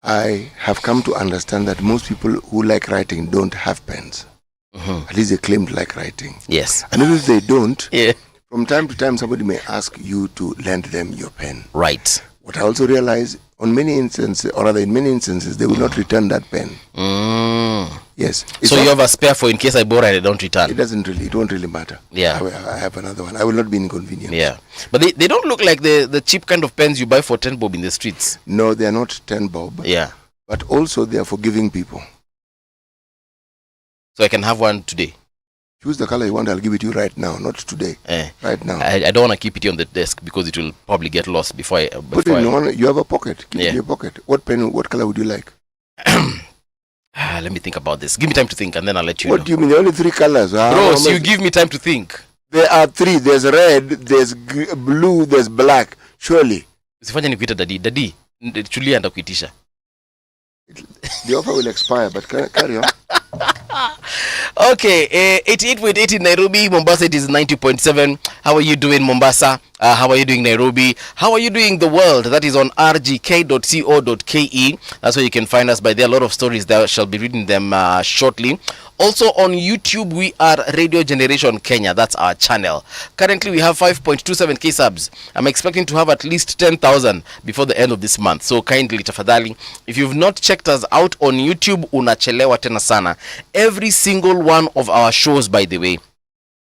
I have come to understand that most people who like writing don't have pens. At least they claim to like writing. Yes. And even if they don't, Yeah. from time to time somebody may ask you to lend them your pen. Right. What I also realize, on many instances, or rather in many instances, they will not return that pen. Yes. So you have a spare for in case I borrow and I don't return? It won't really matter. Yeah. I have another one. I will not be inconvenienced. Yeah. But they don't look like the cheap kind of pens you buy for 10 bob in the streets. No, they are not 10 bob. Yeah. But also they are for giving people. So I can have one today? Choose the color you want, I'll give it to you right now, not today. Right now. I don't want to keep it here on the desk because it will probably get lost before I... Put it in you have a pocket. Keep it in your pocket. What pen, what color would you like? Let me think about this. Give me time to think and then I'll let you know. What do you mean? There are only 3 colors. Bro, so you give me time to think. There are 3. There's red, there's blue, there's black. Surely. Usifanye nikuita dadi. Dadi, chulia ndakuitisha. The offer will expire, but carry on. Okay, 88.8 in Nairobi, Mombasa it is 90.7. How are you doing, Mombasa? How are you doing, Nairobi? How are you doing, the world? That is on rgk.co.ke. That's where you can find us. By there, a lot of stories that shall be reading them shortly. Also on YouTube, we are Radio Generation Kenya. That's our channel. Currently, we have 5.27k subs. I'm expecting to have at least 10,000 before the end of this month. So kindly, tafadhali, if you've not checked us out on YouTube, unachelewa tena sana. Every single one of our shows, by the way,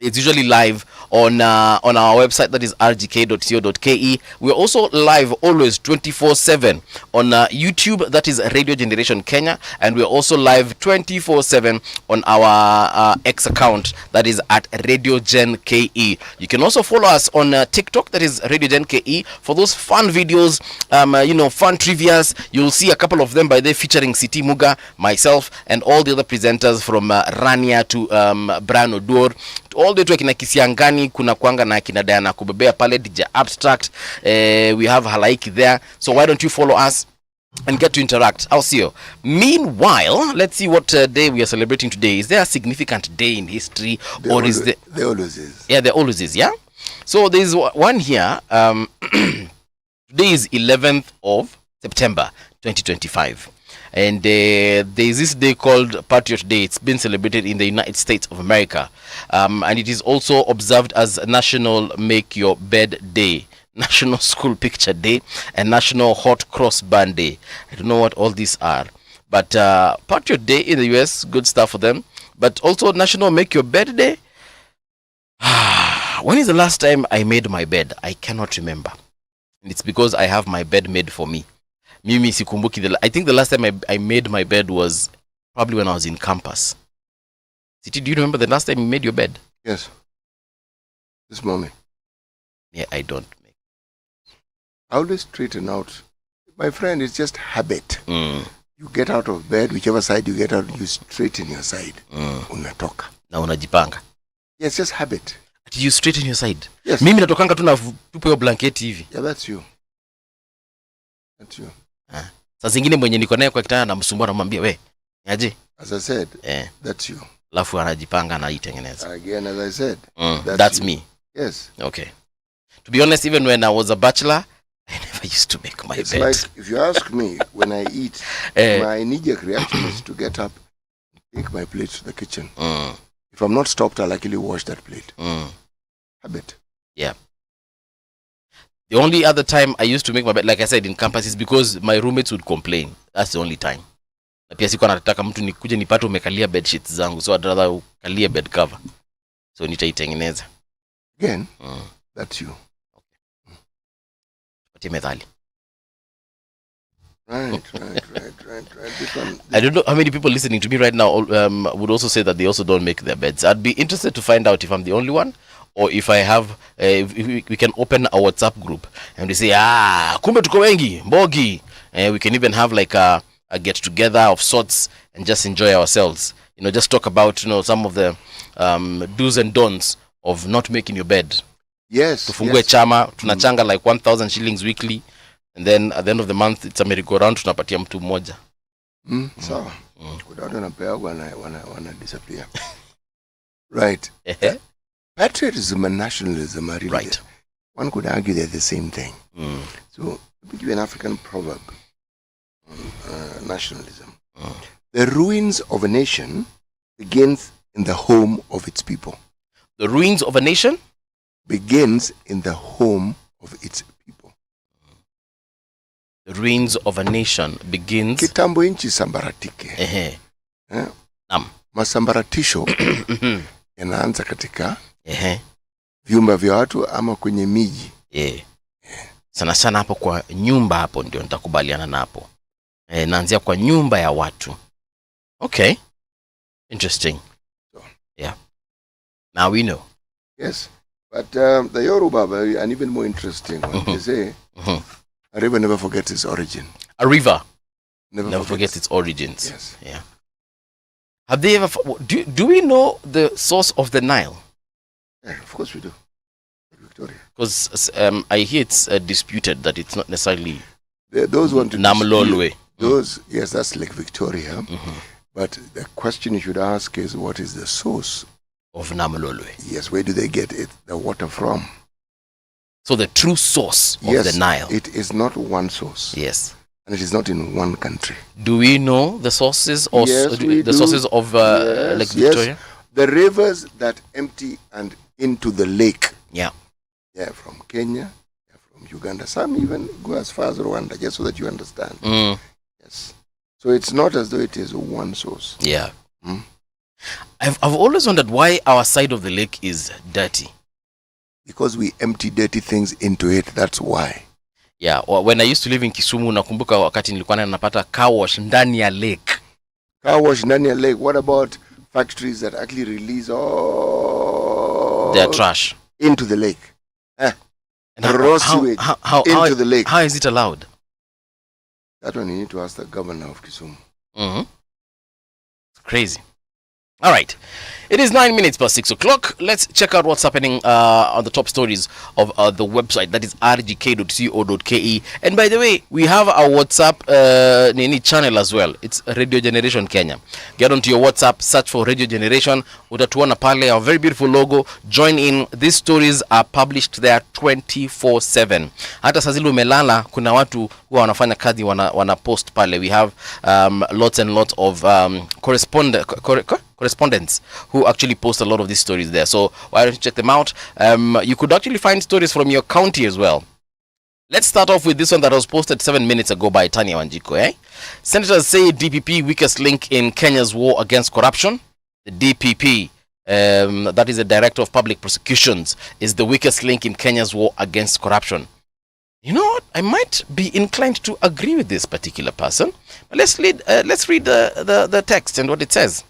it's usually live on our website, that is rgk.co.ke. We're also live always 24/7 on YouTube, that is Radio Generation Kenya, and we're also live 24/7 on our X account, that is at Radio Gen KE. You can also follow us on TikTok, that is Radio Gen KE, for those fun videos, fun trivias. You'll see a couple of them by there featuring Siti Muga, myself, and all the other presenters from Rania to Brian Odur, all the way to akina Kisiangani, kuna kwanga na akina Diana Kubebea pale, DJ Abstract. We have Halaiki there. So why don't you follow us and get to interact? I'll see you. Meanwhile, let's see what day we are celebrating today. Is there a significant day in history? There always is. Yeah, there always is, yeah? So there's one here. Today is 11th of September, 2025. And there's this day called Patriot Day. It's been celebrated in the United States of America. And it is also observed as National Make Your Bed Day, National School Picture Day, and National Hot Cross Band Day. I don't know what all these are. But Patriot Day in the US, good stuff for them. But also National Make Your Bed Day. When is the last time I made my bed? I cannot remember. And it's because I have my bed made for me. Mimi sikumbuki. I think the last time I made my bed was probably when I was in campus. Siti, do you remember the last time you made your bed? Yes. This morning. Yeah, I don't. I always straighten out. My friend, it's just habit. You get out of bed, whichever side you get out, you straighten your side. Unatoka. Na unajipanga. Yes, just habit. You straighten your side? Yes. Mimi natokanga tu na tupo hiyo blanketi hivi. Yeah, that's you. That's you. Saa zingine mwenye niko naye kwa kitanda namsumbua namwambia we, aje? As I said, that's you. Alafu anajipanga na itengeneza. Again, as I said, that's me. Yes. Okay. To be honest, even when I was a bachelor, I never used to make my bed. It's like, if you ask me, when I eat, my knee-jerk reaction is to get up and take my plate to the kitchen. If I'm not stopped, I'll actually wash that plate. Habit. Yeah. The only other time I used to make my bed, like I said, in campus is because my roommates would complain. That's the only time. Na pia sikuwa nataka mtu nikuje nipate umekalia bed sheets zangu. So I'd rather ukalie bed cover. So nitaitengeneza. Again, that's you. Okay. Patie methali. Right. I don't know how many people listening to me right now would also say that they also don't make their beds. I'd be interested to find out if I'm the only one, or if I have, if we can open a WhatsApp group and we say, kumbe tuko wengi, mbogi. We can even have like a get together of sorts and just enjoy ourselves. Just talk about, some of the do's and don'ts of not making your bed. Yes. Tufungue chama, tunachanga like 1,000 shillings weekly. And then at the end of the month, it's a merry-go-round, tunapatia mtu mmoja. Sawa. Kuna watu wanapea wana disappear. Right. Patriotism and nationalism are really right. One could argue they're the same thing. So, let me give you an African proverb. nationalism. The ruins of a nation begins in the home of its people. The ruins of a nation begins in the home of its people. The ruins of a nation begins. Kitambo inchi sambaratike. Masambaratisho yanaanza katika vyumba vya watu ama kwenye miji. Sana sana hapo kwa nyumba, hapo ndio nitakubaliana napo. Naanzia kwa nyumba ya watu. Okay. Interesting. So, yeah. Now we know. Yes. But the Yoruba are an even more interesting one. They say, a river never forgets its origin. A river never forgets its origins. Yes. Yeah. Have they ever... Do we know the source of the Nile? Yeah, of course we do. Victoria. Because I hear it's disputed that it's not necessarily those want to Namlolwe. Those, yes, that's Lake Victoria. But the question you should ask is, what is the source of Namlolwe? Yes, where do they get the water from? So the true source of the Nile. It is not one source. Yes. And it is not in one country. Do we know the sources of sources of Lake Victoria? Yes. The rivers that empty and into the lake. Yeah. Yeah, from Kenya, from Uganda. Some even go as far as Rwanda, just so that you understand. Yes. So it's not as though it is one source. Yeah. I've always wondered why our side of the lake is dirty. Because we empty dirty things into it, that's why. Yeah, when I used to live in Kisumu, nakumbuka wakati nilikuwa napata car wash ndani ya lake. Car wash ndani ya lake. What about factories that actually release all their trash into the lake? Raw sewage into the lake. How is it allowed? That one you need to ask the governor of Kisumu. It's crazy. All right. It is 9 minutes past 6 o'clock. Let's check out what's happening on the top stories of the website. That is rgk.co.ke. And by the way, we have our WhatsApp channel as well. It's Radio Generation Kenya. Get onto your WhatsApp, search for Radio Generation. Utatuona pale, our very beautiful logo. Join in. These stories are published there 24/7. Hata sazili umelala, kuna watu huwa wanafanya kazi wana post pale. We have lots and lots of correspondents who actually post a lot of these stories there. So why don't you check them out? You could actually find stories from your county as well. Let's start off with this one that was posted 7 minutes ago by Tanya Wanjiko. Senators say DPP weakest link in Kenya's war against corruption. The DPP, that is the Director of Public Prosecutions, is the weakest link in Kenya's war against corruption. You know what? I might be inclined to agree with this particular person. But let's read the text and what it says.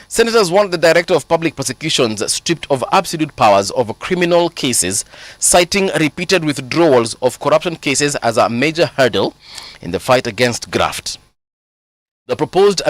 Senators want the Director of Public Prosecutions stripped of absolute powers over criminal cases, citing repeated withdrawals of corruption cases as a major hurdle in the fight against graft. The proposed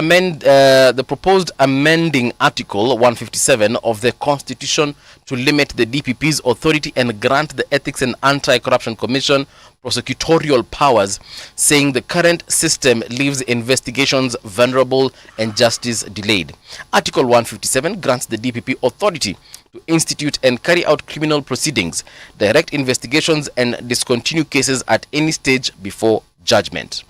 amending Article 157 of the Constitution to limit the DPP's authority and grant the Ethics and Anti-Corruption Commission prosecutorial powers, saying the current system leaves investigations vulnerable and justice delayed. Article 157 grants the DPP authority to institute and carry out criminal proceedings, direct investigations, and discontinue cases at any stage before judgment.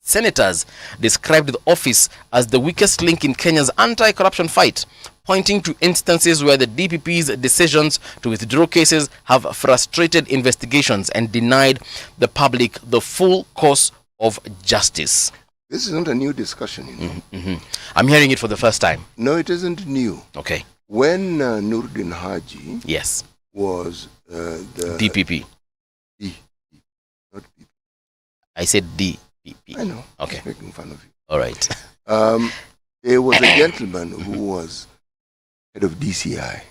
Senators described the office as the weakest link in Kenya's anti-corruption fight, pointing to instances where the DPP's decisions to withdraw cases have frustrated investigations and denied the public the full course of justice. This is not a new discussion, you know. I'm hearing it for the first time. No, it isn't new. Okay. When Nuruddin Haji was the DPP. Not DPP. I said DPP. I know. Okay. I'm making fun of you. All right. There was a gentleman who was head of DCI.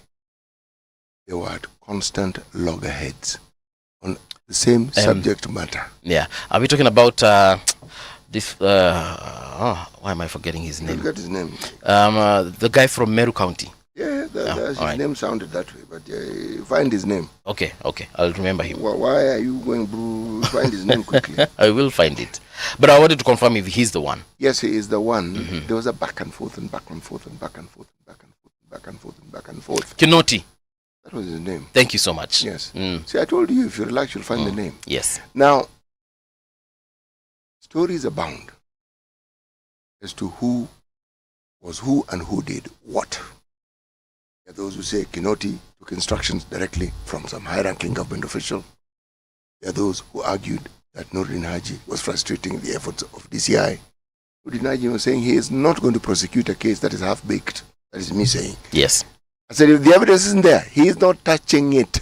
They were at constant loggerheads on the same subject matter. Yeah. Are we talking about this? Why am I forgetting his name? I forgot his name. The guy from Meru County. Yeah, his name sounded that way, but find his name. Okay, I'll remember him. Why are you going through? Find his name quickly. I will find it. But I wanted to confirm if he's the one. Yes, he is the one. There was a back and forth and back and forth and back and forth and back and forth and back and forth and back and forth. Kinoti. That was his name. Thank you so much. Yes. See, I told you, if you relax, you'll find the name. Yes. Now, stories abound. as to who was who and who did what. There are those who say Kinoti took instructions directly from some high-ranking government official. There are those who argued that Nuruddin Haji was frustrating the efforts of DCI. Nuruddin Haji was saying he is not going to prosecute a case that is half-baked. That is me saying. Yes. I said, if the evidence isn't there, he is not touching it.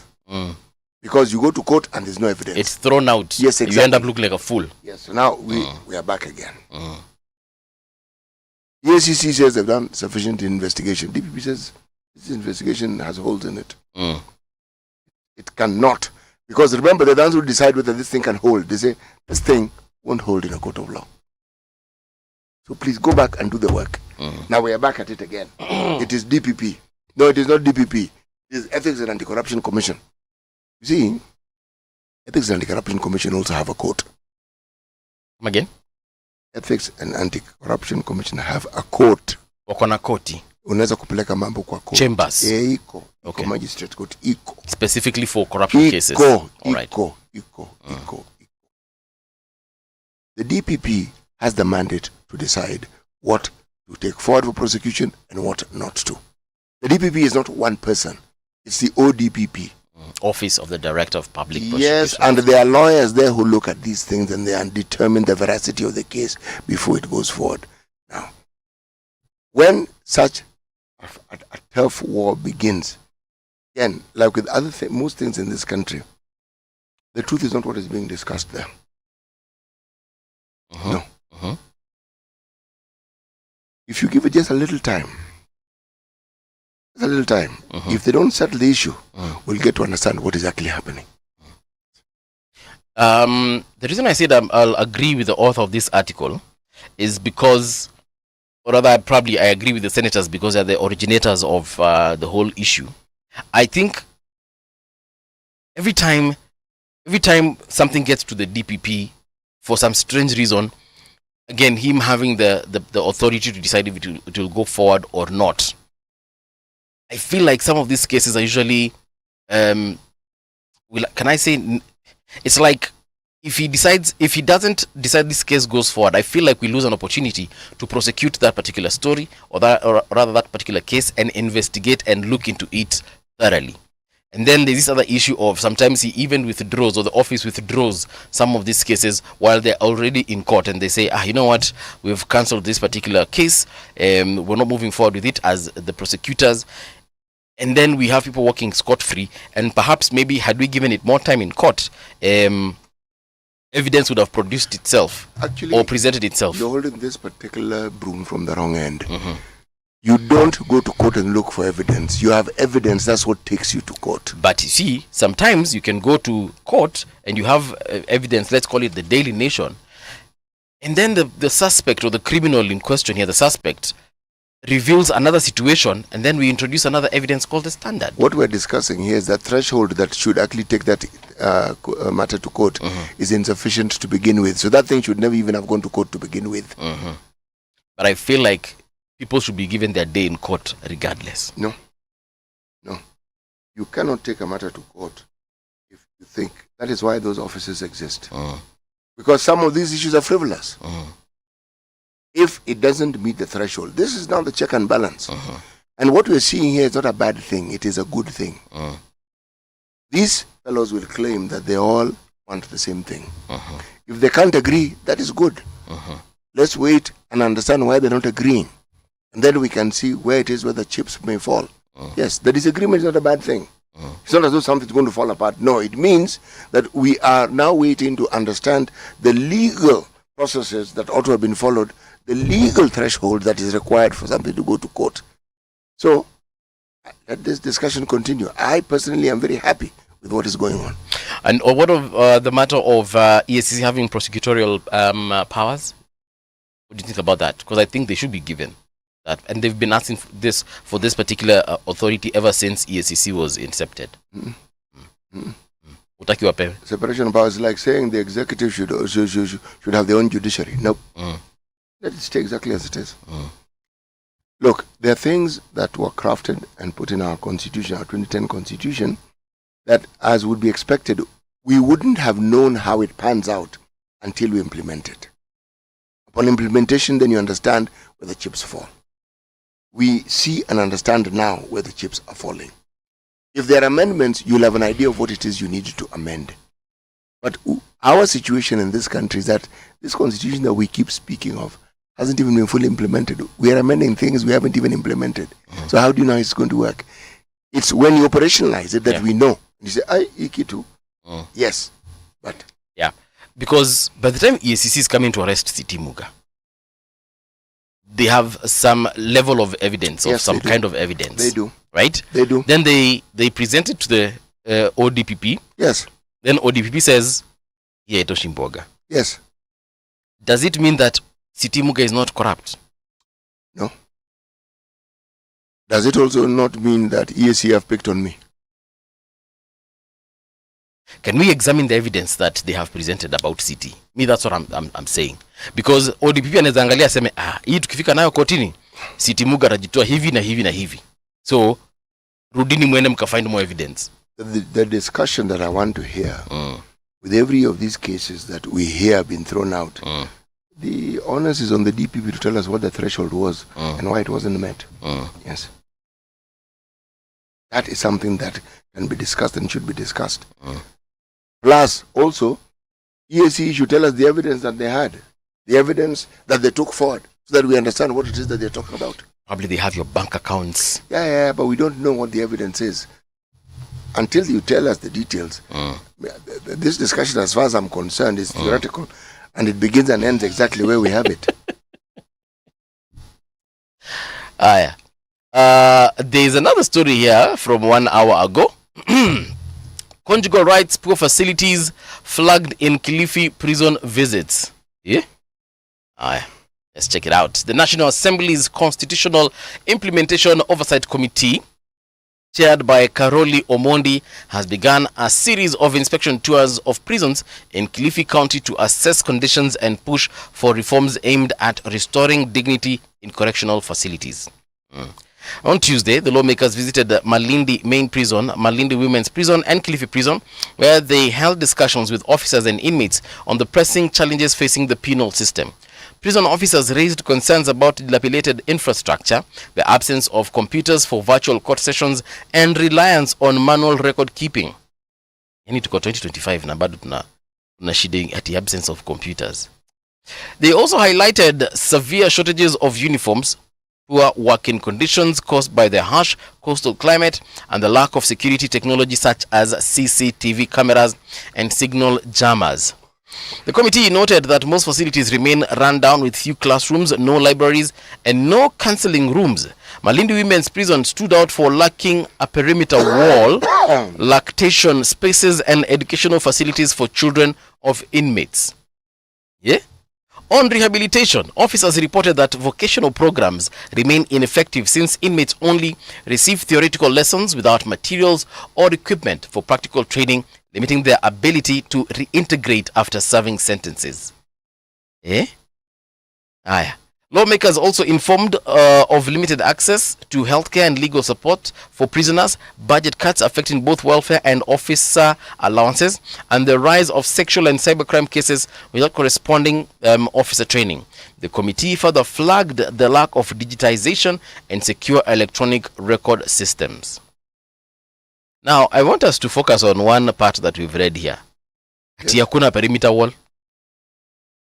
Because you go to court and there's no evidence. It's thrown out. Yes, exactly. You end up looking like a fool. Yes, so now we are back again. EACC says they've done sufficient investigation. DPP says this investigation has holes in it. It cannot. Because remember, they're the ones who decide whether this thing can hold. They say, this thing won't hold in a court of law. So please go back and do the work. Now we are back at it again. It is DPP. No, it is not DPP. It is Ethics and Anti-Corruption Commission. You see, Ethics and Anti-Corruption Commission also have a court. Come again? Ethics and Anti-Corruption Commission have a court. Wakona koti. Unaweza kupeleka mambo kwa court. Chambers. Iko. Okay. Magistrate court. Iko. Specifically for corruption cases. Iko. The DPP has the mandate to decide what to take forward for prosecution and what not to. The DPP is not one person. It's the ODPP. Office of the Director of Public Prosecution. Yes, and there are lawyers there who look at these things and they determine the veracity of the case before it goes forward. Now, when such a tough war begins, again, like with most things in this country, the truth is not what is being discussed there. No. If you give it just a little time, if they don't settle the issue, we'll get to understand what is actually happening. The reason I said I'll agree with the author of this article is because, or rather I agree with the senators because they're the originators of the whole issue. I think every time something gets to the DPP for some strange reason, again, him having the authority to decide if it will go forward or not, I feel like some of these cases are usually, can I say, it's like if he doesn't decide this case goes forward, I feel like we lose an opportunity to prosecute that particular story or rather that particular case and investigate and look into it thoroughly. And then there's this other issue of sometimes he even withdraws, or the office withdraws some of these cases while they're already in court, and they say, you know what, we've cancelled this particular case, we're not moving forward with it as the prosecutors. And then we have people working scot-free, and perhaps maybe had we given it more time in court, evidence would have produced itself. Actually, or presented itself. You're holding this particular broom from the wrong end. You don't go to court and look for evidence. You have evidence. That's what takes you to court. But you see, sometimes you can go to court and you have evidence, let's call it the Daily Nation, and then the suspect or the criminal in question here, the suspect, reveals another situation, and then we introduce another evidence called the standard. What we're discussing here is that threshold that should actually take that matter to court is insufficient to begin with. So that thing should never even have gone to court to begin with. But I feel like people should be given their day in court regardless. No. You cannot take a matter to court if you think. That is why those offices exist. Because some of these issues are frivolous. If it doesn't meet the threshold, this is now the check and balance. And what we're seeing here is not a bad thing, it is a good thing. These fellows will claim that they all want the same thing. If they can't agree, that is good. Let's wait and understand why they're not agreeing. And then we can see where it is where the chips may fall. Yes, the disagreement is not a bad thing. It's not as though something's going to fall apart. No, it means that we are now waiting to understand the legal processes that ought to have been followed, the legal threshold that is required for something to go to court. So, let this discussion continue. I personally am very happy with what is going on. And what of the matter of EACC having prosecutorial powers? What do you think about that? Because I think they should be given that. And they've been asking for this particular authority ever since EACC was incepted. Separation of powers is like saying the executive should have their own judiciary. Nope. Let it stay exactly as it is. Look, there are things that were crafted and put in our constitution, our 2010 constitution, that, as would be expected, we wouldn't have known how it pans out until we implement it. Upon implementation, then you understand where the chips fall. We see and understand now where the chips are falling. If there are amendments, you'll have an idea of what it is you need to amend. But our situation in this country is that this constitution that we keep speaking of hasn't even been fully implemented. We are amending things we haven't even implemented. So how do you know it's going to work? It's when you operationalize it that we know. You say, Ikitu. Yes, but... Yeah, because by the time EACC is coming to arrest City Muga, they have some level of evidence, or some kind of evidence. They do. Right? They do. Then they present it to the ODPP. Yes. Then ODPP says, yeah, Toshimboga. Yes. Does it mean that City Muga is not corrupt? No. Does it also not mean that EACC have picked on me? Can we examine the evidence that they have presented about City? Me, that's what I'm saying. Because ODPP anaweza angalia aseme, hii tukifika nayo kotini, City Muga atajitoa hivi na hivi na hivi. So, rudini mwende mka find more evidence. The discussion that I want to hear, with every of these cases that we hear been thrown out, the onus is on the DPP to tell us what the threshold was and why it wasn't met. Yes. That is something that can be discussed and should be discussed. Plus, also, EACC should tell us the evidence that they had, the evidence that they took forward, so that we understand what it is that they're talking about. Probably they have your bank accounts. Yeah, but we don't know what the evidence is. Until you tell us the details, this discussion, as far as I'm concerned, is theoretical, and it begins and ends exactly where we have it. There's another story here from 1 hour ago. Conjugal rights, poor facilities flagged in Kilifi prison visits. Yeah? Let's check it out. The National Assembly's Constitutional Implementation Oversight Committee, chaired by Karoli Omondi, has begun a series of inspection tours of prisons in Kilifi County to assess conditions and push for reforms aimed at restoring dignity in correctional facilities. On Tuesday, the lawmakers visited the Malindi Main Prison, Malindi Women's Prison, and Kilifi Prison, where they held discussions with officers and inmates on the pressing challenges facing the penal system. Prison officers raised concerns about dilapidated infrastructure, the absence of computers for virtual court sessions, and reliance on manual record keeping. Yani tuko 2025 na bado tuna shida at the absence of computers. They also highlighted severe shortages of uniforms, poor working conditions caused by the harsh coastal climate, and the lack of security technology such as CCTV cameras and signal jammers. The committee noted that most facilities remain run down with few classrooms, no libraries, and no counseling rooms. Malindi Women's Prison stood out for lacking a perimeter wall, lactation spaces, and educational facilities for children of inmates. Yeah? On rehabilitation, officers reported that vocational programs remain ineffective since inmates only receive theoretical lessons without materials or equipment for practical training, limiting their ability to reintegrate after serving sentences. Lawmakers also informed of limited access to healthcare and legal support for prisoners, budget cuts affecting both welfare and officer allowances, and the rise of sexual and cybercrime cases without corresponding officer training. The committee further flagged the lack of digitization and secure electronic record systems. Now, I want us to focus on one part that we've read here. Ati hakuna perimeter wall.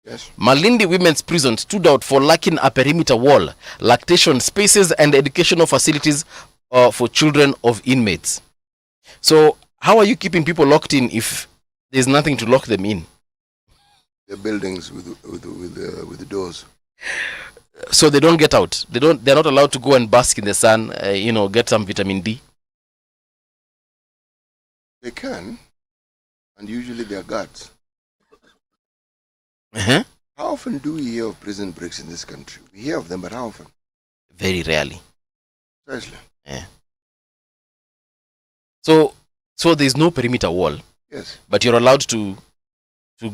Yes. Malindi Women's Prison stood out for lacking a perimeter wall, lactation spaces, and educational facilities for children of inmates. So, how are you keeping people locked in if there's nothing to lock them in? The buildings with the doors. So they don't get out. They're not allowed to go and bask in the sun. Get some vitamin D. They can, and usually they're guards. How often do we hear of prison breaks in this country? We hear of them, but how often? Very rarely. Seriously. Yeah. So there's no perimeter wall. Yes. But you're allowed to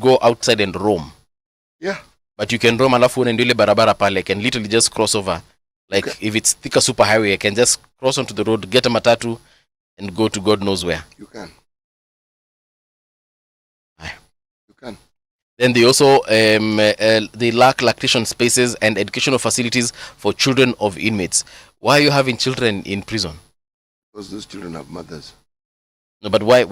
go outside and roam. Yeah. But you can roam alafu unaenda ile barabara pale. I can literally just cross over. Like if it's Thika super highway, I can just cross onto the road, get a matatu, and go to God knows where. You can. Aye. You can. Then they also they lack lactation spaces and educational facilities for children of inmates. Why are you having children in prison? Because those children have mothers. No, but why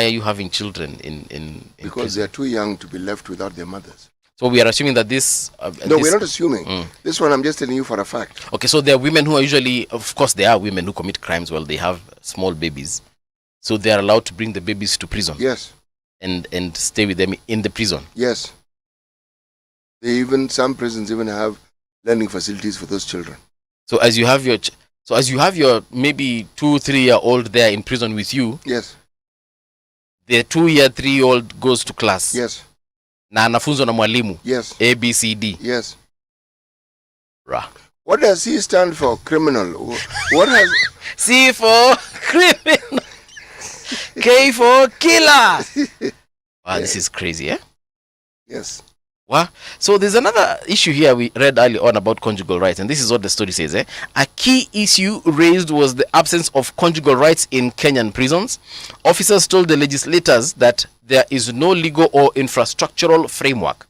are you having children in because prison? they are too young to be left without their mothers. So we are assuming that this... no, we're not assuming. This one I'm just telling you for a fact. Okay, so there are women who are usually... Of course, there are women who commit crimes while they have small babies. So they are allowed to bring the babies to prison. Yes. And stay with them in the prison. Yes. Some prisons even have learning facilities for those children. So as you have your maybe 2-3-year-old there in prison with you. Yes. The 2-3-year-old goes to class. Yes. Na anafunzwa na mwalimu. Yes. A, B, C, D. Yes. Rah. What does C stand for? Criminal. What has... C for criminal. K for killer. Wow, this is crazy, eh? Yes. Wow. So there's another issue here we read early on about conjugal rights, and this is what the story says. A key issue raised was the absence of conjugal rights in Kenyan prisons. Officers told the legislators that there is no legal or infrastructural framework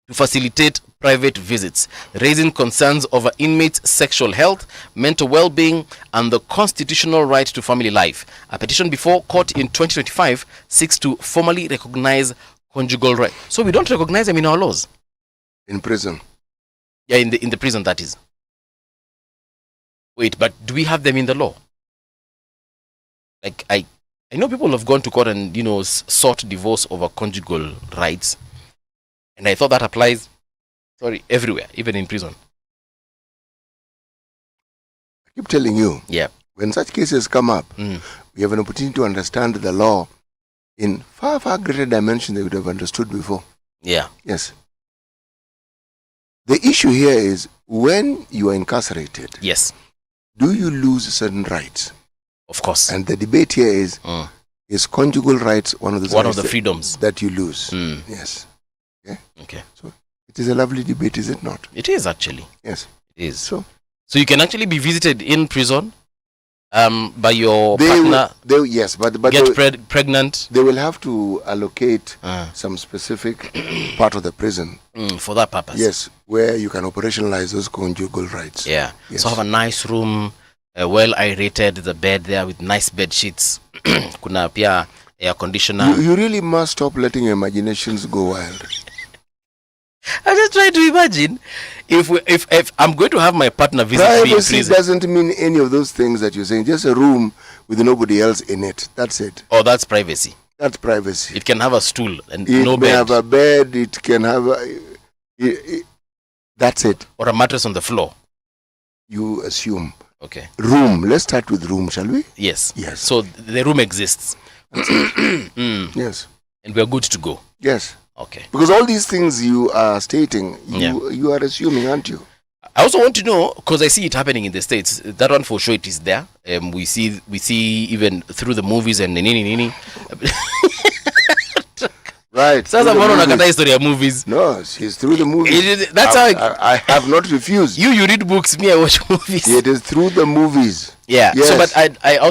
to facilitate private visits, raising concerns over inmates' sexual health, mental well-being, and the constitutional right to family life. A petition before court in 2025 seeks to formally recognize conjugal right. So we don't recognize them in our laws. In prison. Yeah, in the prison, that is. Wait, but do we have them in the law? Like I know people have gone to court and sought divorce over conjugal rights, and I thought that applies everywhere, even in prison. I keep telling you. Yeah. When such cases come up, we have an opportunity to understand the law in far, far greater dimension than we would have understood before. Yeah. Yes. The issue here is when you are incarcerated. Yes. Do you lose certain rights? Of course. And the debate here is conjugal rights one of the freedoms that you lose? Yes. Okay. Okay. So it is a lovely debate, is it not? It is actually. Yes. It is. So you can actually be visited in prison by your partner. Yes, but get pregnant. They will have to allocate some specific part of the prison for that purpose. Yes, where you can operationalize those conjugal rights. Yeah. Yes. So have a nice room, well aerated, the bed there with nice bed sheets. Kuna pia air conditioner. You really must stop letting your imaginations go wild. I just try to imagine if I'm going to have my partner visit me in prison. Privacy doesn't mean any of those things that you're saying. Just a room with nobody else in it. That's it. Oh, that's privacy. That's privacy. It can have a stool and It no bed. may have a bed. It can have that's it. Or a mattress on the floor. You assume. Okay. Room. Let's start with room, shall we? Yes. Yes. So the room exists. Yes. And we're good to go. Yes. Okay. Because all these things you are stating, you are assuming, aren't you? I also want to know, because I see it happening in the States. That one for sure it is there. We see even through the movies and nini. Right. Sasa mbona unakata history ya movies? No, she's through the movies. That's how I have not refused. You read books, me I watch movies. It is through the movies. Yeah. Yes.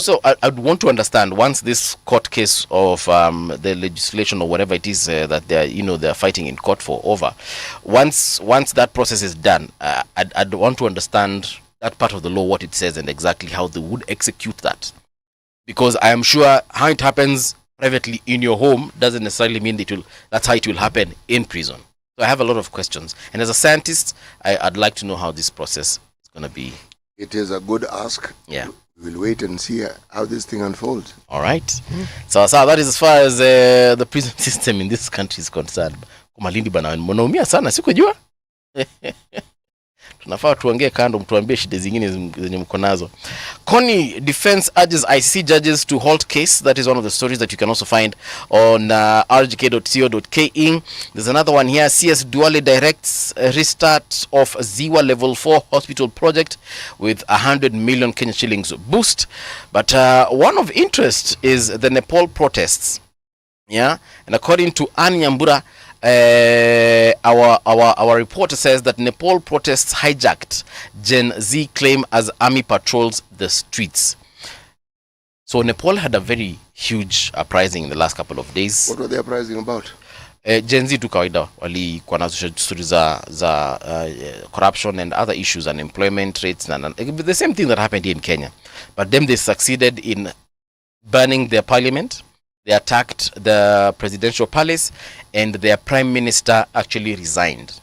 So, but I'd want to understand once this court case of the legislation or whatever it is that they're fighting in court for over. Once that process is done, I'd want to understand that part of the law, what it says, and exactly how they would execute that. Because I am sure how it happens privately in your home doesn't necessarily mean that's how it will happen in prison. So I have a lot of questions. And as a scientist, I'd like to know how this process is going to be. It is a good ask. Yeah. We'll wait and see how this thing unfolds. All right. So that is as far as the prison system in this country is concerned. Malindi bana mnaumia sana sikujua. Tunafaa tuongee kando mtuambie shida zingine zenye mko nazo. Koni defense urges ICC judges to halt case. That is one of the stories that you can also find on rgk.co.ke. There's another one here. CS Duale directs restart of Ziwa level 4 hospital project with 100 million Kenya shillings boost. But one of interest is the Nepal protests. Yeah, and according to Annie Nyambura, our reporter says that Nepal protests hijacked Gen Z claim as army patrols the streets. So Nepal had a very huge uprising in the last couple of days. What were they uprising about? Gen Z tu kawaida walikuwa na stories za corruption and other issues, unemployment rates and the same thing that happened here in Kenya, but them they succeeded in burning their parliament. They attacked the presidential palace and their prime minister actually resigned.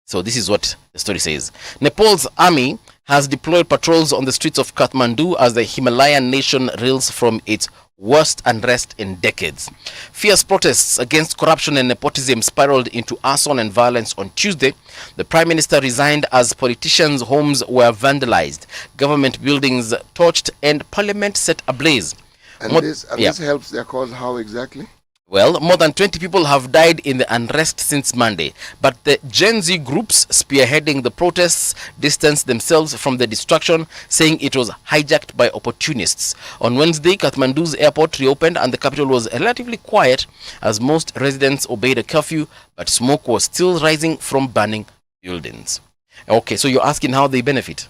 So this is what the story says. Nepal's army has deployed patrols on the streets of Kathmandu as the Himalayan nation reels from its worst unrest in decades. Fierce protests against corruption and nepotism spiraled into arson and violence on Tuesday. The prime minister resigned as politicians' homes were vandalized, government buildings torched, and parliament set ablaze. And this helps their cause how exactly? Well, more than 20 people have died in the unrest since Monday, but the Gen Z groups spearheading the protests distanced themselves from the destruction, saying it was hijacked by opportunists. On Wednesday, Kathmandu's airport reopened and the capital was relatively quiet as most residents obeyed a curfew, but smoke was still rising from burning buildings. Okay, so you're asking how they benefit?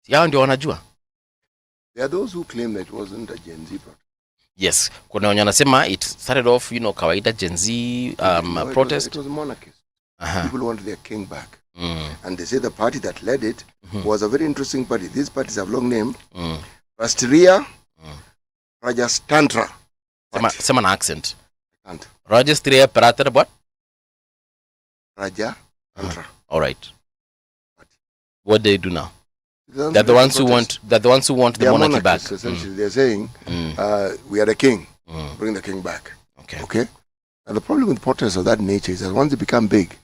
Yao ndio wanajua. There are those who claim that it wasn't a Gen Z protest. Yes, kuna wenye wanasema it started off, kawaida Gen Z protest. It was monarchist. People wanted their king back. And they say the party that led it was a very interesting party. These parties have long named Rastriya Rajastantra. Sema na accent. Rajastriya Paratra what? Rajatantra. All right. What do they do now? They're the ones who want the monarchy back. Essentially, they're saying we are the king. Bring the king back. Okay. And the problem with protests of that nature is that once they become big,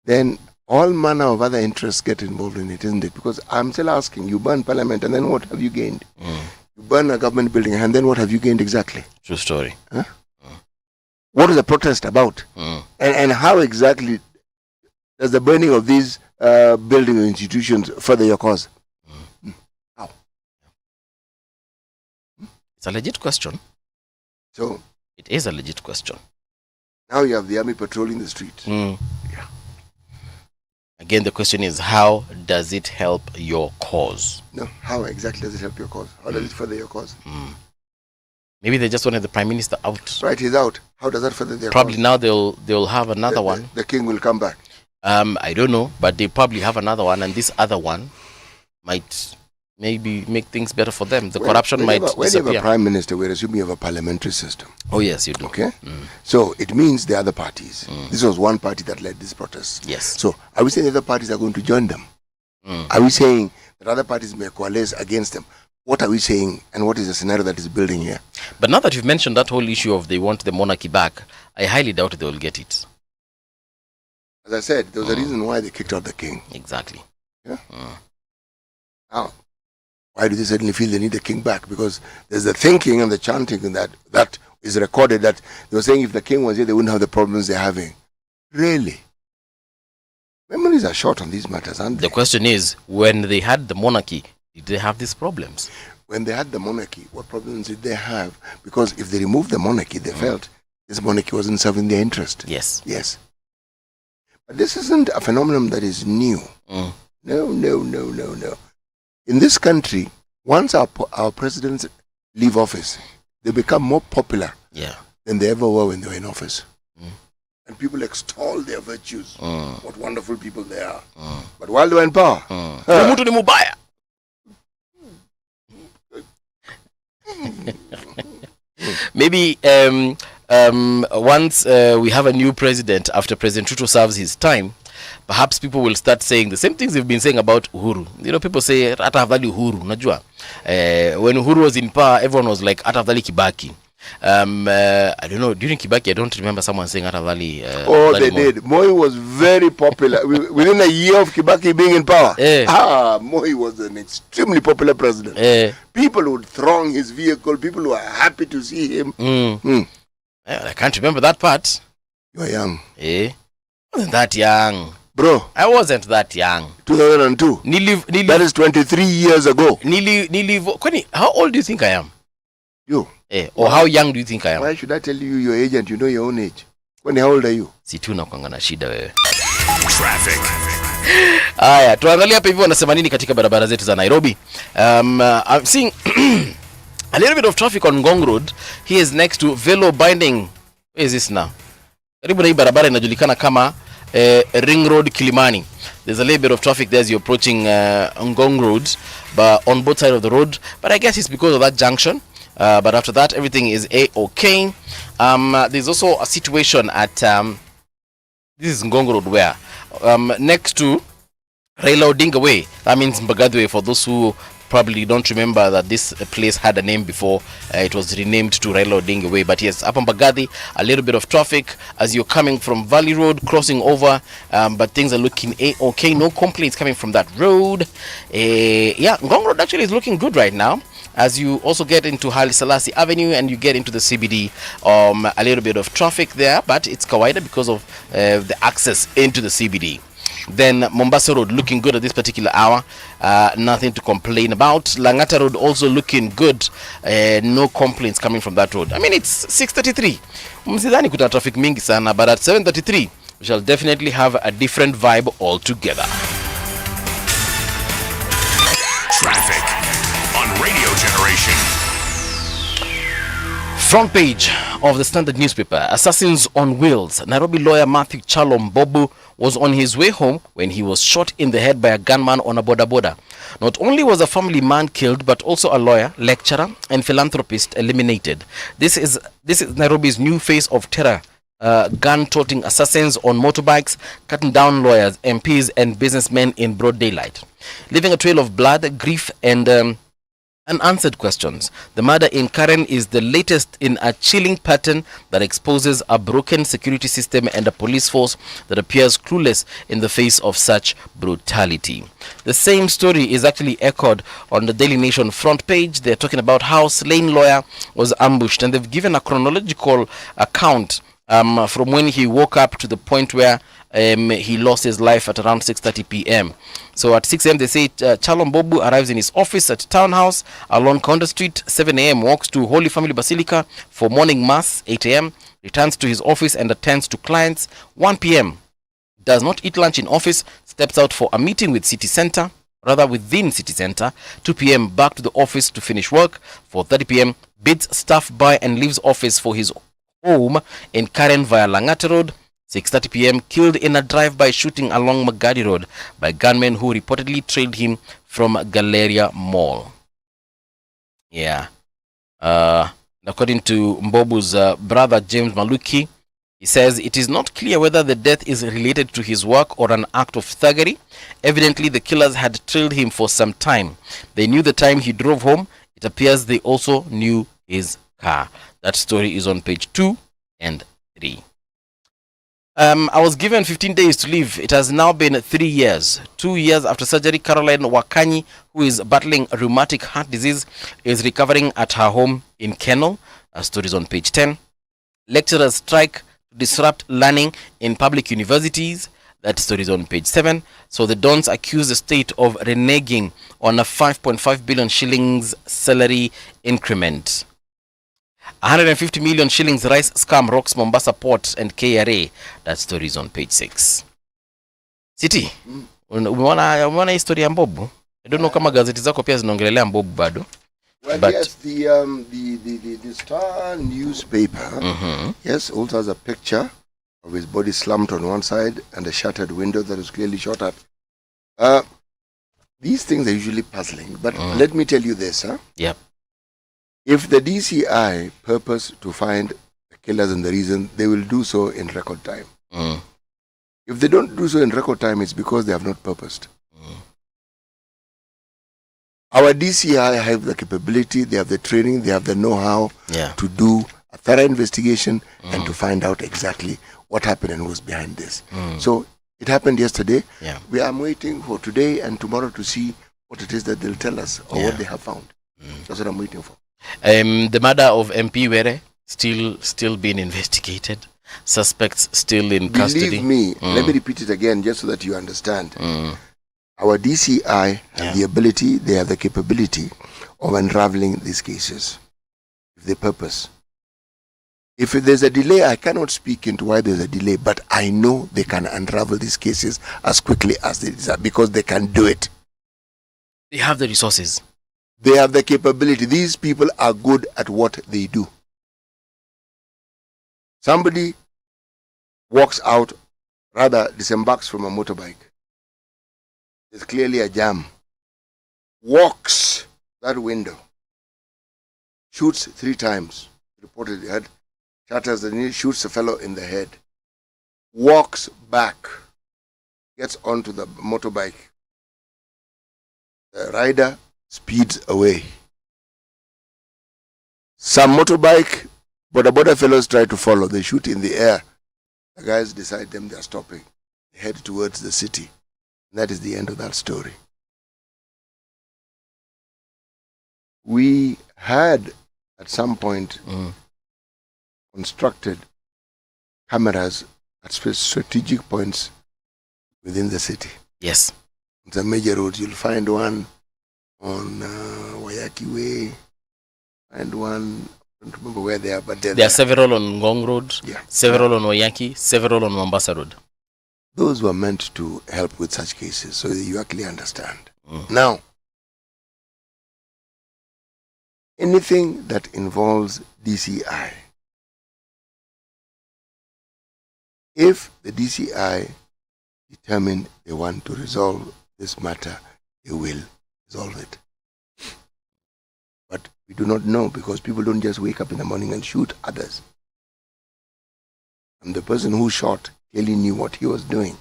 then all manner of other interests get involved in it, isn't it? Because I'm still asking, you burn parliament and then what have you gained? You burn a government building and then what have you gained exactly? True story. Huh? What is the protest about? And how exactly does the burning of these building institutions further your cause? How? It's a legit question. So it is a legit question. Now you have the army patrolling the street. Yeah. Again, the question is, how does it help your cause? No, how exactly does it help your cause? How does it further your cause? Maybe they just wanted the prime minister out. Right, he's out. How does that further their probably cause? Now they'll have another one. The king will come back. I don't know, but they probably have another one, and this other one might maybe make things better for them. The corruption might disappear. When you have a prime minister, we're assuming you have a parliamentary system. Oh yes, you do. Okay? So it means the other parties. This was one party that led these protests. Yes. So are we saying the other parties are going to join them? Are we saying that other parties may coalesce against them? What are we saying, and what is the scenario that is building here? But now that you've mentioned that whole issue of they want the monarchy back, I highly doubt they will get it. As I said, there was a reason why they kicked out the king. Exactly. Yeah. Now, why do they suddenly feel they need the king back? Because there's the thinking and the chanting that is recorded that they were saying if the king was here, they wouldn't have the problems they're having. Really? Memories are short on these matters, aren't they? The question is, when they had the monarchy, did they have these problems? When they had the monarchy, what problems did they have? Because if they removed the monarchy, they felt this monarchy wasn't serving their interest. Yes. Yes. But this isn't a phenomenon that is new. No. In this country, once our presidents leave office, they become more popular than they ever were when they were in office. And people extol their virtues, what wonderful people they are. But while they were in power, maybe once we have a new president, after President Ruto serves his time, perhaps people will start saying the same things they've been saying about Uhuru. People say, hata afadhali Uhuru, unajua. When Uhuru was in power, everyone was like, hata afadhali Kibaki. I don't know, during Kibaki, I don't remember someone saying hata afadhali they did. Moi was very popular. Within a year of Kibaki being in power, Moi was an extremely popular president. People would throng his vehicle, people who are happy to see him. I can't remember that part. You are young. I wasn't that young. Bro, I wasn't that young. 2002. That is 23 years ago. Kwani, how old do you think I am? You. Or how young do you think I am? Why should I tell you your age and you know your own age? Kwani, how old are you? Si tu nakuanga na shida wewe. Traffic. Aya, tuangalia hapa hivi wanasema nini katika barabara zetu za Nairobi. I'm seeing a little bit of traffic on Ngong Road. He is next to Velo Binding. Where is this now? Karibu na hii barabara inajulikana kama Ring Road Kilimani. There's a little bit of traffic there as you're approaching Ngong Road, but on both sides of the road. But I guess it's because of that junction. But after that, everything is A-OK. There's also a situation at this is Ngong Road where next to Raila Odinga Way, that means Mbagathi Way, for those who probably don't remember that this place had a name before. It was renamed to Raila Odinga Way. But yes, up on Mbagathi, a little bit of traffic as you're coming from Valley Road, crossing over, but things are looking A-OK. No complaints coming from that road. Yeah, Ngong Road actually is looking good right now. As you also get into Haile Selassie Avenue and you get into the CBD, a little bit of traffic there, but it's kawaida because of the access into the CBD. Then Mombasa Road looking good at this particular hour, nothing to complain about. Langata Road also looking good, no complaints coming from that road. I mean, it's 6:33. Msidhani kuta traffic mingi sana, but at 7:33 we shall definitely have a different vibe altogether. Traffic on Radio Generation. Front page of the Standard newspaper. Assassins on wheels. Nairobi lawyer Matthew Chalom Bobu was on his way home when he was shot in the head by a gunman on a boda. Not only was a family man killed, but also a lawyer, lecturer, and philanthropist eliminated. This is Nairobi's new face of terror. Gun-toting assassins on motorbikes, cutting down lawyers, MPs, and businessmen in broad daylight, leaving a trail of blood, grief, and unanswered questions. The murder in Karen is the latest in a chilling pattern that exposes a broken security system and a police force that appears clueless in the face of such brutality. The same story is actually echoed on the Daily Nation front page. They're talking about how slain lawyer was ambushed, and they've given a chronological account from when he woke up to the point where he lost his life at around 6:30 p.m. So at 6 a.m. they say Chalom Bobu arrives in his office at Townhouse along Counter Street. 7 a.m. walks to Holy Family Basilica for morning mass. 8 a.m. returns to his office and attends to clients. 1 p.m. does not eat lunch in office, steps out for a meeting with within City Center. 2 p.m. back to the office to finish work. 4:30 p.m. bids staff by and leaves office for his home in Karen via Langata Road. 6:30 p.m. killed in a drive-by shooting along Magadi Road by gunmen who reportedly trailed him from Galleria Mall. Yeah. According to Mbobu's brother James Maluki, he says it is not clear whether the death is related to his work or an act of thuggery. Evidently, the killers had trailed him for some time. They knew the time he drove home. It appears they also knew his car. That story is on page 2 and 3. I was given 15 days to live. It has now been 3 years. 2 years after surgery, Caroline Wakanyi, who is battling rheumatic heart disease, is recovering at her home in Kennel. Stories on page 10. Lecturers strike to disrupt learning in public universities. That story is on page 7. So the Dons accuse the state of reneging on a 5.5 billion shillings salary increment. 150 million shillings rice scam rocks Mombasa port and KRA. That story is on page 6. City, umeona historia ya Mbobu? I don't know kama gazeti zako pia zinaongelelea Mbobu bado. Well, but yes, the Star newspaper, yes, also has a picture of his body slumped on one side and a shattered window that is clearly shot at. These things are usually puzzling, but let me tell you this, Yep. If the DCI purpose to find the killers and the reason, they will do so in record time. If they don't do so in record time, it's because they have not purposed. Our DCI have the capability, they have the training, they have the know-how to do a thorough investigation and to find out exactly what happened and who was behind this. So it happened yesterday. We are waiting for today and tomorrow to see what it is that they'll tell us or what they have found. That's what I'm waiting for. The murder of MP Were still being investigated. Suspects still in custody. Believe me, let me repeat it again just so that you understand. Our DCI have the ability, they have the capability of unraveling these cases. If they purpose. If there's a delay, I cannot speak into why there's a delay, but I know they can unravel these cases as quickly as they desire because they can do it. They have the resources. They have the capability. These people are good at what they do. Somebody walks out, rather disembarks from a motorbike. There's clearly a jam. Walks that window, shoots 3 times, reported head, shatters the knee, shoots the fellow in the head, walks back, gets onto the motorbike. The rider speeds away. Some motorbike, boda fellows try to follow. They shoot in the air. The guys decide they are stopping. They head towards the city. And that is the end of that story. We had, at some point, constructed cameras at strategic points within the city. Yes. The major roads, you'll find one on Wayaki Way, and one, I don't remember where they are, but there are several on Ngong Road, several on Wayaki, several on Mombasa Road. Those were meant to help with such cases, so that you actually understand. Now, anything that involves DCI, if the DCI determine they want to resolve this matter, they will resolve it. But we do not know, because people don't just wake up in the morning and shoot others. And the person who shot clearly knew what he was doing.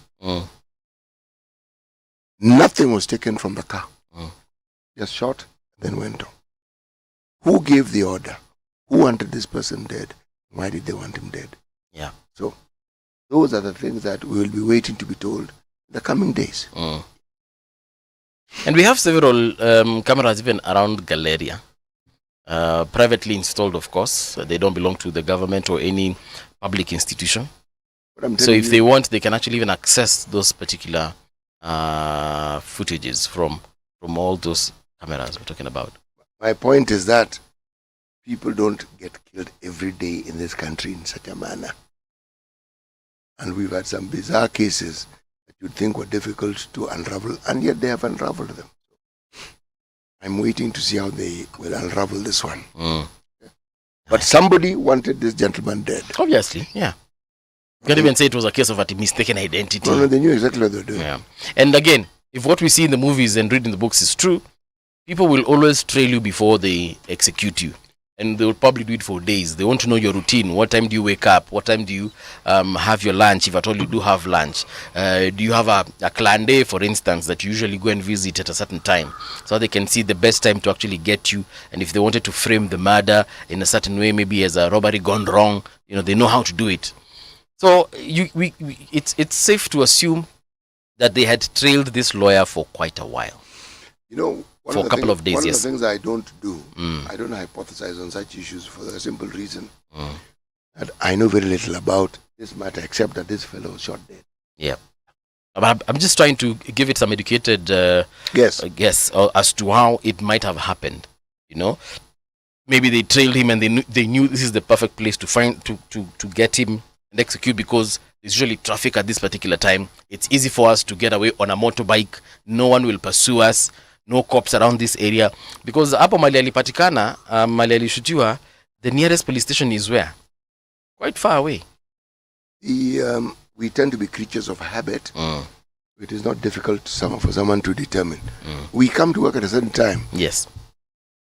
Nothing was taken from the car. Just shot, then went on. Who gave the order? Who wanted this person dead? Why did they want him dead? Yeah. So, those are the things that we will be waiting to be told in the coming days. And we have several cameras even around Galleria. Privately installed, of course. They don't belong to the government or any public institution. So if they want, they can actually even access those particular footages from all those cameras we're talking about. My point is that people don't get killed every day in this country in such a manner. And we've had some bizarre cases that you'd think were difficult to unravel, and yet they have unraveled them. I'm waiting to see how they will unravel this one. But somebody wanted this gentleman dead. Obviously, yeah. You can't even say it was a case of a mistaken identity. No, they knew exactly what they were doing. Yeah. And again, if what we see in the movies and read in the books is true, people will always trail you before they execute you. And they will probably do it for days. They want to know your routine. What time do you wake up? What time do you have your lunch, if at all you do have lunch? Do you have a clan day, for instance, that you usually go and visit at a certain time? So they can see the best time to actually get you. And if they wanted to frame the murder in a certain way, maybe as a robbery gone wrong, they know how to do it. So it's safe to assume that they had trailed this lawyer for quite a while. For a couple of days, one yes. of the things I don't do, I don't hypothesize on such issues for the simple reason that I know very little about this matter, except that this fellow was shot dead. Yeah. But I'm just trying to give it some educated guess as to how it might have happened. Maybe they trailed him and they knew this is the perfect place to find to get him and execute, because there's usually traffic at this particular time. It's easy for us to get away on a motorbike. No one will pursue us. No cops around this area, because hapo mali alipatikana, mali alishutiwa, the nearest police station is where? Quite far away. We tend to be creatures of habit. It is not difficult for someone to determine. We come to work at a certain time. Yes.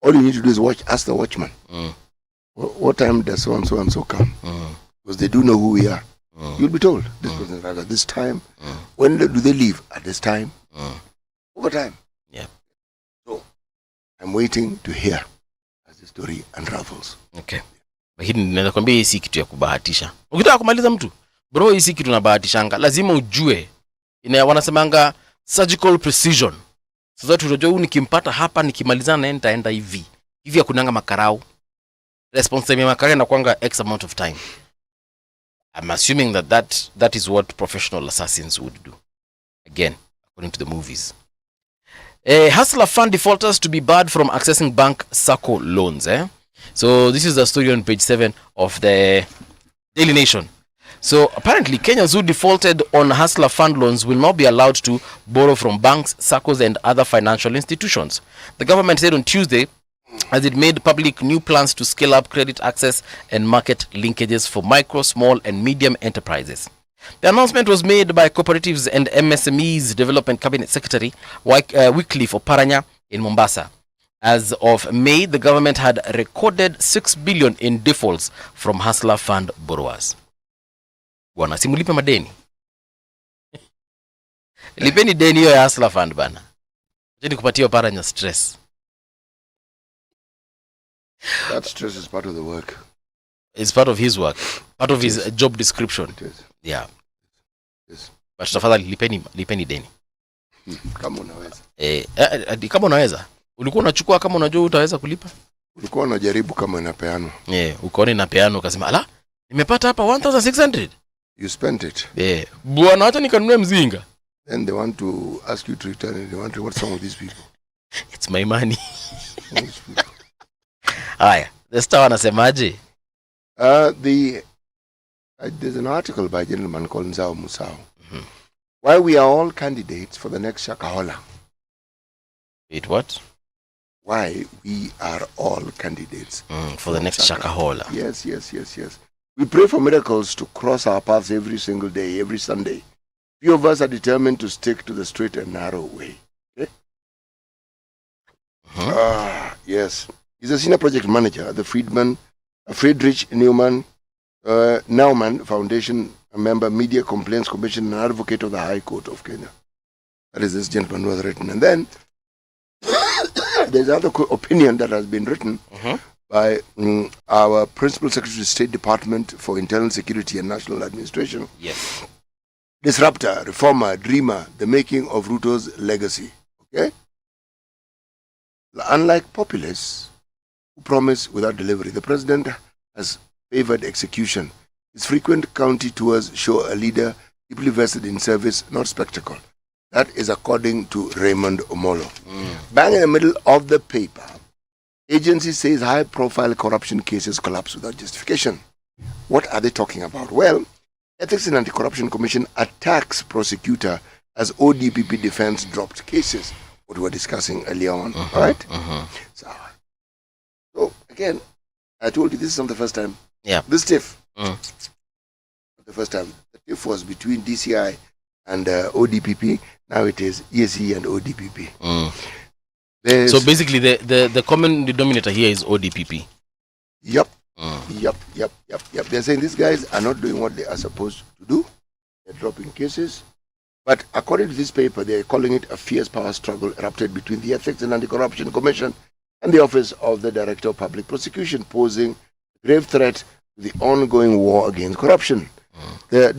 All you need to do is ask the watchman. What time does so and so come? Because they do know who we are. You'll be told this person arrives at this time. When do they leave? At this time. Over time. Yeah. So I'm waiting to hear as the story unravels. Okay. Lakini naweza kwambia hii si kitu ya kubahatisha. Ukitaka kumaliza mtu, bro, hii si kitu unabahatishanga. Lazima ujue. Wanasemanga surgical precision. Sasa tunajua huyu nikimpata hapa nikimalizana naye nitaenda hivi. Hivi hakunanga makarau. Responsibility ya makarau inakuanga X amount of time. I'm assuming that is what professional assassins would do. Again, according to the movies. Hustler fund defaulters to be barred from accessing bank SACCO loans. So this is the story on page 7 of the Daily Nation. So apparently Kenyans who defaulted on Hustler fund loans will not be allowed to borrow from banks, SACCOs and other financial institutions. The government said on Tuesday as it made public new plans to scale up credit access and market linkages for micro, small and medium enterprises. The announcement was made by Cooperatives and MSMEs Development Cabinet Secretary Wycliffe Oparanya in Mombasa. As of May, the government had recorded 6 billion in defaults from Hustler Fund borrowers. Bwana, simulipe madeni. Lipeni deni hiyo ya Hustler Fund bana. Jeni kupatia Oparanya stress. That stress is part of the work. It's part of his work. Part of his job description. It is. Yeah. Yes. But tafadhali lipeni deni. Kama unaweza. Kama unaweza. Ulikuwa unachukua kama unajua utaweza kulipa? Ulikuwa unajaribu kama inapeano. Ukaona inapeano ukasema, "Ala, nimepata hapa 1600." You spent it. Bwana hata nikanunue mzinga. Then they want to ask you to return it. They want to what some of these people. It's my money. Haya, the Star anasemaje? There's an article by a gentleman called Nzao Musao. Why we are all candidates for the next Shakahola. Wait, what? Why we are all candidates for the next Shakahola. Yes. We pray for miracles to cross our paths every single day, every Sunday. Few of us are determined to stick to the straight and narrow way. Okay? Yes. He's a senior project manager at the Friedrich Naumann Foundation, a member, Media Complaints Commission, and advocate of the High Court of Kenya. That is this gentleman who has written. And then there's another opinion that has been written by our Principal Secretary of State Department for Internal Security and National Administration. Yes. Disruptor, reformer, dreamer, the making of Ruto's legacy. Okay? Unlike populists who promise without delivery, the president has favored execution. His frequent county tours show a leader deeply vested in service, not spectacle. That is according to Raymond Omolo. Bang in the middle of the paper, agency says high-profile corruption cases collapse without justification. What are they talking about? Well, Ethics and Anti-Corruption Commission attacks prosecutor as ODPP defense dropped cases. What we were discussing earlier on, right? So again, I told you this is not the first time. Yeah. This TIF, the first time. The TIF was between DCI and ODPP. Now it is EACC and ODPP. So basically, the common denominator here is ODPP. Yep. They're saying these guys are not doing what they are supposed to do. They're dropping cases. But according to this paper, they're calling it a fierce power struggle erupted between the Ethics and Anti-Corruption Commission and the Office of the Director of Public Prosecution, posing a grave threat to the ongoing war against corruption. The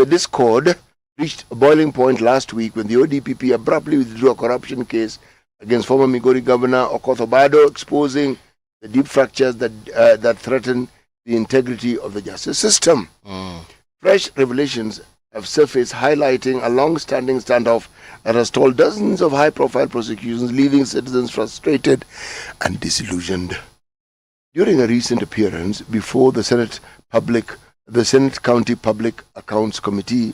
discord reached a boiling point last week when the ODPP abruptly withdrew a corruption case against former Migori Governor Okoth Obado, exposing the deep fractures that threaten the integrity of the justice system. Fresh revelations have surfaced highlighting a long-standing standoff that has stalled dozens of high-profile prosecutions, leaving citizens frustrated and disillusioned. During a recent appearance before the Senate County Public Accounts Committee,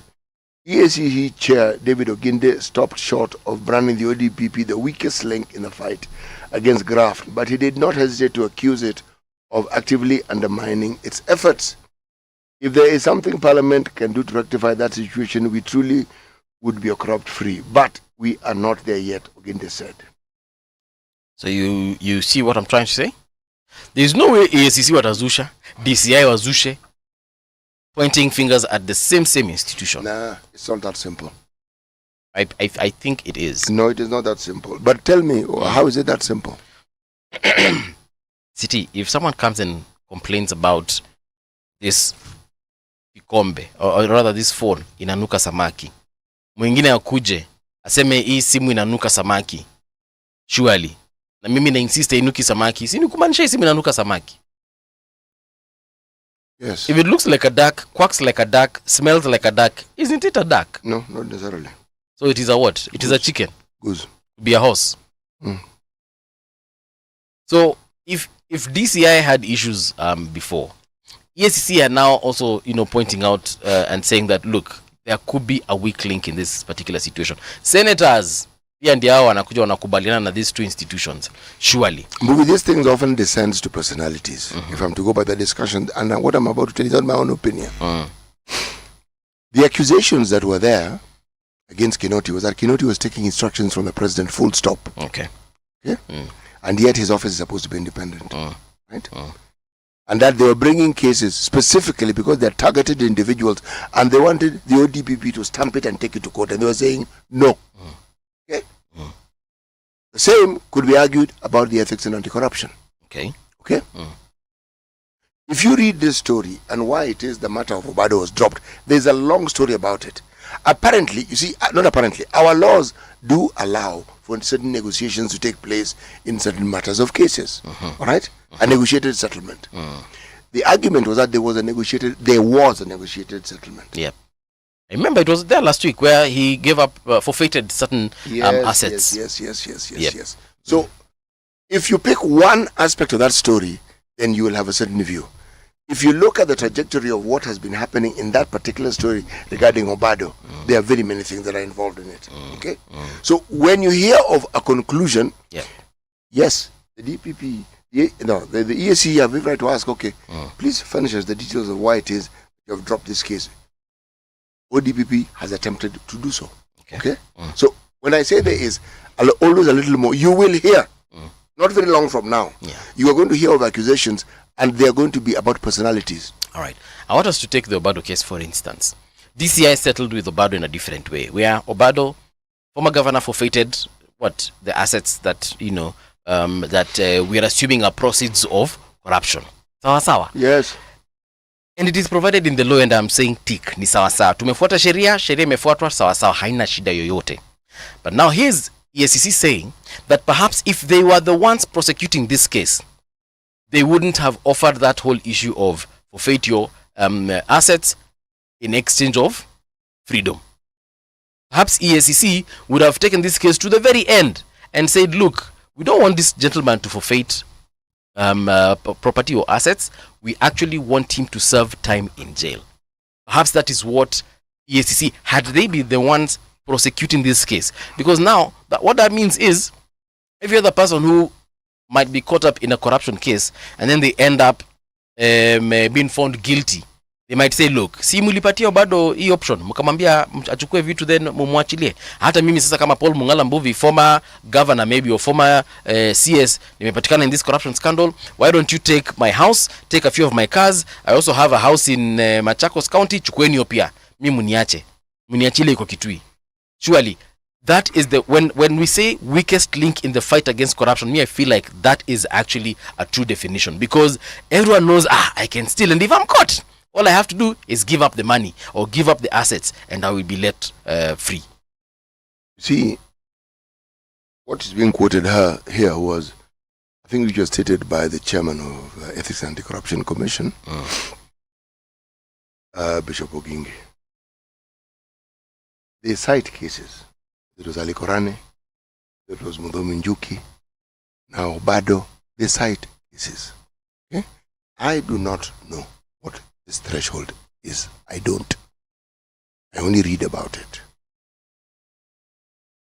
EACC Chair David Oginde stopped short of branding the ODPP the weakest link in the fight against graft, but he did not hesitate to accuse it of actively undermining its efforts. If there is something Parliament can do to rectify that situation, we truly would be a corrupt-free. But we are not there yet, Oginde said. So you see what I'm trying to say? There is no way EACC watazusha, DCI wazushe, pointing fingers at the same institution. Nah, it's not that simple. I think it is. No, it is not that simple. But tell me, how is it that simple? City, if someone comes and complains about this kikombe, or rather this phone inanuka samaki, mwingine akuje aseme hii simu inanuka samaki, surely na mimi na insist inuki samaki, si ni kumaanisha hii simu inanuka samaki? Yes. If it looks like a duck, quacks like a duck, smells like a duck, isn't it a duck? No, not necessarily. So it is a what? It is a chicken. Goose. Be a horse. So if DCI had issues before, EACC are now also pointing out and saying that look, there could be a weak link in this particular situation. Senators pia ndio hao wanakuja wanakubaliana na these two institutions, surely. But these things often descends to personalities. If I'm to go by the discussion, and what I'm about to tell you is not my own opinion. The accusations that were there against Kinoti was that Kinoti was taking instructions from the president, full stop. Okay. And yet his office is supposed to be independent. Right? And that they were bringing cases specifically because they're targeted individuals and they wanted the ODPP to stamp it and take it to court. And they were saying no. Okay? The same could be argued about the ethics and anti-corruption. Okay? If you read this story and why it is the matter of Obado was dropped, there's a long story about it. Apparently, you see, not apparently, our laws do allow for certain negotiations to take place in certain matters of cases. All right? A negotiated settlement. The argument was that there was a negotiated settlement. Yep. I remember it was there last week where he gave up, forfeited certain assets. Yes. So, if you pick one aspect of that story, then you will have a certain view. If you look at the trajectory of what has been happening in that particular story regarding Obado, there are very many things that are involved in it. Okay? So when you hear of a conclusion, yes, the DPP, the EACC have every right to ask, okay, please furnish us the details of why it is you have dropped this case. ODPP has attempted to do so. Okay? So when I say there is always a little more, you will hear, not very long from now, you are going to hear of accusations and they are going to be about personalities. All right. I want us to take the Obado case, for instance. DCI settled with Obado in a different way, where Obado, former governor, forfeited the assets that, that we are assuming are proceeds of corruption. Sawa. Yes. And it is provided in the law, and I'm saying tick, ni sawa. Tumefuata sheria imefuatwa sawa, haina shida yoyote. But now here's EACC saying that perhaps if they were the ones prosecuting this case, they wouldn't have offered that whole issue of forfeit your assets in exchange of freedom. Perhaps EACC would have taken this case to the very end and said, look, we don't want this gentleman to forfeit property or assets. We actually want him to serve time in jail. Perhaps that is what EACC, had they been the ones prosecuting this case. Because now, what that means is, if you're the person who might be caught up in a corruption case and then they end up being found guilty, they might say, look, si mulipatia bado hii option, mkamwambia achukue vitu then mumwachilie. Hata mimi sasa kama Paul Mungala Mbuvi, former governor maybe or former CS, nimepatikana in this corruption scandal, why don't you take my house, take a few of my cars, I also have a house in Machakos County, chukueni hiyo pia, mimi muniachile iko Kitui. Surely that is the when we say weakest link in the fight against corruption, I feel like that is actually a true definition, because everyone knows, I can steal, and if I'm caught, all I have to do is give up the money or give up the assets and I will be let free. See, what is being quoted here was, I think it was stated by the chairman of the Ethics and Anti-Corruption Commission, Bishop Ogingi. They cite cases. It was Ali Korane, it was Mudhomi Njuki, now Obado. They cite cases. Okay? I do not know what this threshold is. I don't. I only read about it.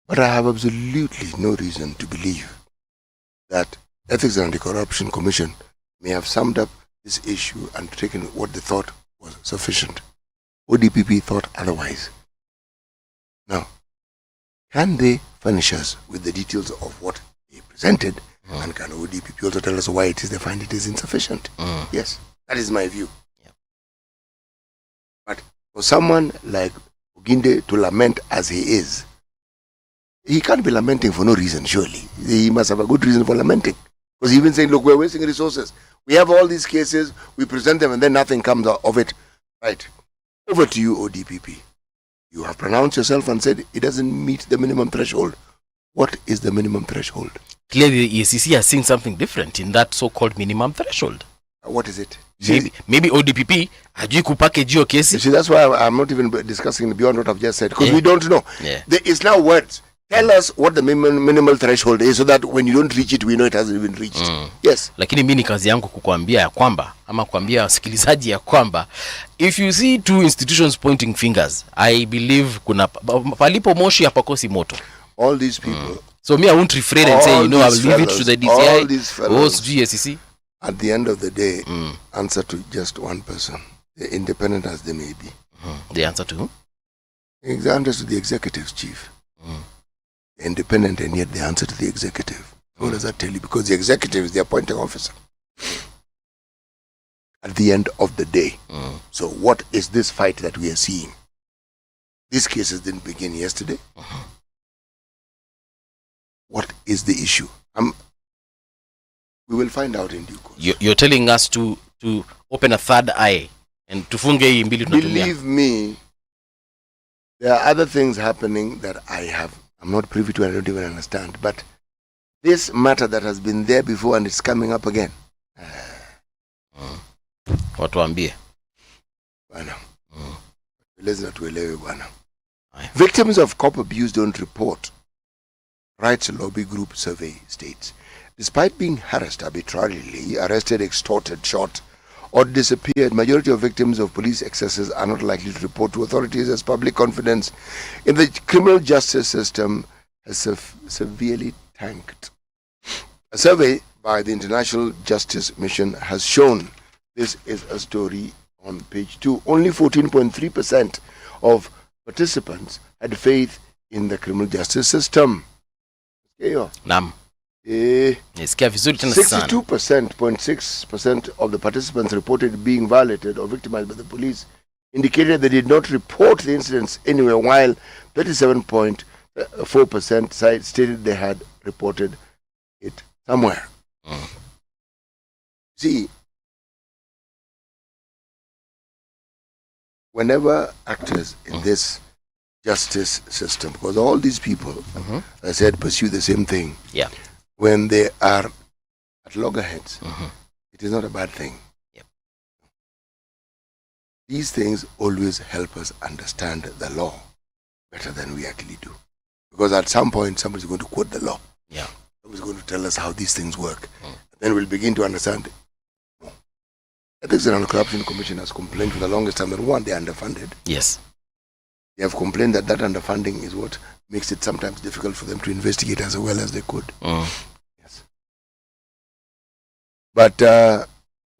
But I have absolutely no reason to believe that Ethics and Anti-Corruption Commission may have summed up this issue and taken what they thought was sufficient. ODPP thought otherwise. Now, can they furnish us with the details of what they presented? And can ODPP also tell us why it is they find it is insufficient? Yes, that is my view. But for someone like Oginde to lament as he is, he can't be lamenting for no reason, surely. He must have a good reason for lamenting. Because he even saying, look, we're wasting resources. We have all these cases, we present them, and then nothing comes out of it. Right. Over to you, ODPP. You have pronounced yourself and said it doesn't meet the minimum threshold. What is the minimum threshold? Clearly, the EACC has seen something different in that so-called minimum threshold. What is it? Maybe ODPP hajui kupackage your case. You see, that's why I'm not even discussing beyond what I've just said, because we don't know. There is now words. Tell us what the minimal threshold is, so that when you don't reach it, we know it hasn't even reached. Yes. Lakini mimi ni kazi yangu kukuambia ya kwamba, ama kuambia wasikilizaji ya kwamba, if you see two institutions pointing fingers, I believe kuna palipo moshi hapakosi moto. All these people. So me, I won't refrain and say, I'll leave it to the DCI. All these fellows, GSCC. At the end of the day, answer to just one person, independent as they may be. The answer to who? The answer to the executive, chief. Independent, and yet the answer to the executive. What does that tell you? Because the executive is the appointing officer at the end of the day. So what is this fight that we are seeing? These cases didn't begin yesterday. What is the issue? We will find out in due course. You're telling us to open a third eye and to funge hii mbili tunatumia. Believe me, there are other things happening that I'm not privy to and I don't even understand. But this matter that has been there before and it's coming up again. Watuambie. Bwana. Lazima tuelewe bwana. Victims of cop abuse don't report. Rights lobby group survey states. Despite being harassed arbitrarily, arrested, extorted, shot, or disappeared, majority of victims of police excesses are not likely to report to authorities as public confidence in the criminal justice system has severely tanked. A survey by the International Justice Mission has shown this is a story on page 2. Only 14.3% of participants had faith in the criminal justice system. Naam. 62.6% of the participants reported being violated or victimized by the police indicated they did not report the incidents anywhere, while 37.4% stated they had reported it somewhere. See, whenever actors in this justice system, because all these people, I said, pursue the same thing. Yeah. When they are at loggerheads, it is not a bad thing. Yep. These things always help us understand the law better than we actually do. Because at some point, somebody's going to quote the law. Yeah. Somebody's going to tell us how these things work. Then we'll begin to understand. Ethics and Anti-Corruption Commission has complained for the longest time that one, they are underfunded. Yes. They have complained that underfunding is what makes it sometimes difficult for them to investigate as well as they could. Yes. But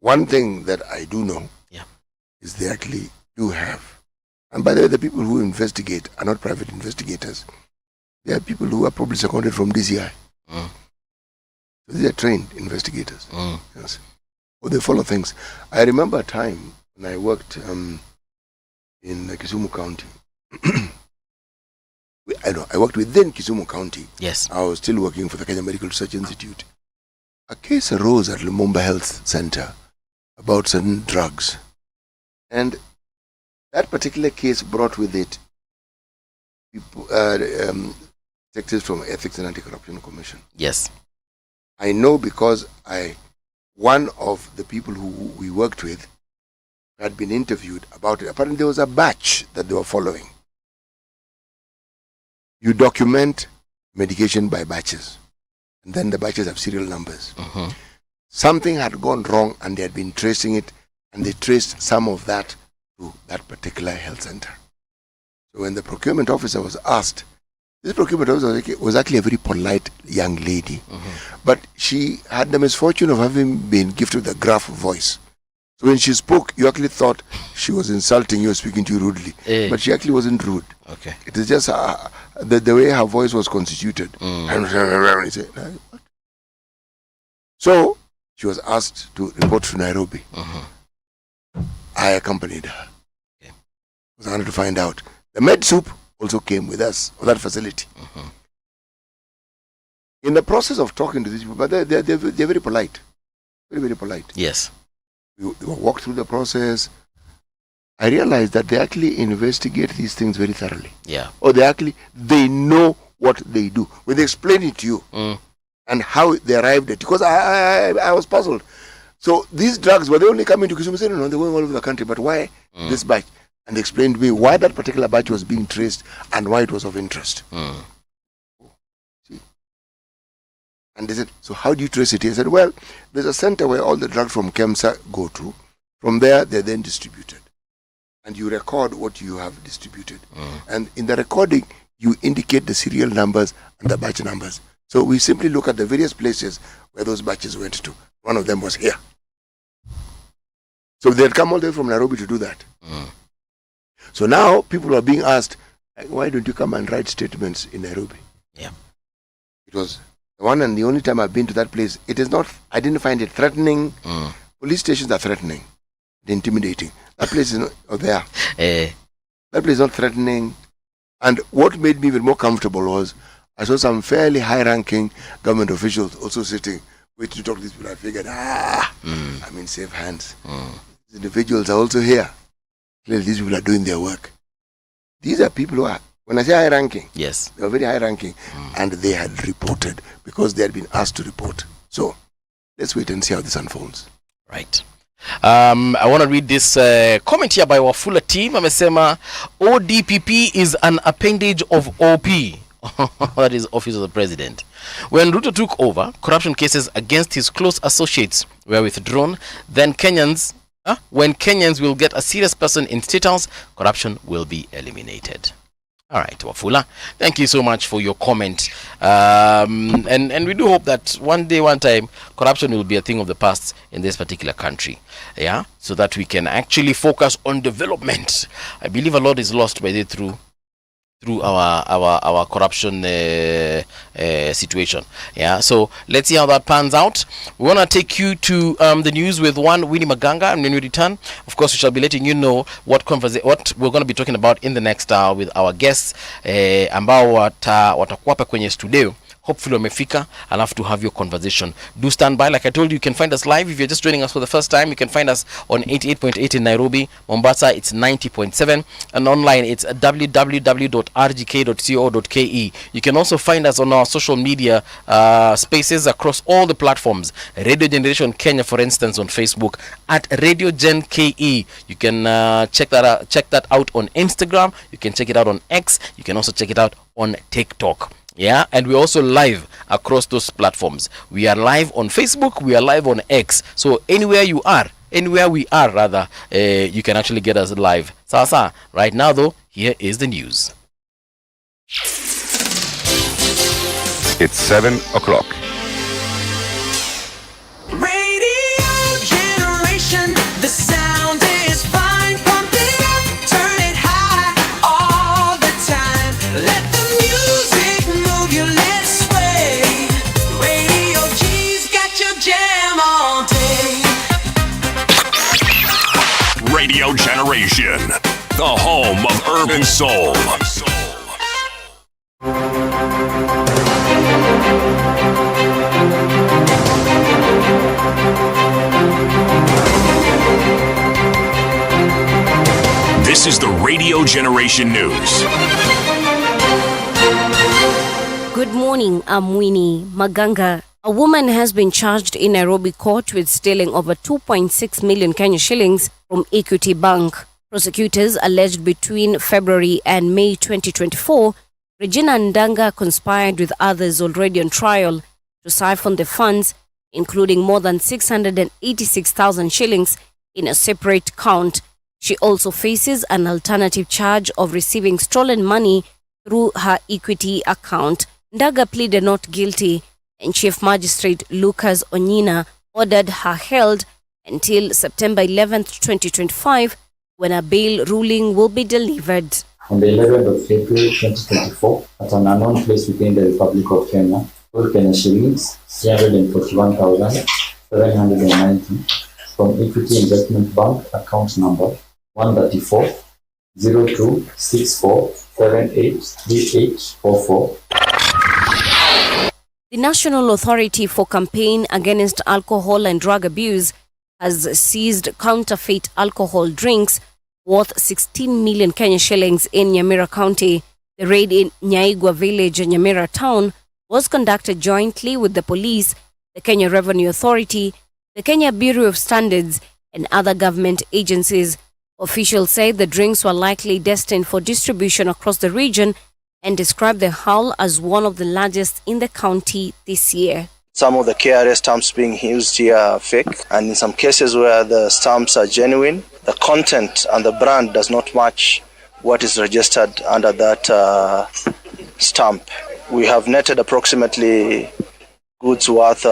one thing that I do know is they actually do have. And by the way, the people who investigate are not private investigators. They are people who are probably seconded from DCI. So these are trained investigators. Yes. Well, they follow things. I remember a time when I worked in Kisumu County. I worked within Kisumu County. Yes. I was still working for the Kenya Medical Research Institute. A case arose at Lumumba Health Center about certain drugs. And that particular case brought with it people, detectives from Ethics and Anti-Corruption Commission. Yes. I know because one of the people who we worked with had been interviewed about it. Apparently there was a batch that they were following. You document medication by batches, and then the batches have serial numbers. Something had gone wrong and they had been tracing it, and they traced some of that to that particular health center. So when the procurement officer was asked, this procurement officer was actually a very polite young lady, but she had the misfortune of having been gifted with a gruff voice. So when she spoke, you actually thought she was insulting you, speaking to you rudely. But she actually wasn't rude. Okay. It is just the way her voice was constituted. What? So she was asked to report to Nairobi. I accompanied her. Okay. I was honored to find out. The med soup also came with us, or that facility. In the process of talking to these people, but they're very polite. Very, very polite. Yes. We walked through the process. I realized that they actually investigate these things very thoroughly. Yeah. Or they know what they do. When they explain it to you and how they arrived at it. Because I was puzzled. So these drugs, were they only coming to Kisumu? Say, no, they're going all over the country. But why this batch? And they explained to me why that particular batch was being traced and why it was of interest. See? And they said, so how do you trace it? He said, well, there's a center where all the drugs from KEMSA go to. From there, they're then distributed. And you record what you have distributed. And in the recording, you indicate the serial numbers and the batch numbers. So we simply look at the various places where those batches went to. One of them was here. So they had come all the way from Nairobi to do that. So now people are being asked, why don't you come and write statements in Nairobi? Yeah. It was the one and the only time I've been to that place. It is not, I didn't find it threatening. Police stations are threatening, intimidating. That place is not there. That place is not threatening. And what made me even more comfortable was I saw some fairly high-ranking government officials also sitting, waiting to talk to these people. I figured, I'm in safe hands. These individuals are also here. Clearly, these people are doing their work. These are people who are, when I say high-ranking, yes, they were very high-ranking, and they had reported because they had been asked to report. So let's wait and see how this unfolds. Right. I want to read this comment here by Wafula team. Amesema ODPP is an appendage of OP. That is Office of the President. When Ruto took over, corruption cases against his close associates were withdrawn. Then when Kenyans will get a serious person in State House, corruption will be eliminated. All right, Wafula, thank you so much for your comment. And we do hope that one time, corruption will be a thing of the past in this particular country. Yeah, so that we can actually focus on development. I believe a lot is lost by the through our corruption situation. Yeah, so let's see how that pans out. We want to take you to the news with one Winnie Maganga, and when we return, of course, we shall be letting you know what we're going to be talking about in the next hour with our guests ambao watakuwa hapa kwenye studio. Hopefully wamefika, alafu to have your conversation. Do stand by. Like I told you, you can find us live. If you're just joining us for the first time, you can find us on 88.8 in Nairobi. Mombasa, it's 90.7. And online, it's www.rgk.co.ke. You can also find us on our social media spaces across all the platforms. Radio Generation Kenya, for instance, on Facebook, at Radio Gen KE. You can check that out on Instagram. You can check it out on X. You can also check it out on TikTok. Yeah, and we're also live across those platforms. We are live on Facebook, we are live on X. So anywhere we are, you can actually get us live. Sasa, right now though, here is the news. It's 7 o'clock. Radio Generation, the sound is fine. Pump it up, turn it high all the time. Let the music move you, let's sway. Radio G's got your jam all day. Radio Generation, the home of urban soul. This is the Radio Generation News. Good morning, I'm Winnie Maganga. A woman has been charged in Nairobi court with stealing over 2.6 million Kenya shillings from Equity Bank. Prosecutors alleged between February and May 2024, Regina Ndanga conspired with others already on trial to siphon the funds, including more than 686,000 shillings in a separate count. She also faces an alternative charge of receiving stolen money through her Equity account. Ndaga pleaded not guilty, and Chief Magistrate Lucas Onyina ordered her held until September 11th, 2025, when a bail ruling will be delivered. On the 11th of April 2024, at an unknown place within the Republic of Kenya, 4 Kenya shillings, 341,790 from Equity Investment Bank account number 134 0264 783844. The National Authority for Campaign Against Alcohol and Drug Abuse has seized counterfeit alcohol drinks worth 16 million Kenya shillings in Nyamira County. The raid in Nyaigwa Village, Nyamira Town, was conducted jointly with the police, the Kenya Revenue Authority, the Kenya Bureau of Standards, and other government agencies. Officials say the drinks were likely destined for distribution across the region and described the haul as one of the largest in the county this year. Some of the KRA stamps being used here are fake, and in some cases where the stamps are genuine, the content and the brand does not match what is registered under that stamp. We have netted approximately goods worth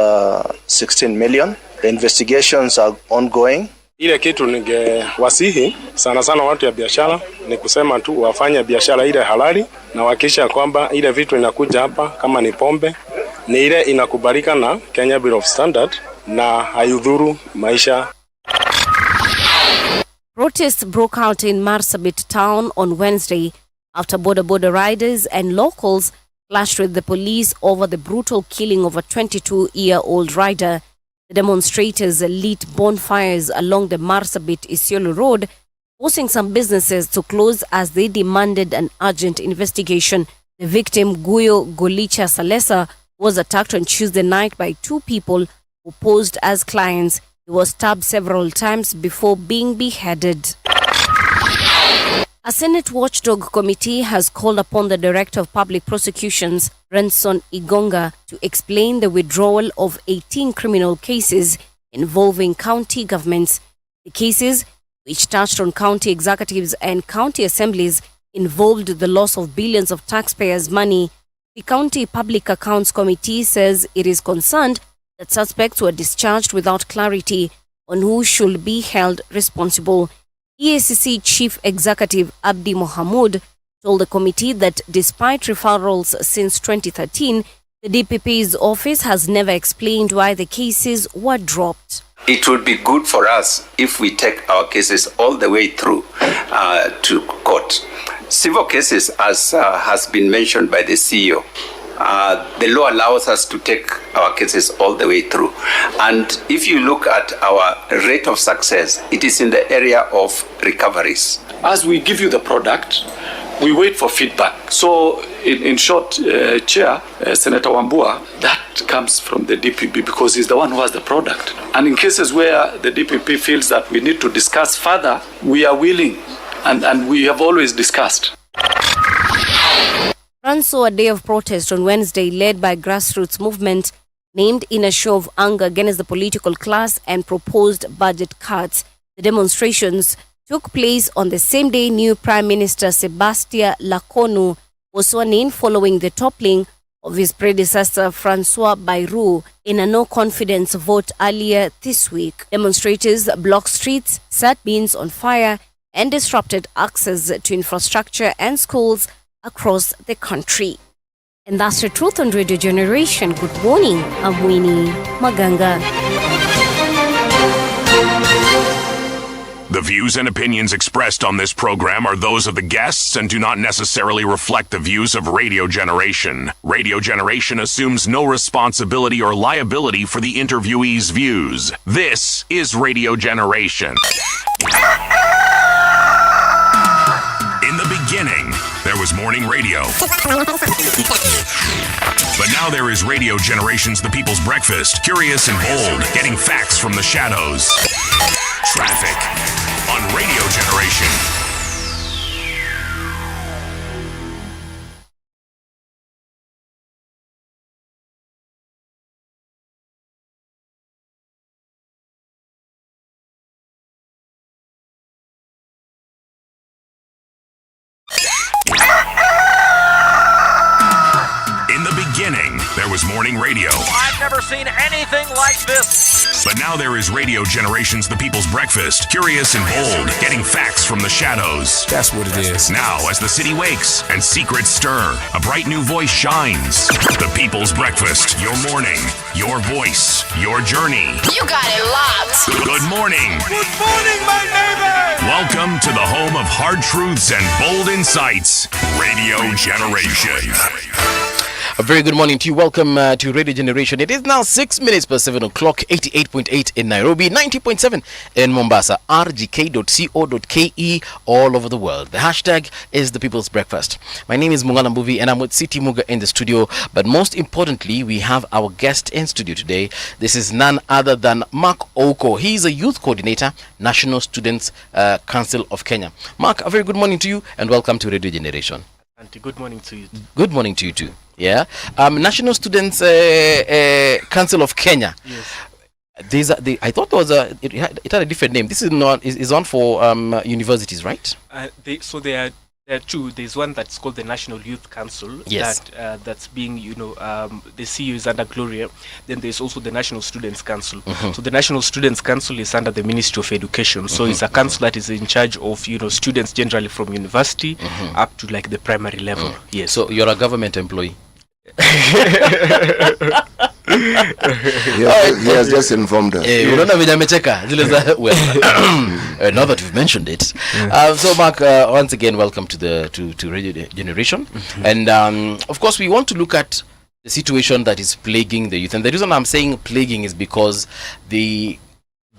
16 million. The investigations are ongoing, Ile kitu ningewasihi sana sana watu ya biashara ni kusema tu wafanye biashara ile halali na hakikisha kwamba ile vitu inakuja hapa kama ni pombe ni ile inakubalika na Kenya Bureau of Standard na haidhuru maisha. Protests broke out in Marsabit town on Wednesday after border riders and locals clashed with the police over the brutal killing of a 22-year-old rider. The demonstrators lit bonfires along the Marsabit-Isiolo road, forcing some businesses to close as they demanded an urgent investigation. The victim, Guyo Golicha Salesa, was attacked on Tuesday night by two people who posed as clients. He was stabbed several times before being beheaded. A Senate watchdog committee has called upon the Director of Public Prosecutions, Renson Igonga, to explain the withdrawal of 18 criminal cases involving county governments. The cases, which touched on county executives and county assemblies, involved the loss of billions of taxpayers' money. The County Public Accounts Committee says it is concerned that suspects were discharged without clarity on who should be held responsible. EACC Chief Executive Abdi Mohamud told the committee that despite referrals since 2013, the DPP's office has never explained why the cases were dropped. It would be good for us if we take our cases all the way through to court. Civil cases, as has been mentioned by the CEO, the law allows us to take our cases all the way through. And if you look at our rate of success, it is in the area of recoveries. As we give you the product, we wait for feedback. So in short, Chair, Senator Wambua, that comes from the DPP because he's the one who has the product. And in cases where the DPP feels that we need to discuss further, we are willing and we have always discussed. France saw a day of protest on Wednesday led by grassroots movement named in a show of anger against the political class and proposed budget cuts. The demonstrations took place on the same day new Prime Minister Sebastien Lecornu was sworn in following the toppling of his predecessor Francois Bayrou in a no-confidence vote earlier this week. Demonstrators blocked streets, set beans on fire, and disrupted access to infrastructure and schools across the country. And that's the truth on Radio Generation. Good morning, I'm Winnie Maganga. The views and opinions expressed on this program are those of the guests and do not necessarily reflect the views of Radio Generation. Radio Generation assumes no responsibility or liability for the interviewee's views. This is Radio Generation. In the beginning, there was morning radio. But now there is Radio Generation's The People's Breakfast, curious and bold, getting facts from the shadows. Traffic on Radio Generation. There was morning radio. I've never seen anything like this. But now there is Radio Generation's The People's Breakfast, curious and bold, getting facts from the shadows. That's what it is. Now, as the city wakes and secrets stir, a bright new voice shines. The People's Breakfast, your morning, your voice, your journey. You got it locked. Good morning. Good morning, my neighbor. Welcome to the home of hard truths and bold insights, Radio Generation. A very good morning to you. Welcome to Radio Generation. It is now 6 minutes past 7 o'clock, 88.8 in Nairobi, 90.7 in Mombasa, rgk.co.ke all over the world. The hashtag is The People's Breakfast. My name is Mungana Mbuvi and I'm with Siti Muga in the studio. But most importantly, we have our guest in studio today. This is none other than Mark Oko. He is a youth coordinator, National Students Council of Kenya. Mark, a very good morning to you and welcome to Radio Generation. Auntie, good morning to you. Good morning to you too. Yeah, National Students Council of Kenya. Yes. I thought it had a different name. This is on for universities, right? They are There are two. There's one that's called the National Youth Council. Yes. That's being, the CEO is under Gloria. Then there's also the National Students Council. So the National Students Council is under the Ministry of Education. So it's a council that is in charge of, students generally from university up to like the primary level. Yes. So you're a government employee. He has just informed us. Well, now that we've mentioned it, so Mark, once again, welcome to Radio Generation, and of course, we want to look at the situation that is plaguing the youth, and the reason I'm saying plaguing is because there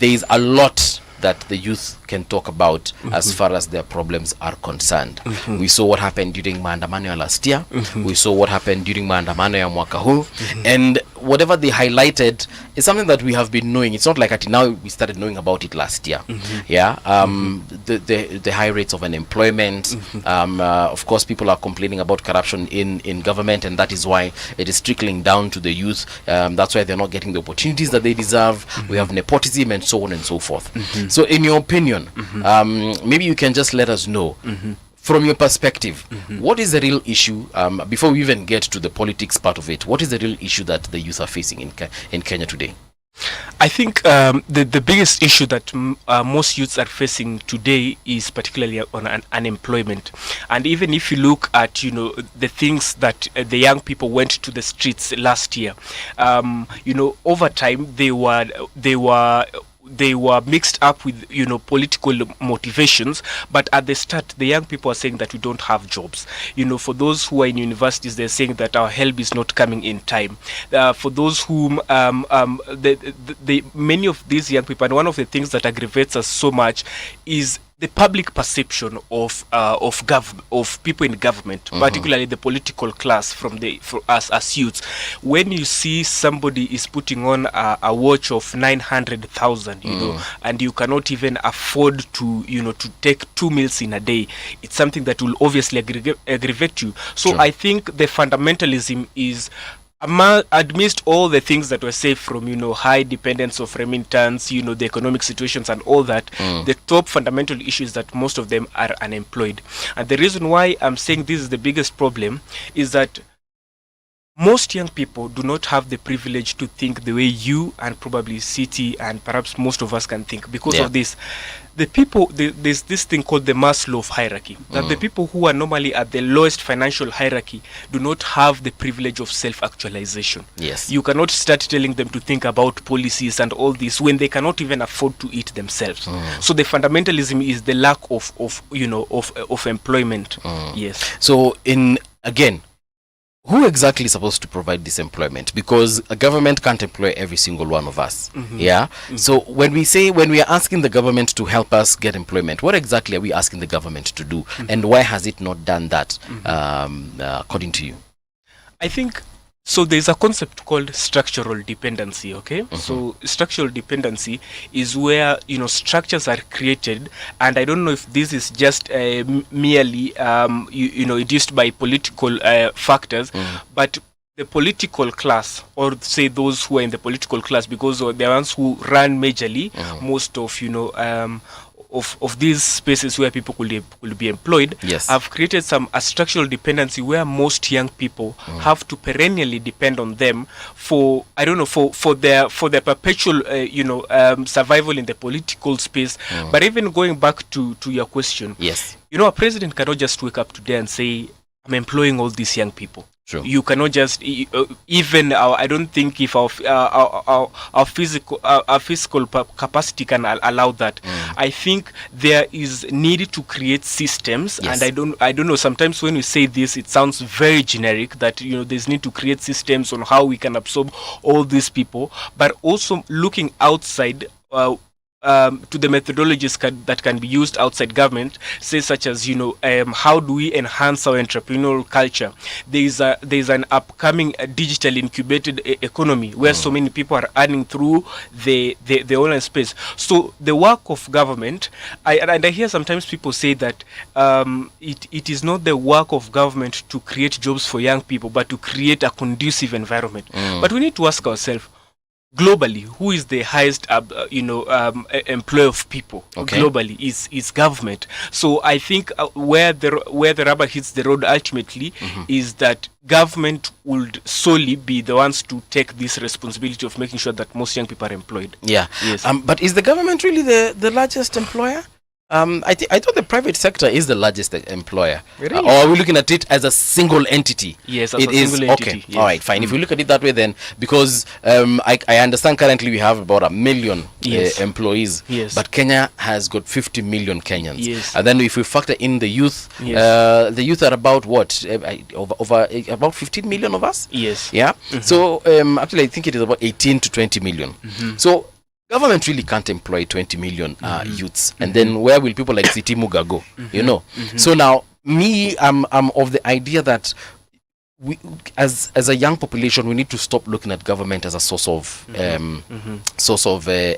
is a lot that the youth can talk about as far as their problems are concerned. We saw what happened during maandamano ya last year. We saw what happened during maandamano ya mwaka huu. And whatever they highlighted is something that we have been knowing. It's not like now we started knowing about it last year. The high rates of unemployment. Of course, people are complaining about corruption in government, and that is why it is trickling down to the youth. That's why they're not getting the opportunities that they deserve. We have nepotism and so on and so forth. So in your opinion, maybe you can just let us know, from your perspective, what is the real issue, before we even get to the politics part of it, what is the real issue that the youth are facing in Kenya today? I think the biggest issue that most youths are facing today is particularly on unemployment. And even if you look at the things that the young people went to the streets last year, over time they were mixed up with political motivations, but at the start the young people are saying that we don't have jobs. For those who are in universities, they're saying that our help is not coming in time. For those whom many of these young people, and one of the things that aggravates us so much is the public perception of people in government, particularly the political class, for us as youths. When you see somebody is putting on a watch of 900,000, and you cannot even afford to take 2 meals in a day, it's something that will obviously aggravate you. So I think the fundamentalism is, amidst all the things that were said, from high dependence of remittance, the economic situations and all that, the top fundamental issue is that most of them are unemployed. And the reason why I'm saying this is the biggest problem is that most young people do not have the privilege to think the way you and probably City and perhaps most of us can think. Because of this, there's this thing called the Maslow hierarchy, that the people who are normally at the lowest financial hierarchy do not have the privilege of self-actualization. Yes. You cannot start telling them to think about policies and all this when they cannot even afford to eat themselves. So the fundamentalism is the lack of employment. Yes. So who exactly is supposed to provide this employment? Because a government can't employ every single one of us. So when we are asking the government to help us get employment, what exactly are we asking the government to do? And why has it not done that, according to you? I think, so there's a concept called structural dependency, okay? So structural dependency is where, structures are created, and I don't know if this is just merely, induced by political factors, but the political class, or say those who are in the political class, because they're the ones who run majorly most of, of these spaces where people could be employed, have created a structural dependency where most young people have to perennially depend on them for their perpetual survival in the political space. But even going back to your question, a president cannot just wake up today and say, I'm employing all these young people. True. You cannot just even I don't think if our fiscal capacity can allow that. I think there is need to create systems, and I don't know. Sometimes when we say this, it sounds very generic. That there's need to create systems on how we can absorb all these people, but also looking outside. To the methodologies that can be used outside government, say such as how do we enhance our entrepreneurial culture. There's an upcoming digital incubated economy where so many people are earning through the online space. So the work of government, I hear sometimes people say that it is not the work of government to create jobs for young people, but to create a conducive environment. But we need to ask ourselves, globally, who is the highest, employer of people globally is government. So I think where the rubber hits the road ultimately is that government would solely be the ones to take this responsibility of making sure that most young people are employed. Yeah. Yes. But is the government really the largest employer? I thought the private sector is the largest employer. Really? Or are we looking at it as a single entity? Yes, as a single entity. Okay, Yes. all right, fine. If we look at it that way, then, because I understand currently we have about 1 million employees, Yes. but Kenya has got 50 million Kenyans. Yes. And then if we factor in the youth, Yes. the youth are about what? Over about 15 million of us? Yes. Yeah. So actually, I think it is about 18 to 20 million. So government really can't employ 20 million youths, and then where will people like Siti Muga go? You know. So now, I'm of the idea that we, as a young population, we need to stop looking at government as a source of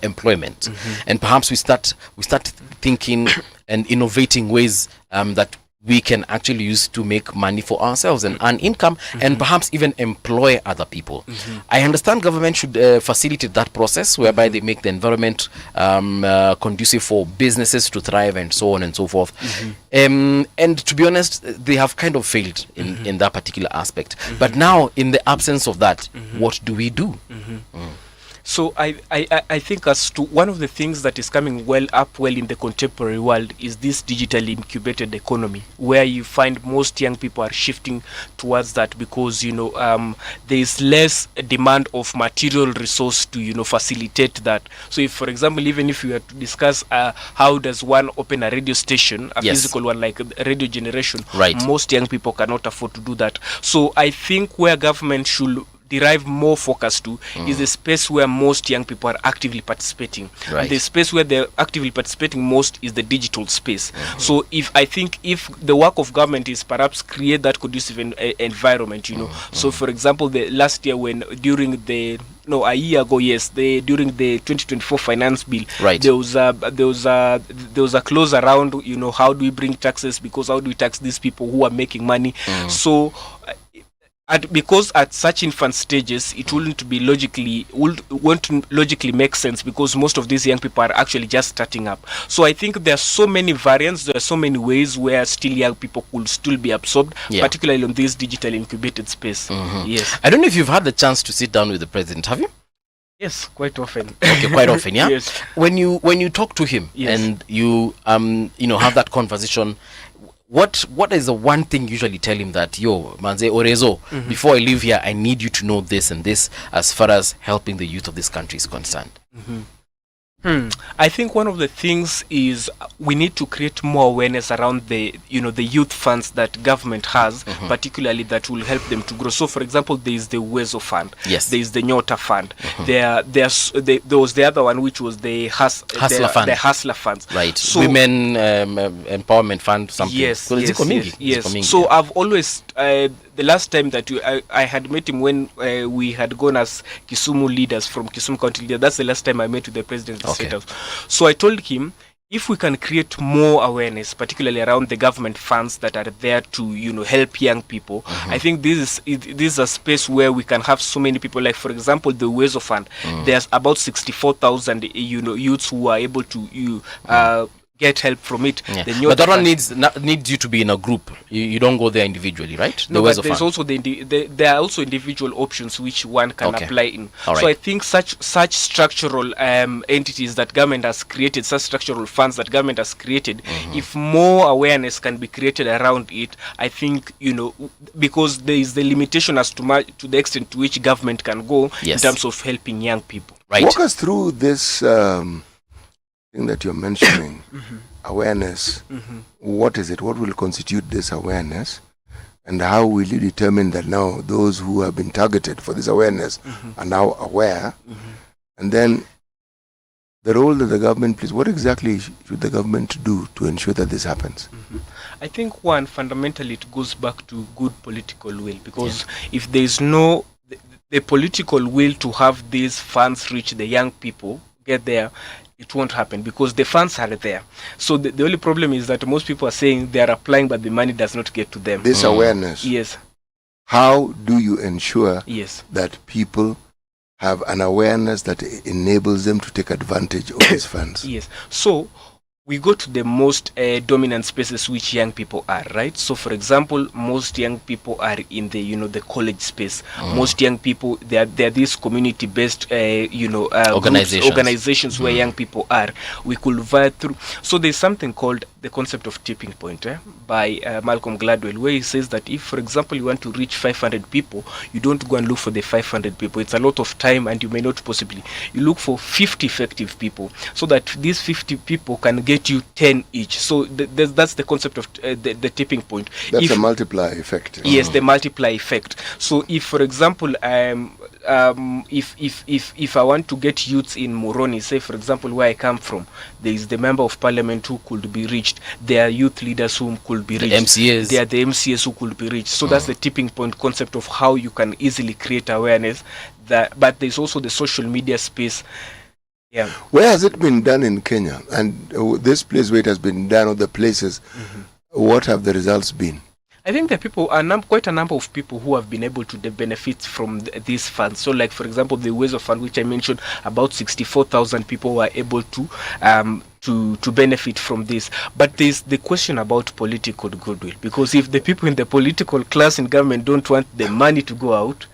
employment, and perhaps we start thinking and innovating ways that we can actually use to make money for ourselves and earn income, and perhaps even employ other people. I understand government should facilitate that process whereby they make the environment conducive for businesses to thrive and so on and so forth. And to be honest, they have kind of failed in that particular aspect. But now, in the absence of that, what do we do? So I think as to one of the things that is coming well in the contemporary world is this digitally incubated economy, where you find most young people are shifting towards that because there is less demand of material resource to facilitate that. So if, for example, even if we were to discuss how does one open a radio station, a physical one like a radio generation, most young people cannot afford to do that. So I think where government should derive more focus to is the space where most young people are actively participating. The space where they're actively participating most is the digital space. So if the work of government is perhaps create that conducive environment, So for example, the last year during the 2024 finance bill, there was a clause around how do we bring taxes, because how do we tax these people who are making money? So because at such infant stages, it won't logically make sense, because most of these young people are actually just starting up. So I think there are so many variants, there are so many ways where still young people could still be absorbed, particularly on this digital incubated space. Yes. I don't know if you've had the chance to sit down with the president, have you? Yes, quite often. Okay, quite often, yeah. Yes. When you talk to him and you have that conversation, what is the one thing you usually tell him that, yo, manze orezo, before I leave here, I need you to know this and this as far as helping the youth of this country is concerned? I think one of the things is we need to create more awareness around the youth funds that government has, particularly that will help them to grow. So, for example, there is the Uwezo Fund. Yes. There is the Nyota Fund. There was the other one, which was the Hustler Fund. The Hustler Funds. Right. So, Women Empowerment Fund. Something. Yes. So I've always the last time that I had met him when we had gone as Kisumu leaders from Kisumu County leader. That's the last time I met with the president of the State House. So I told him, if we can create more awareness, particularly around the government funds that are there to help young people, I think this is a space where we can have so many people. Like, for example, the Uwezo Fund. There's about 64,000 youths who are able to get help from it. But that one needs you to be in a group. You don't go there individually, right? No, but there's also there are also individual options which one can apply in. So I think such structural entities that government has created, such structural funds that government has created, if more awareness can be created around it, I think because there is the limitation as to the extent to which government can go in terms of helping young people. Right. Walk us through this thing that you're mentioning, awareness. What is it? What will constitute this awareness? And how will you determine that now those who have been targeted for this awareness are now aware? And then the role that the government plays, what exactly should the government do to ensure that this happens? I think fundamentally it goes back to good political will, because if there is the political will to have these funds reach the young people, get there, it won't happen, because the funds are there. So the only problem is that most people are saying they are applying, but the money does not get to them. This awareness. Yes. How do you ensure yes. that people have an awareness that enables them to take advantage of these funds? Yes. So we go to the most dominant spaces which young people are, right? So for example, most young people are in the the college space. Most young people, they are these community based organizations where young people are. We could via through. So there's something called the concept of tipping point by Malcolm Gladwell, where he says that if, for example, you want to reach 500 people, you don't go and look for the 500 people. It's a lot of time and you may not possibly. You look for 50 effective people, so that these 50 people can get you 10 each. So that's the concept of the tipping point. That's a multiplier effect. Yes, the multiplier effect. So if, for example, if I want to get youths in Moroni, say for example where I come from, there is the member of parliament who could be reached. There are youth leaders who could be reached. MCAs. There are the MCAs who could be reached. So that's the tipping point concept of how you can easily create awareness. But there's also the social media space. Yeah. Where has it been done in Kenya? And this place where it has been done, other places, what have the results been? I think there are quite a number of people who have been able to benefit from these funds. So like, for example, the Ways of Fund, which I mentioned, about 64,000 people were able to benefit from this. But there's the question about political goodwill, because if the people in the political class in government don't want the money to go out.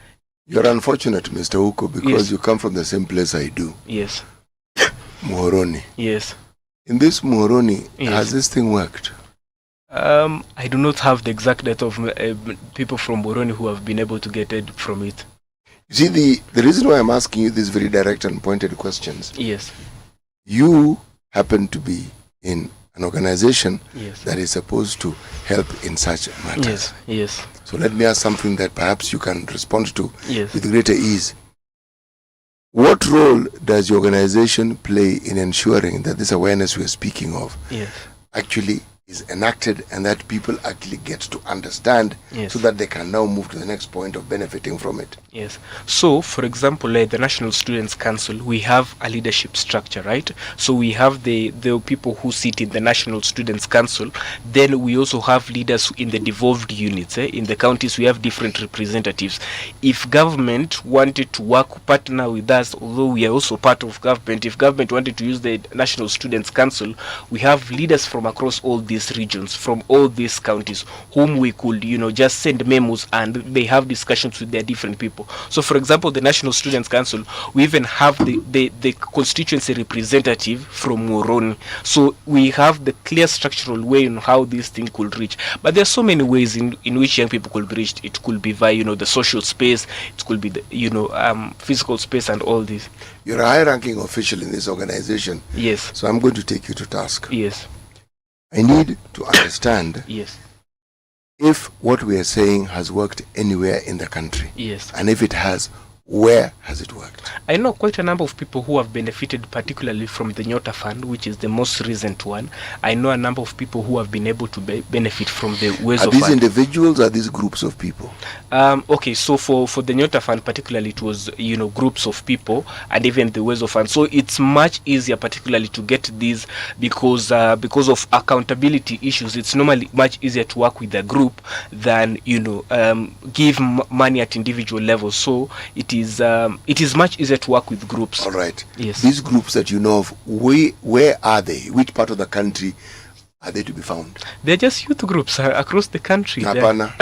You're unfortunate, Mr. Uko, because Yes. you come from the same place I do. Yes. Muhoroni. Yes. In this Muhoroni, Yes. has this thing worked? I do not have the exact data of people from Moroni who have been able to get aid from it. You see, the reason why I'm asking you these very direct and pointed questions, Yes. you happen to be in an organization Yes. that is supposed to help in such matters. Yes. Yes. So let me ask something that perhaps you can respond to Yes. with greater ease. What role does your organization play in ensuring that this awareness we are speaking of Yes. actually is enacted and that people actually get to understand, Yes. so that they can now move to the next point of benefiting from it? Yes. So, for example, the National Students Council, we have a leadership structure, right? So we have the people who sit in the National Students Council. Then we also have leaders in the devolved units. In the counties, we have different representatives. If government wanted to partner with us, although we are also part of government, if government wanted to use the National Students Council, we have leaders from across all these regions, from all these counties, whom we could, just send memos and they have discussions with their different people. So, for example, the National Students Council, we even have the constituency representative from Moroni. So we have the clear structural way on how this thing could reach. But there are so many ways in which young people could be reached. It could be via, the social space. It could be the, physical space and all this. You're a high-ranking official in this organization. Yes. So I'm going to take you to task. Yes. I need to understand Yes. if what we are saying has worked anywhere in the country. Yes. And if it has, where has it worked? I know quite a number of people who have benefited particularly from the Nyota Fund, which is the most recent one. I know a number of people who have been able to benefit from the Ways Are of these Fund. individuals or are these groups of people? Okay, so for the Nyota Fund particularly, it was, groups of people and even the Ways of Fund. So it's much easier particularly to get these because of accountability issues. It's normally much easier to work with a group than, give money at individual levels. So it is much easier to work with groups. All right. Yes. These groups that you know of, where are they? Which part of the country are they to be found? They're just youth groups across the country. Hapana.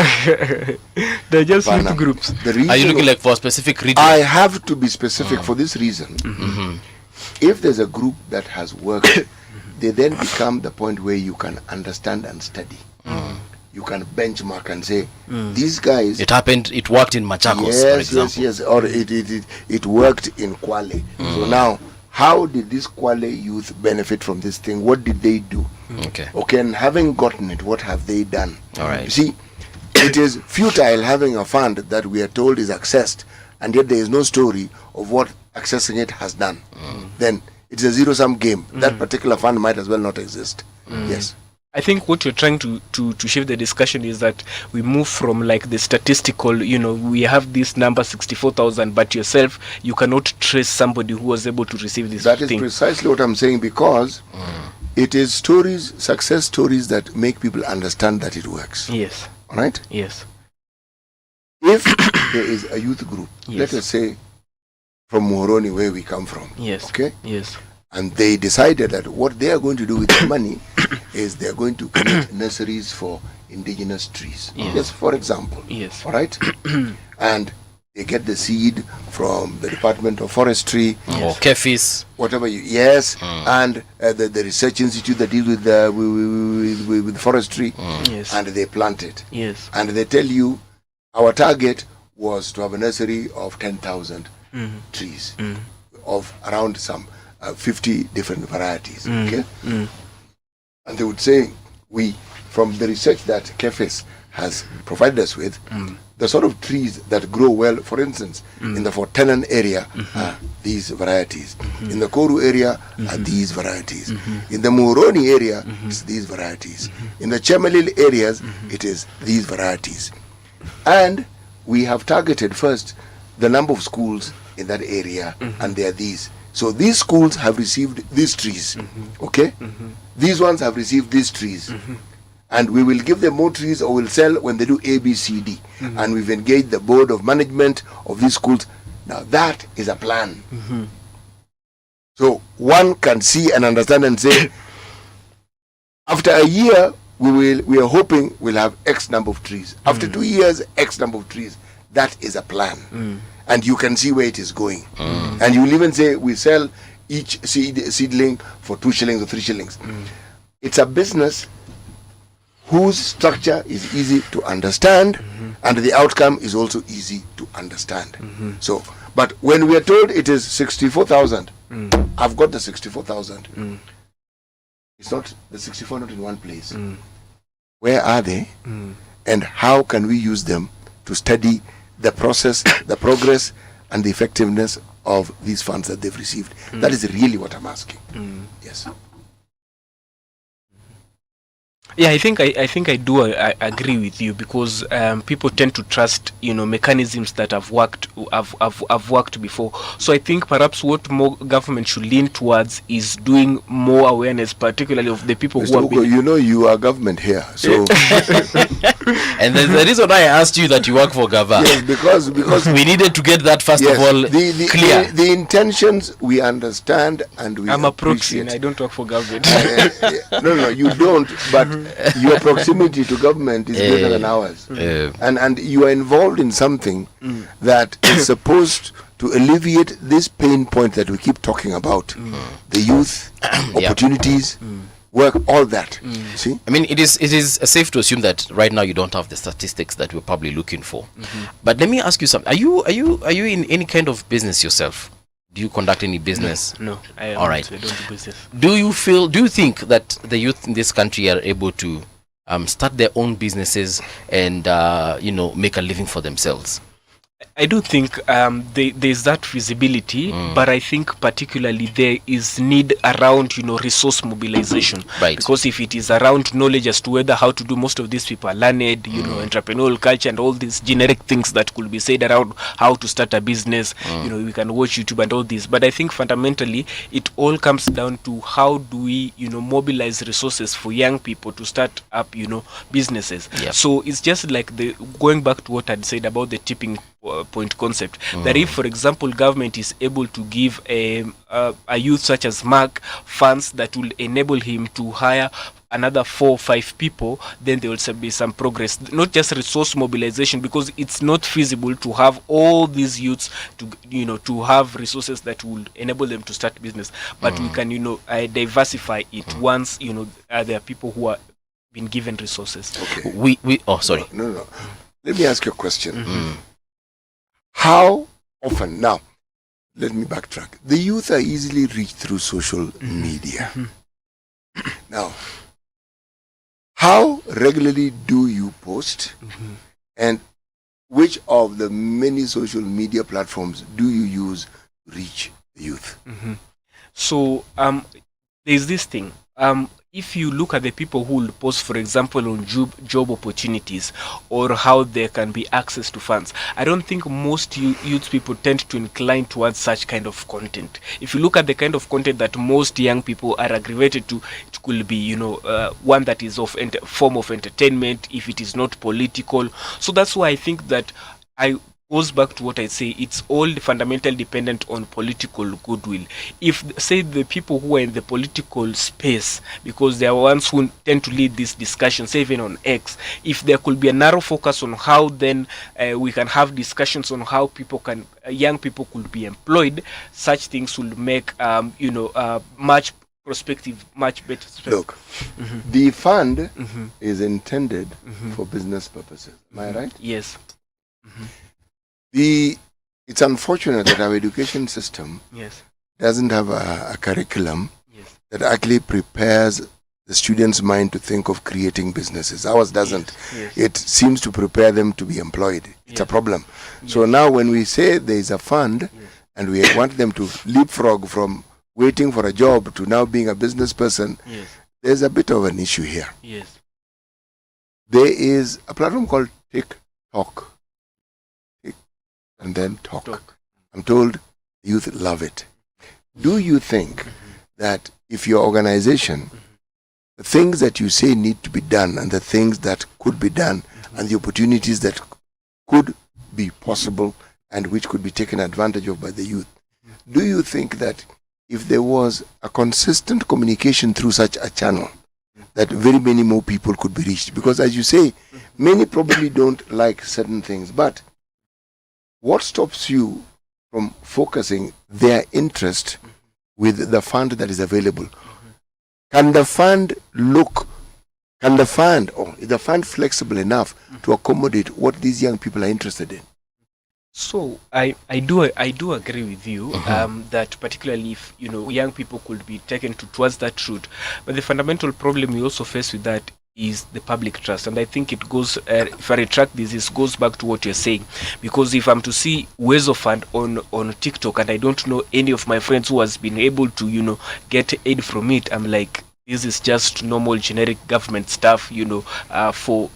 They're just Hapana. youth groups. Are you looking like for a specific region? I have to be specific for this reason. If there's a group that has worked, they then become the point where you can understand and study. You can benchmark and say, these guys... It worked in Machakos, for example. Yes, or it worked in Kwale. So now, how did this Kwale youth benefit from this thing? What did they do? Okay, and having gotten it, what have they done? All right. You see, it is futile having a fund that we are told is accessed, and yet there is no story of what accessing it has done. Then it's a zero-sum game. That particular fund might as well not exist. Yes. I think what you're trying to shift the discussion is that we move from like the statistical, we have this number 64,000, but yourself, you cannot trace somebody who was able to receive this That thing. is precisely what I'm saying, because it is stories, success stories that make people understand that it works. Yes. All right? Yes. If there is a youth group, Yes. let us say from Muhoroni, where we come from. Yes. Okay? Yes. And they decided that what they are going to do with the money is they are going to create nurseries for indigenous trees. Yes. Just for example. Yes. All right? And they get the seed from the Department of Forestry. Or KEFIS. Whatever you, yes. And the research institute that deals with forestry. Yes. And they plant it. Yes. And they tell you, our target was to have a nursery of 10,000 trees of around some 50 different varieties. Okay? And they would say, from the research that KEFIS has provided us with, the sort of trees that grow well, for instance, in the Fort Tenan area are these varieties. In the Koru area are these varieties. In the Muhoroni area, it's these varieties. In the Chemelil areas, it is these varieties. And we have targeted first the number of schools in that area, and they are these. So these schools have received these trees. Okay? These ones have received these trees. And we will give them more trees, or we'll sell when they do A, B, C, D. And we've engaged the board of management of these schools. Now that is a plan. So one can see and understand and say, after a year, we are hoping we'll have X number of trees. After 2 years, X number of trees. That is a plan. And you can see where it is going. And you will even say, we sell each seedling for 2 shillings or 3 shillings. It's a business whose structure is easy to understand, and the outcome is also easy to understand. So, but when we are told it is 64,000, I've got the 64,000. It's not the 64 not in one place. Where are they? And how can we use them to study the process, the progress, and the effectiveness of these funds that they've received? That is really what I'm asking. Yes. Yeah, I think I do agree with you, because people tend to trust mechanisms that have worked before. So I think perhaps what more government should lean towards is doing more awareness, particularly of the people Mr. who are Ugo, you are government here, so And the reason why I asked you that you work for Gava. Yes, because we needed to get that first of all clear. The intentions we understand and we I'm a proxy and appreciate. I don't work for government. No, you don't. But your proximity to government is greater than ours, and you are involved in something that is supposed to alleviate this pain point that we keep talking about: the youth, opportunities, work, all that. See, I mean, it is safe to assume that right now you don't have the statistics that we're probably looking for. But let me ask you something: Are you in any kind of business yourself? Do you conduct any business? No, I all right. I don't do business. Do you think that the youth in this country are able to start their own businesses and make a living for themselves? I do think there's that feasibility, but I think particularly there is need around resource mobilization. Right. Because if it is around knowledge as to how to do, most of these people are learned, entrepreneurial culture and all these generic things that could be said around how to start a business. We can watch YouTube and all this, but I think fundamentally it all comes down to how do we mobilize resources for young people to start up businesses. Yep. So it's just like going back to what I'd said about the tipping point concept, that if, for example, government is able to give a youth such as Mark funds that will enable him to hire another 4 or 5 people, then there will be some progress. Not just resource mobilization, because it's not feasible to have all these youths to have resources that will enable them to start business. But we can diversify it once there are people who are been given resources. Okay. We sorry. No. Let me ask you a question. How often, now, let me backtrack. The youth are easily reached through social media. Now, how regularly do you post? And which of the many social media platforms do you use to reach the youth? So, there's this thing. If you look at the people who will post, for example, on job opportunities or how there can be access to funds, I don't think most youth people tend to incline towards such kind of content. If you look at the kind of content that most young people are aggravated to, it could be, one that is of form of entertainment, if it is not political. So that's why I think that goes back to what I say. It's all fundamentally dependent on political goodwill. If, say, the people who are in the political space, because they are ones who tend to lead these discussions, even on X, if there could be a narrow focus on how then we can have discussions on how people can, young people could be employed, such things will make, much perspective, much better. Look, the fund is intended for business purposes. Am I right? Yes. It's unfortunate that our education system doesn't have a curriculum that actually prepares the student's mind to think of creating businesses. Ours doesn't. It seems to prepare them to be employed. It's a problem. So now when we say there is a fund and we want them to leapfrog from waiting for a job to now being a business person, there's a bit of an issue here. There is a platform called TikTok. And then talk. I'm told youth love it. Do you think that if your organization, the things that you say need to be done and the things that could be done and the opportunities that could be possible and which could be taken advantage of by the youth, do you think that if there was a consistent communication through such a channel, that very many more people could be reached? Because as you say, many probably don't like certain things, but what stops you from focusing their interest with the fund that is available? Can the fund is the fund flexible enough to accommodate what these young people are interested in? So I do agree with you that particularly if young people could be taken towards that route, but the fundamental problem we also face with that is the public trust. And I think it goes, if I retract this, it goes back to what you're saying. Because if I'm to see Uwezo Fund on TikTok and I don't know any of my friends who has been able to, get aid from it, I'm like, this is just normal generic government stuff, for,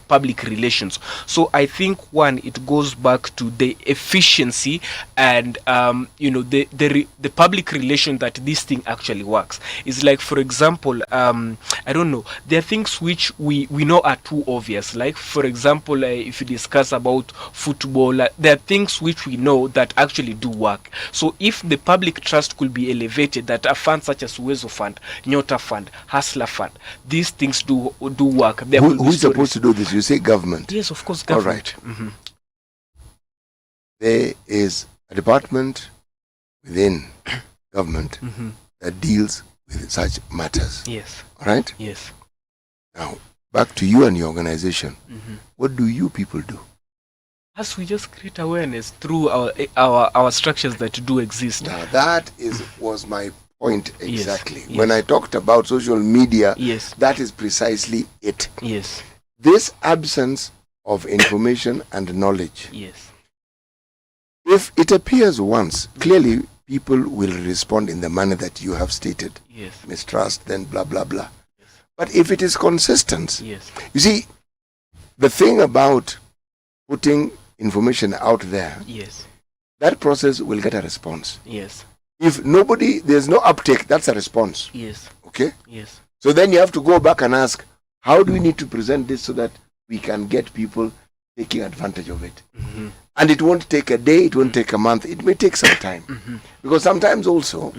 public relations. So I think, one, it goes back to the efficiency and, the public relation that this thing actually works. It's like, for example, I don't know, there are things which we know are too obvious. Like, for example, if you discuss about football, there are things which we know that actually do work. So if the public trust could be elevated, that a fund such as Uwezo Fund, Nyota Fund, Hustler Fund, these things do work. Who is supposed to do this? You say government. Yes, of course, government. All right. There is a department within government that deals with such matters. Yes. All right? Yes. Now, back to you and your organization. What do you people do? As we just create awareness through our structures that do exist. Now, that was my point exactly. Yes. When I talked about social media, that is precisely it. Yes. This absence of information and knowledge. Yes. If it appears once, clearly people will respond in the manner that you have stated. Yes. Mistrust, then blah, blah, blah. Yes. But if it is consistent, you see, the thing about putting information out there, that process will get a response. Yes. If there's no uptake, that's a response. Yes. Okay? Yes. So then you have to go back and ask, how do we need to present this so that we can get people taking advantage of it? And it won't take a day, it won't take a month, it may take some time. Because sometimes also,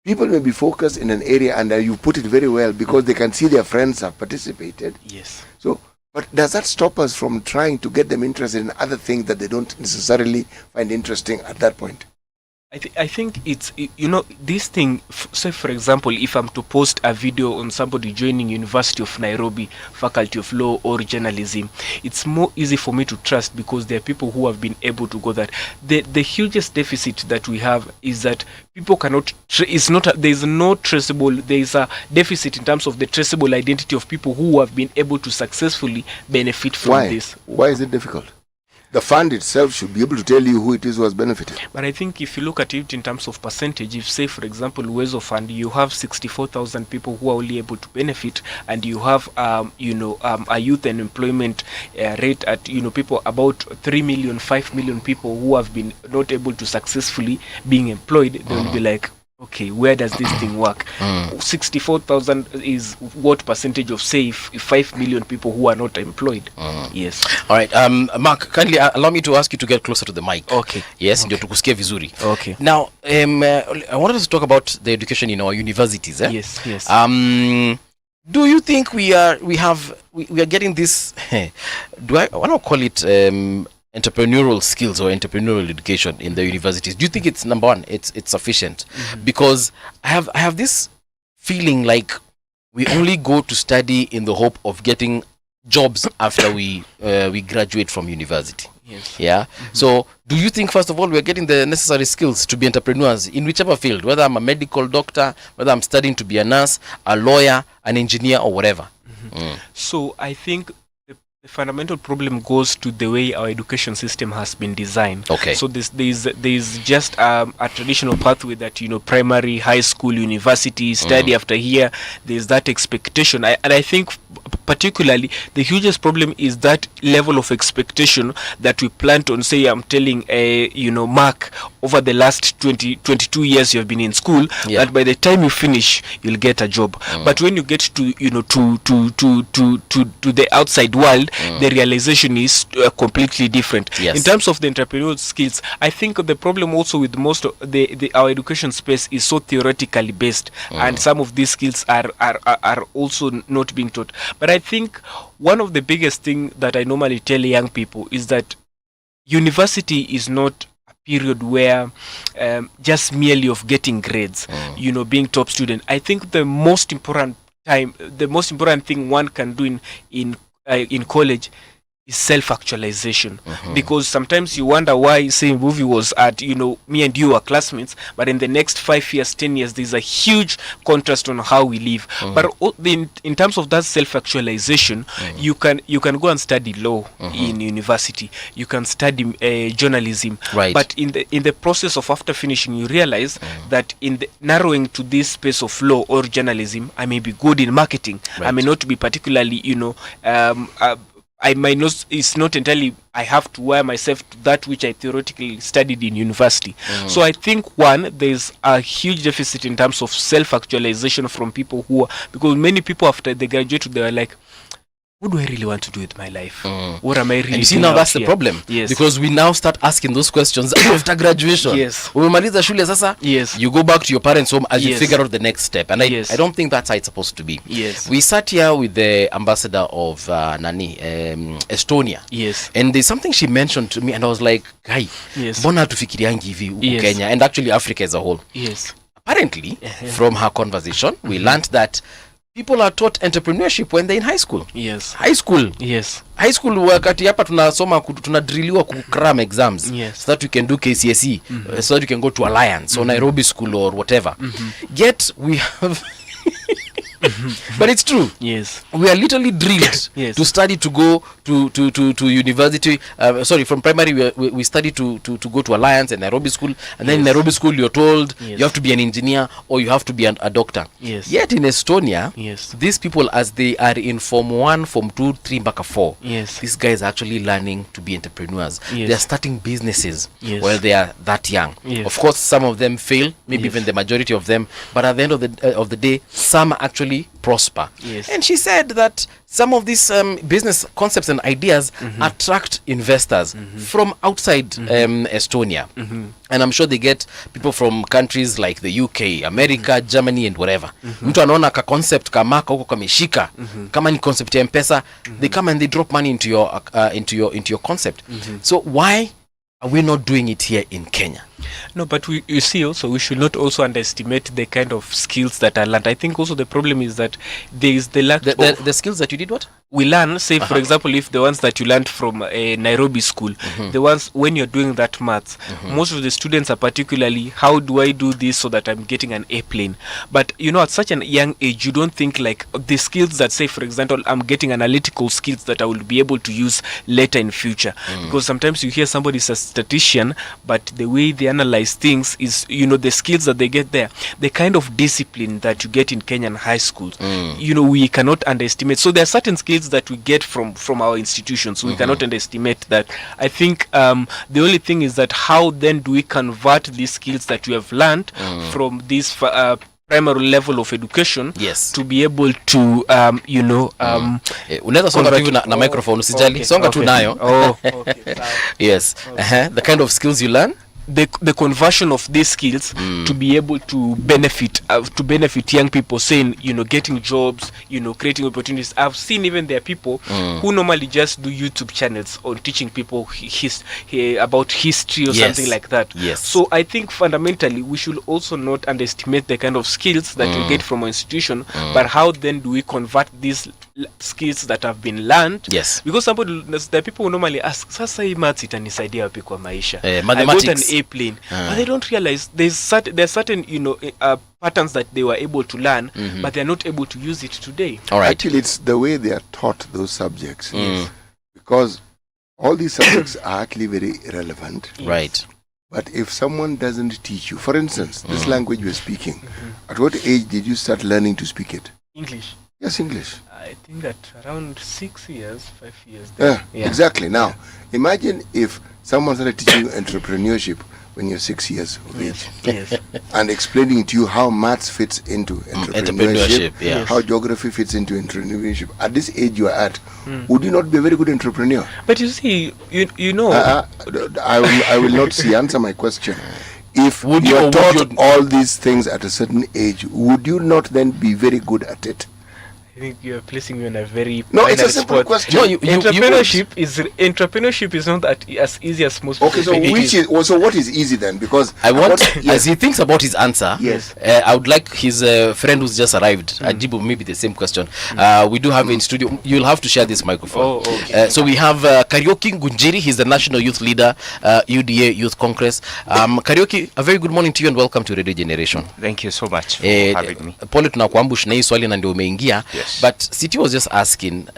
people may be focused in an area, and you put it very well, because they can see their friends have participated. Yes. So, but does that stop us from trying to get them interested in other things that they don't necessarily find interesting at that point? I think it's, this thing, say for example, if I'm to post a video on somebody joining University of Nairobi, Faculty of Law or Journalism, it's more easy for me to trust because there are people who have been able to go that. The hugest deficit that we have is that people cannot, there's no traceable, there's a deficit in terms of the traceable identity of people who have been able to successfully benefit from this. Why is it difficult? The fund itself should be able to tell you who it is who has benefited. But I think if you look at it in terms of percentage, if say for example Uwezo Fund, you have 64,000 people who are only able to benefit, and you have a youth and employment rate at people about 3 million, 5 million people who have been not able to successfully being employed, they will be like, okay, where does this thing work? 64,000 is what percentage of, say, 5 million people who are not employed? Yes. All right, Mark, kindly allow me to ask you to get closer to the mic. Okay. Yes, ndio tukusikie vizuri. Okay. Now, I wanted us to talk about the education in our universities. Yes, yes. Do you think we are getting this? I want to call it entrepreneurial skills or entrepreneurial education in the universities? Do you think it's, number one, it's sufficient? Because I have this feeling like we only go to study in the hope of getting jobs after we graduate from university. Yes. Yeah. So do you think, first of all, we're getting the necessary skills to be entrepreneurs in whichever field, whether I'm a medical doctor, whether I'm studying to be a nurse, a lawyer, an engineer, or whatever? So I think the fundamental problem goes to the way our education system has been designed. Okay. So there's just a traditional pathway that, primary, high school, university, study after here. There's that expectation. And I think particularly the hugest problem is that level of expectation that we plant on. Say, I'm telling Mark, over the last 22 years you have been in school, that by the time you finish you'll get a job. But when you get to to the outside world, the realization is completely different. Yes. In terms of the entrepreneurial skills, I think the problem also with most of our education space is so theoretically based, and some of these skills are also not being taught. But I think one of the biggest thing that I normally tell young people is that university is not a period where just merely of getting grades, being top student. I think the most important thing one can do in college is self-actualization. Because sometimes you wonder why, say, movie was at, me and you are classmates, but in the next 5 years, 10 years, there's a huge contrast on how we live. But in terms of that self-actualization, you can go and study law in university. You can study journalism. Right. But in the process of after finishing, you realize that in the narrowing to this space of law or journalism, I may be good in marketing. I may not be particularly, I might not, it's not entirely, I have to wire myself to that which I theoretically studied in university. So I think, one, there's a huge deficit in terms of self-actualization from people because many people after they graduate, they are like, what do I really want to do with my life? What am I really And you see, doing now out that's the here? problem. Yes. Because we now start asking those questions after graduation. Yes. Umemaliza shule sasa, Yes. you go back to your parents' home as you Yes. figure out the next step. And Yes. I don't think that's how it's supposed to be. Yes. We sat here with the ambassador of Estonia. Yes. And there's something she mentioned to me, and I was like, "Guy, Yes. mbona tufikiriangi hivi huku Yes. Kenya and actually Africa as a whole?" Yes. Apparently, from her conversation, we learned that people are taught entrepreneurship when they're in high school. Yes. High school. Yes. High school wakati hapa tunadrilliwa kukram exams, Yes. so that we can do KCSE, so that we can go to Alliance or Nairobi school or whatever. Yet we have but it's true. Yes. We are literally drilled Yes. to study to go to university. From primary we study to go to Alliance and Nairobi school, and then in Nairobi school you're told you have to be an engineer or you have to be a doctor. Yes. Yet in Estonia, Yes. these people, as they are in Form 1, Form 2, 3, mpaka 4, Yes. these guys are actually learning to be entrepreneurs. Yes. They're starting businesses Yes. while they are that young. Yes. Of course, some of them fail, maybe Yes. even the majority of them, but at the end of the day, some actually prosper. Yes. And she said that some of these business concepts and ideas attract investors from outside Estonia. And I'm sure they get people from countries like the UK, America, Germany and whatever. Mtu anaona ka concept kamaka huko kameshika, kama ni concept ya M-Pesa, they come and they drop money into your concept. So why are we not doing it here in Kenya? No, but you see also, we should not also underestimate the kind of skills that are learned. I think also the problem is that there is the lack of... The skills that you did what? We learn, say for example, if the ones that you learned from a Nairobi school, the ones when you're doing that maths, most of the students are particularly, how do I do this so that I'm getting an airplane? But at such a young age, you don't think like the skills that, say for example, I'm getting analytical skills that I will be able to use later in future. Because sometimes you hear somebody is a statistician, but the way they analyze things is, the skills that they get there, the kind of discipline that you get in Kenyan high schools, we cannot underestimate. So there are certain skills skills that we get from our institutions. We cannot underestimate that. I think the only thing is that how then do we convert these skills that we have learned from this primary level of education to be able to unaweza songa tu hivi na microphone usijali, songa tu nayo. Yes. The kind of skills you learn, the conversion of these skills to be able to benefit young people, saying, getting jobs, creating opportunities. I've seen even there are people who normally just do YouTube channels on teaching people about history or something like that. So I think fundamentally we should also not underestimate the kind of skills that we get from our institution, but how then do we convert these skills that have been learned? Because there are people who normally ask, sasa hii maths itanisaidia wapi kwa maisha? I got an airplane, but they don't realize there's certain patterns that they were able to learn, but they're not able to use it today. Actually, it's the way they are taught those subjects, because all these subjects are actually very relevant. But if someone doesn't teach you, for instance, this language you're speaking, at what age did you start learning to speak it? English. Yes, English. I think at around 6 years, 5 years. Exactly. Now, imagine if someone started teaching you entrepreneurship when you're 6 years of age, and explaining to you how maths fits into entrepreneurship, how geography fits into entrepreneurship. At this age you are at, would you not be a very good entrepreneur? But you see, you know, I will not see. Answer my question. If you are taught all these things at a certain age, would you not then be very good at it? I think you are placing me on a very it's a simple question. No, entrepreneurship is not as easy as most people think. So what is easy then? Because I want as he thinks about his answer, I would like his friend who's just arrived, Ajibu, maybe the same question. We do have in studio, you'll have to share this microphone. So we have Karaoke Ngunjiri, he's the national youth leader, UDA Youth Congress. Karaoke, a very good morning to you and welcome to Radio Generation. Thank you so much for having me. Pole tunakuambush na hii swali na ndio umeingia. But City was just asking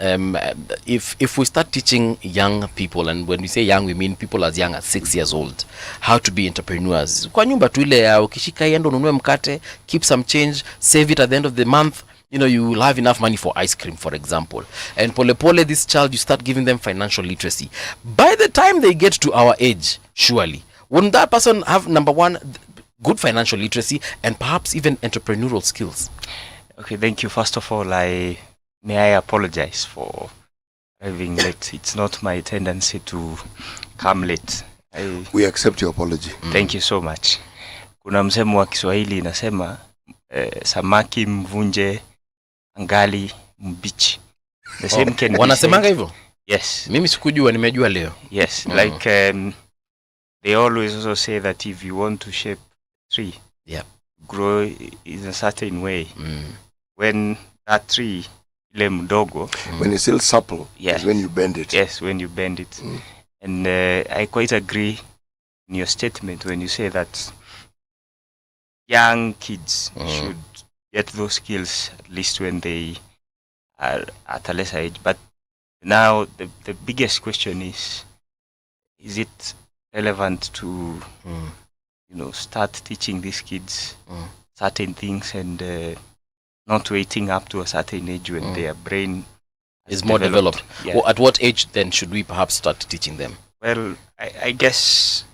if we start teaching young people, and when we say young we mean people as young as 6 years old, how to be entrepreneurs. Kwa nyumba tu ile ukishika yendo ununue mkate, keep some change, save it at the end of the month, you will have enough money for ice cream, for example. And pole this child, you start giving them financial literacy. By the time they get to our age, surely, wouldn't that person have, number one, good financial literacy and perhaps even entrepreneurial skills? Okay, thank you. First of all, may I apologize for arriving late. It's not my tendency to come late. We accept your apology. Thank you so much. Kuna msemo wa Kiswahili inasema samaki mvunje angali mbichi. The same can be wanasemanga hivyo? Yes. Mimi sikujua, nimejua leo. Yes, like they always also say that if you want to shape tree, grow in a certain way. When that tree ile mdogo, when it's still supple, is when you bend it. Yes, when you bend it. And I quite agree in your statement when you say that young kids should get those skills at least when they are at a lesser age. But now the biggest question is it relevant to start teaching these kids certain things and not waiting up to a certain age when their brain is more developed? Well, at what age then should we perhaps start teaching them? Well, I guess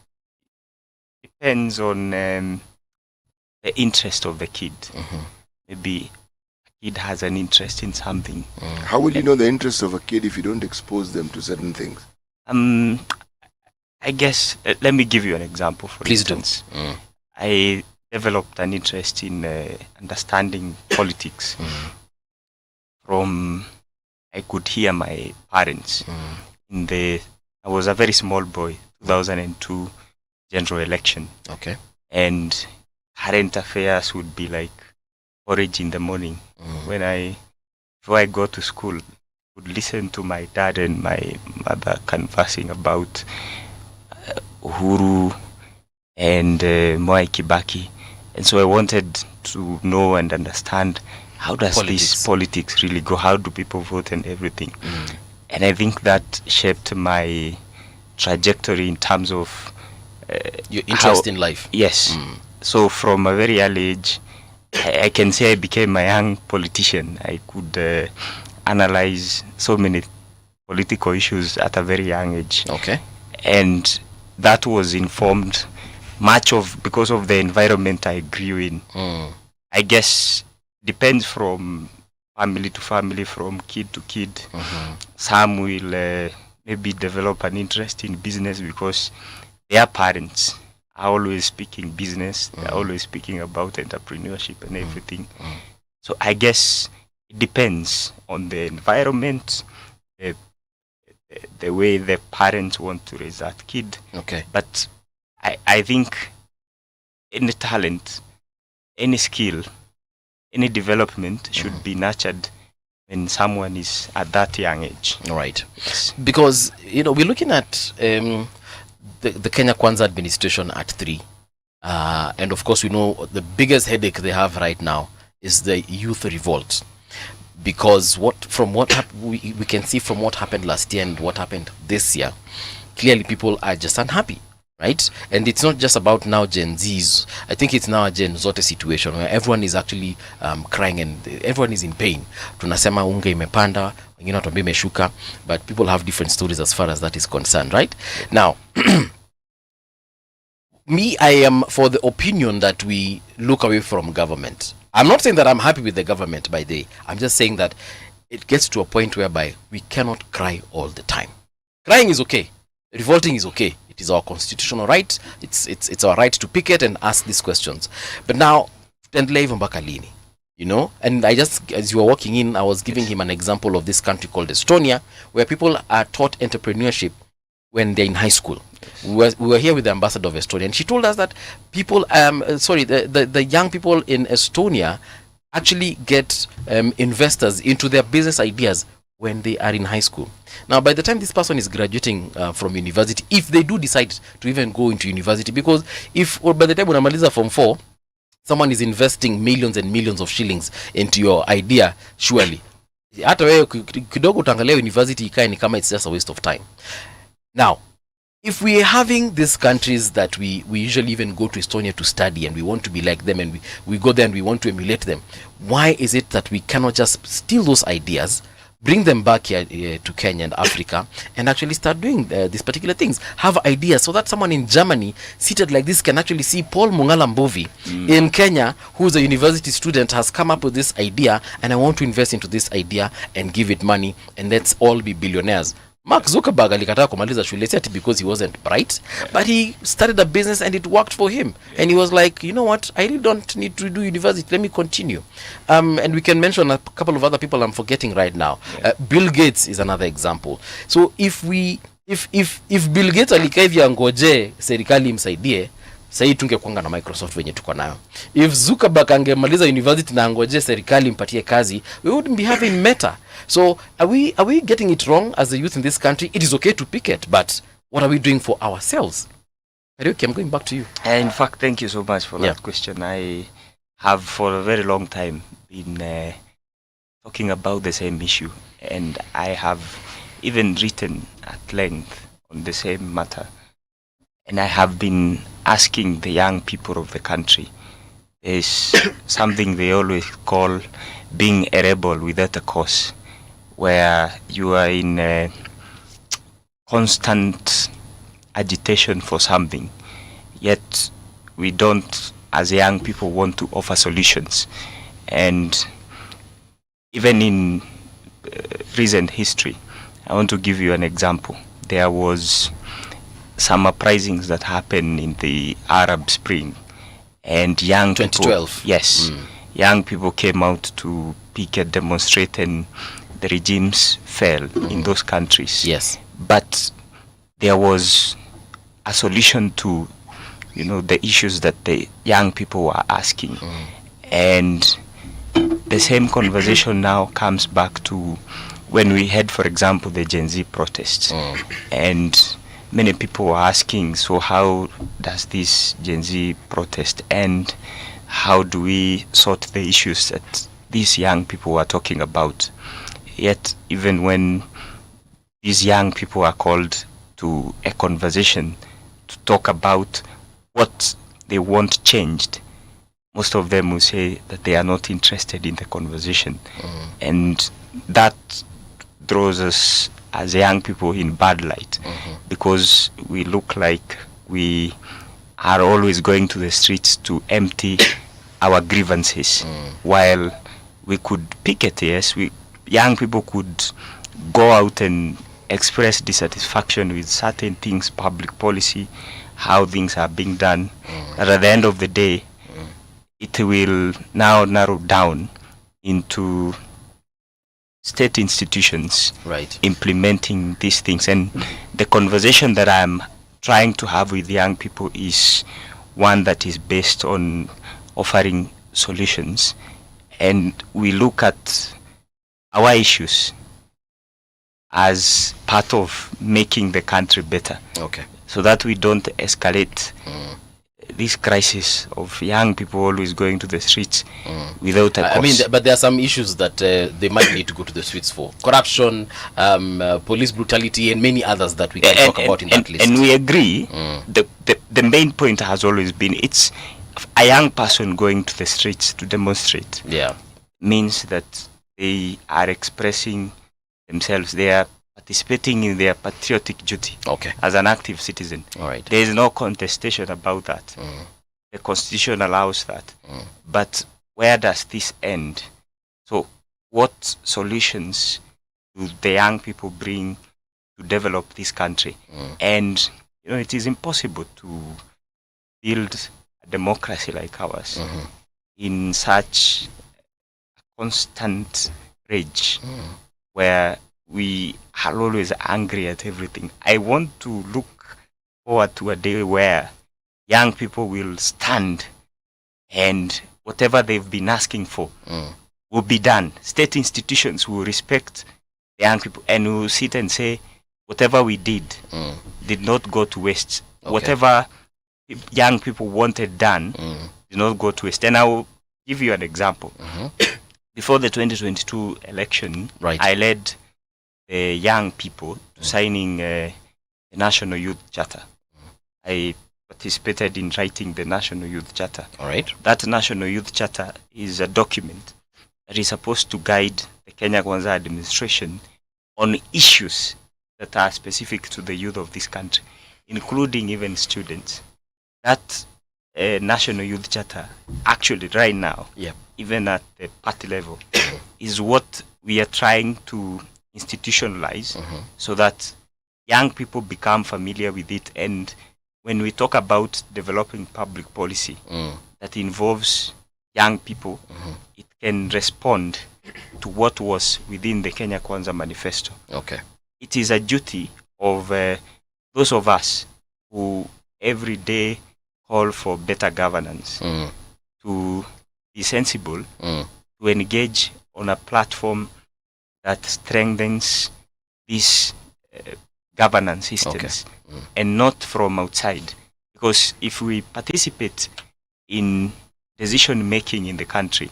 depends on the interest of the kid. Maybe a kid has an interest in something. How will you know the interest of a kid if you don't expose them to certain things? I guess, let me give you an example. For Please instance, I developed an interest in understanding politics from, I could hear my parents I was a very small boy, 2002 general election. Okay. And current affairs would be like porridge in the morning. Before I go to school, I would listen to my dad and my mother conversing about Uhuru and Mwai Kibaki. And so I wanted to know and understand, how does this politics really go? How do people vote and everything? And I think that shaped my trajectory in terms of your interest in life. Yes. So from a very early age, I can say I became a young politician. I could analyze so many political issues at a very young age. Okay. And that was informed because of the environment I grew in. I guess depends from family to family, from kid to kid. Some will maybe develop an interest in business because their parents are always speaking business. They're always speaking about entrepreneurship and everything. So I guess it depends on the environment, the way the parents want to raise that kid. Okay. But I think any talent, any skill, any development should be nurtured when someone is at that young age. Right. Because, we're looking at the Kenya Kwanza administration at 3. And of course, we know the biggest headache they have right now is the youth revolt. Because we can see from what happened last year and what happened this year, clearly people are just unhappy, right? And it's not just about now Gen Zs. I think it's now a Gen Zote situation where everyone is actually crying and everyone is in pain. Tunasema unga imepanda, wengine watuambia imeshuka, but people have different stories as far as that is concerned, right? Now, I am for the opinion that we look away from government. I'm not saying that I'm happy with the government by day. I'm just saying that it gets to a point whereby we cannot cry all the time. Crying is okay. Revolting is okay. It is our constitutional right. It's our right to picket and ask these questions. But now, tutaendelea mpaka lini? And as you were walking in, I was giving him an example of this country called Estonia, where people are taught entrepreneurship when they're in high school. We were here with the ambassador of Estonia, and she told us that people, the young people in Estonia actually get investors into their business ideas when they are in high school. Now, by the time this person is graduating from university, if they do decide to even go into university, because by the time unamaliza Form 4, someone is investing millions and millions of shillings into your idea, surely. Hata wewe kidogo utangalia university ikae ni kama it's just a waste of time. Now, if we are having these countries that we usually even go to Estonia to study and we want to be like them and we go there and we want to emulate them, why is it that we cannot just steal those ideas, bring them back here to Kenya and Africa and actually start doing these particular things? Have ideas so that someone in Germany seated like this can actually see Paul Mungala Mbovi in Kenya, who's a university student, has come up with this idea and I want to invest into this idea and give it money and let's all be billionaires. Mark Zuckerberg alikataa kumaliza shule ati because he wasn't bright, but he started a business and it worked for him. And he was like, you know what, I really don't need to do university, let me continue. And we can mention a couple of other people I'm forgetting right now. Bill Gates is another example. So if Bill Gates alikaa hivi angoje serikali imsaidie, sasa tungekuanga na Microsoft venye tuko nayo. If Zuckerberg angemaliza university na angoje serikali impatie kazi, we wouldn't be having Meta. So are we getting it wrong as the youth in this country? It is okay to picket, but what are we doing for ourselves? Ariuki, I'm going back to you. In fact, thank you so much for that question. I have for a very long time been talking about the same issue, and I have even written at length on the same matter. And I have been asking the young people of the country, there's something they always call being a rebel without a cause, where you are in a constant agitation for something, yet we don't, as young people, want to offer solutions. And even in recent history, I want to give you an example. There was some uprisings that happened in the Arab Spring, and young 2012. People, young people came out to picket, demonstrate, and the regimes fell in those countries. Yes, but there was a solution to, the issues that the young people were asking, and the same conversation now comes back to when we had, for example, the Gen Z protests, and many people were asking, so how does this Gen Z protest end? How do we sort the issues that these young people were talking about? Yet, even when these young people are called to a conversation to talk about what they want changed, most of them will say that they are not interested in the conversation. And that throws us as young people in bad light, because we look like we are always going to the streets to empty our grievances, while we could picket. Yes, young people could go out and express dissatisfaction with certain things, public policy, how things are being done. But at the end of the day, it will now narrow down into state institutions implementing these things. And the conversation that I'm trying to have with young people is one that is based on offering solutions, and we look at our issues as part of making the country better, so that we don't escalate this crisis of young people always going to the streets without a cause. I mean, but there are some issues that they might need to go to the streets for: corruption, police brutality, and many others that we can talk about in that list. And we agree. The main point has always been, it's a young person going to the streets to demonstrate. Means that they are expressing themselves. They are participating in their patriotic duty as an active citizen. There is no contestation about that. The Constitution allows that. But where does this end? So what solutions do the young people bring to develop this country? And it is impossible to build a democracy like ours in such a constant rage where we are always angry at everything. I want to look forward to a day where young people will stand and whatever they've been asking for will be done. State institutions will respect the young people and will sit and say, whatever we did not go to waste. Whatever young people wanted done did not go to waste. And I will give you an example. Before the 2022 election, I led the young people to signing the National Youth Charter. I participated in writing the National Youth Charter. That National Youth Charter is a document that is supposed to guide the Kenya Kwanza administration on issues that are specific to the youth of this country, including even students. That National Youth Charter, actually right now, even at the party level, is what we are trying to institutionalize so that young people become familiar with it. And when we talk about developing public policy that involves young people, it can respond to what was within the Kenya Kwanza manifesto. It is a duty of those of us who every day call for better governance to be sensible, to engage on a platform that strengthens these governance systems and not from outside. Because if we participate in decision making in the country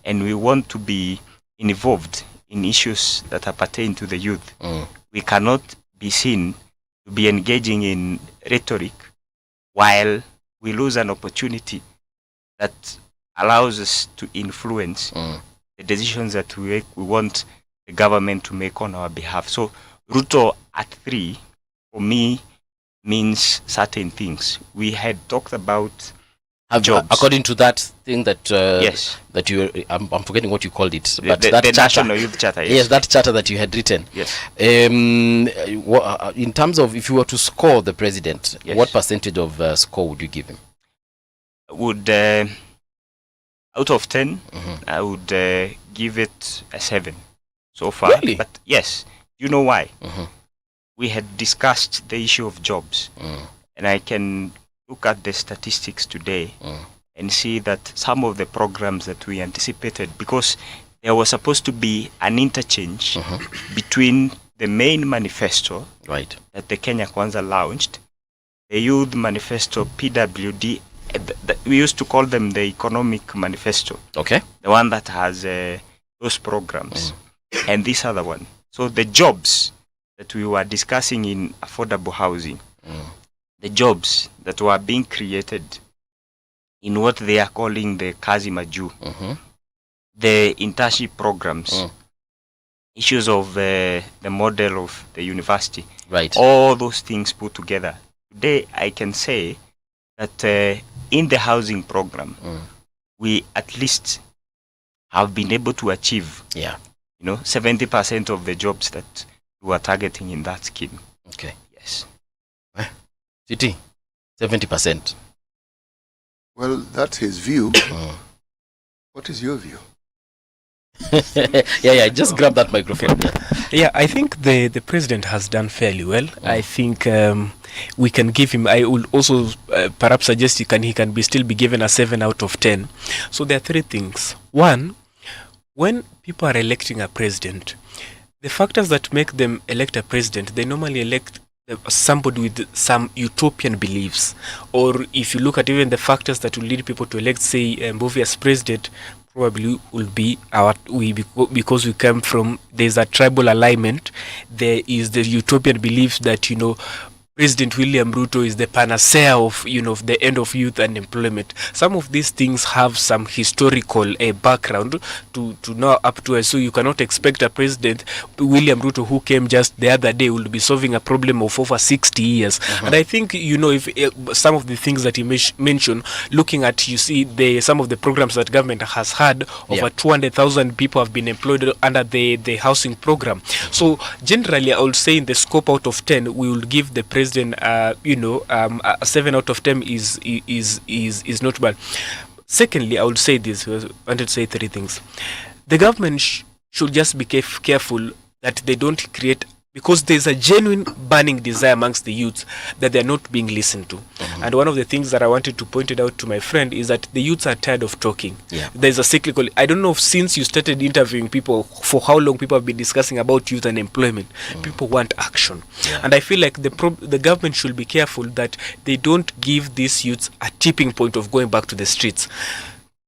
and we want to be involved in issues that are pertain to the youth, we cannot be seen to be engaging in rhetoric while we lose an opportunity that allows us to influence the decisions that we want the government to make on our behalf. So Ruto at 3, for me, means certain things. We had talked about jobs. According to that thing that yes, that you I'm forgetting what you called it, but that the charter, National Youth Charter, yes, that charter that you had written. Yes. In terms of if you were to score the president, yes, what percentage of score would you give him? Would out of 10, I would give it a 7 so far. Really? But yes, you know why? We had discussed the issue of jobs, and I can look at the statistics today and see that some of the programs that we anticipated, because there was supposed to be an interchange between the main manifesto that the Kenya Kwanza launched, the youth manifesto, PWD, we used to call them the economic manifesto, the one that has those programs, and this other one. So the jobs that we were discussing in affordable housing, the jobs that were being created in what they are calling the Kazi Maju, the internship programs, issues of the model of the university, right? All those things put together. Today, I can say that in the housing program, we at least have been able to achieve, 70% of the jobs that we were targeting in that scheme. Okay. Yes. CT, 70%. Well, that's his view. What is your view? Just grab that microphone. Yeah, I think the president has done fairly well. I think we can give him. I would also perhaps suggest he can still be given a 7 out of 10. So there are three things. One, when people are electing a president, the factors that make them elect a president, they normally elect somebody with some utopian beliefs. Or if you look at even the factors that will lead people to elect, say, Mbovi as president, probably will be because we come from, there's a tribal alignment. There is the utopian belief that President William Ruto is the panacea of the end of youth unemployment. Some of these things have some historical background to now up to us. So you cannot expect a president, William Ruto, who came just the other day, will be solving a problem of over 60 years. And I think if some of the things that he mentioned, looking at some of the programs that government has had, over 200,000 people have been employed under the housing program. So generally, I would say in the scope out of 10, we will give the president a 7 out of 10 is not bad. Secondly, I would say this. I wanted to say three things. The government should just be careful that they don't create, because there's a genuine burning desire amongst the youths that they're not being listened to. And one of the things that I wanted to point it out to my friend is that the youths are tired of talking. There's a cyclical, I don't know if since you started interviewing people, for how long people have been discussing about youth and employment. People want action. And I feel like the government should be careful that they don't give these youths a tipping point of going back to the streets.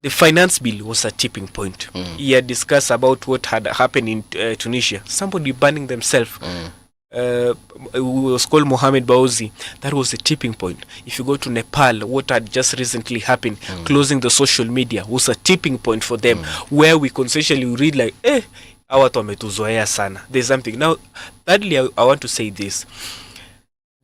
The finance bill was a tipping point. He had discussed about what had happened in Tunisia. Somebody burning themselves. Who was called Mohamed Baouzi. That was a tipping point. If you go to Nepal, what had just recently happened, closing the social media, was a tipping point for them, where we consensually read like, hawa wametuzoea sana. There's something. Now, thirdly, I want to say this.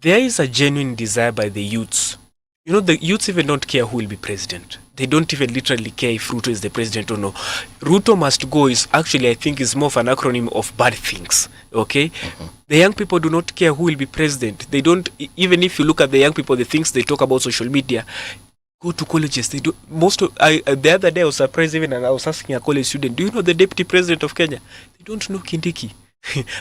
There is a genuine desire by the youths. The youths even don't care who will be president. They don't even literally care if Ruto is the president or no. Ruto must go is actually, I think, is more of an acronym of bad things. Okay? The young people do not care who will be president. They don't, even if you look at the young people, the things they talk about social media, go to colleges. They do the other day I was surprised even, and I was asking a college student, do you know the deputy president of Kenya? They don't know Kindiki.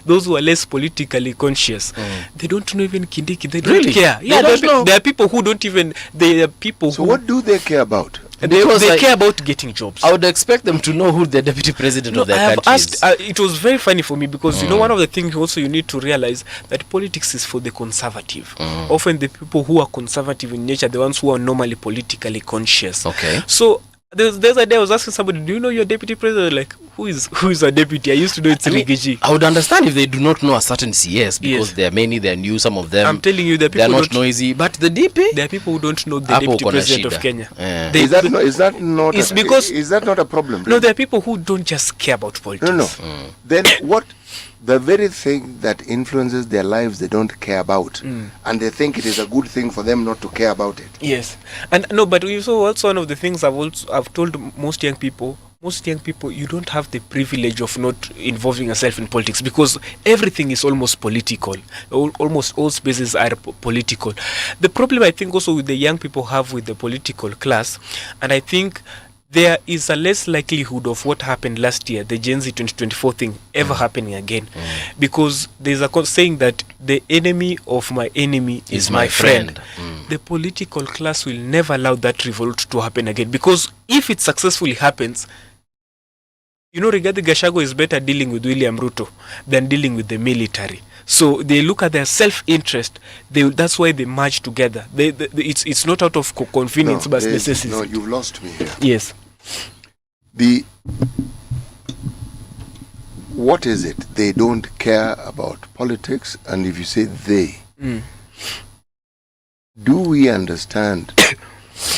Those who are less politically conscious, they don't know even Kindiki. They don't care. Yeah, there are people who don't even. There are people. So what do they care about? They care about getting jobs. I would expect them to know who the deputy president of their country is. It was very funny for me because one of the things also you need to realize that politics is for the conservative. Often the people who are conservative in nature, the ones who are normally politically conscious. Okay. So there's a day I was asking somebody, do you know your deputy president? Like, who is a deputy? I used to know it's Rigiji. I would understand if they do not know a certain CS because they are many, they are new, some of them. I'm telling you, they are not noisy. But the DP, there are people who don't know the deputy president of Kenya. Is that not a problem? No, there are people who don't just care about politics. No. Then what? The very thing that influences their lives they don't care about, and they think it is a good thing for them not to care about it. Yes, and no, but also one of the things I've told most young people, you don't have the privilege of not involving yourself in politics because everything is almost political. Almost all spaces are political. The problem I think also with the young people have with the political class, and I think there is a less likelihood of what happened last year, the Gen Z 2024 thing, ever happening again. Because there's a saying that the enemy of my enemy is my friend. The political class will never allow that revolt to happen again. Because if it successfully happens, Rigathi Gachagua is better dealing with William Ruto than dealing with the military. So they look at their self-interest. That's why they merge together. It's not out of convenience, but necessity. No, you've lost me here. Yes. What is it? They don't care about politics, and if you say they, do we understand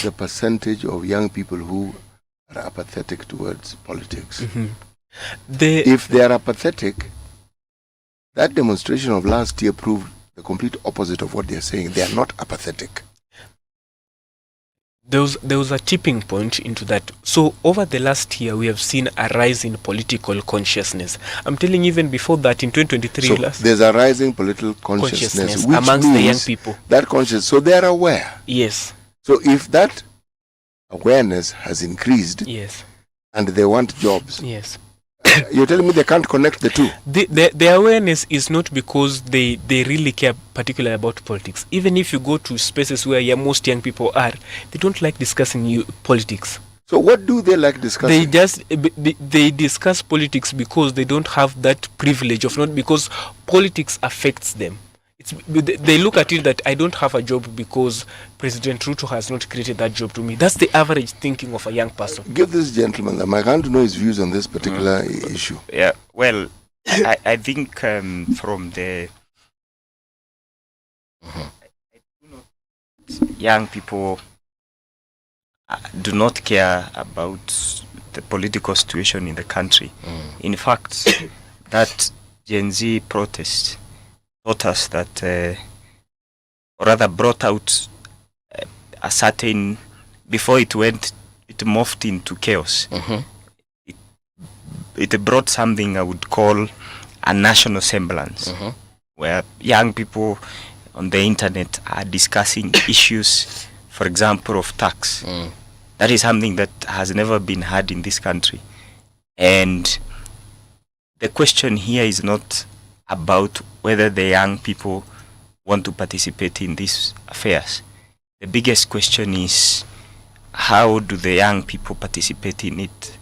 the percentage of young people who are apathetic towards politics. If they are apathetic, that demonstration of last year proved the complete opposite of what they are saying. They are not apathetic. There was a tipping point into that. So over the last year, we have seen a rise in political consciousness. I'm telling you, even before that, in 2023, so there's a rising political consciousness which amongst the young people. That conscious, so they are aware. Yes. So if that awareness has increased, yes, and they want jobs, yes, you're telling me they can't connect the two? The awareness is not because they really care particularly about politics. Even if you go to spaces where most young people are, they don't like discussing politics. So what do they like discussing? They discuss politics because they don't have that privilege of not, because politics affects them. They look at it that I don't have a job because President Ruto has not created that job to me. That's the average thinking of a young person. Give this gentleman the mic. I want to know his views on this particular issue. Yeah, well, I think from the young people do not care about the political situation in the country. In fact, that Gen Z protest taught us that, or rather brought out a certain, before it morphed into chaos. It brought something I would call a national semblance, where young people on the internet are discussing issues, for example, of tax. That is something that has never been had in this country. And the question here is not about whether the young people want to participate in these affairs. The biggest question is, how do the young people participate in it?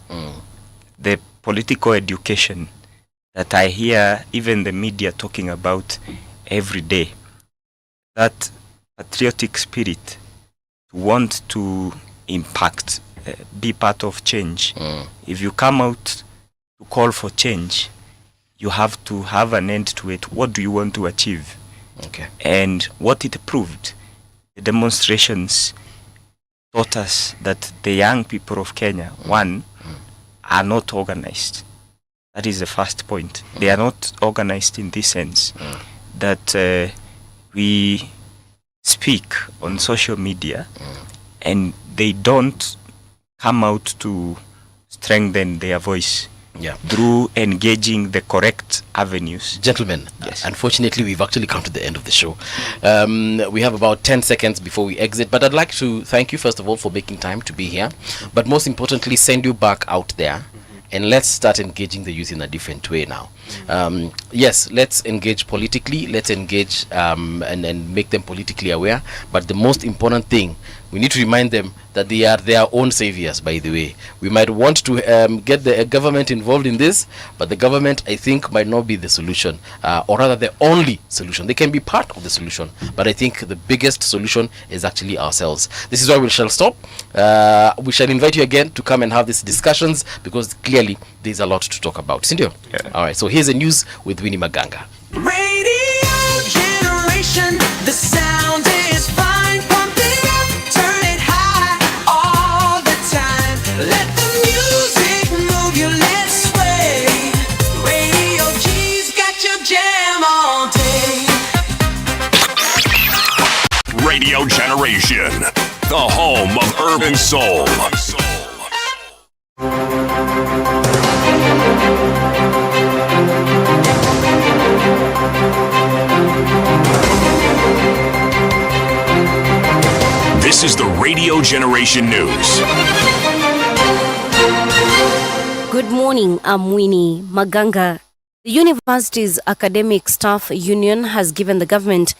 The political education that I hear even the media talking about every day, that patriotic spirit, want to impact, be part of change. If you come out to call for change, you have to have an end to it. What do you want to achieve? Okay. And what it proved, the demonstrations taught us that the young people of Kenya, one, are not organized. That is the first point. They are not organized in this sense, that we speak on social media and they don't come out to strengthen their voice. Through engaging the correct avenues. Gentlemen, yes. Unfortunately, we've actually come to the end of the show. We have about 10 seconds before we exit, but I'd like to thank you, first of all, for making time to be here, but most importantly, send you back out there, and let's start engaging the youth in a different way now. Yes, let's engage politically, let's engage and make them politically aware, but the most important thing, we need to remind them that they are their own saviors, by the way. We might want to get the government involved in this, but the government, I think, might not be the solution, or rather the only solution. They can be part of the solution, but I think the biggest solution is actually ourselves. This is why we shall stop. We shall invite you again to come and have these discussions, because clearly there's a lot to talk about. Sindio? Yeah. All right, so here's the news with Winnie Maganga. Radio generation, the sound is fine. Pump it up, turn it high all the time. Let the music move you, let's sway. Radio G's got your jam all day. Radio Generation, the home of urban soul. This is the Radio Generation News. Good morning, I'm Winnie Maganga. The university's academic staff union has given the government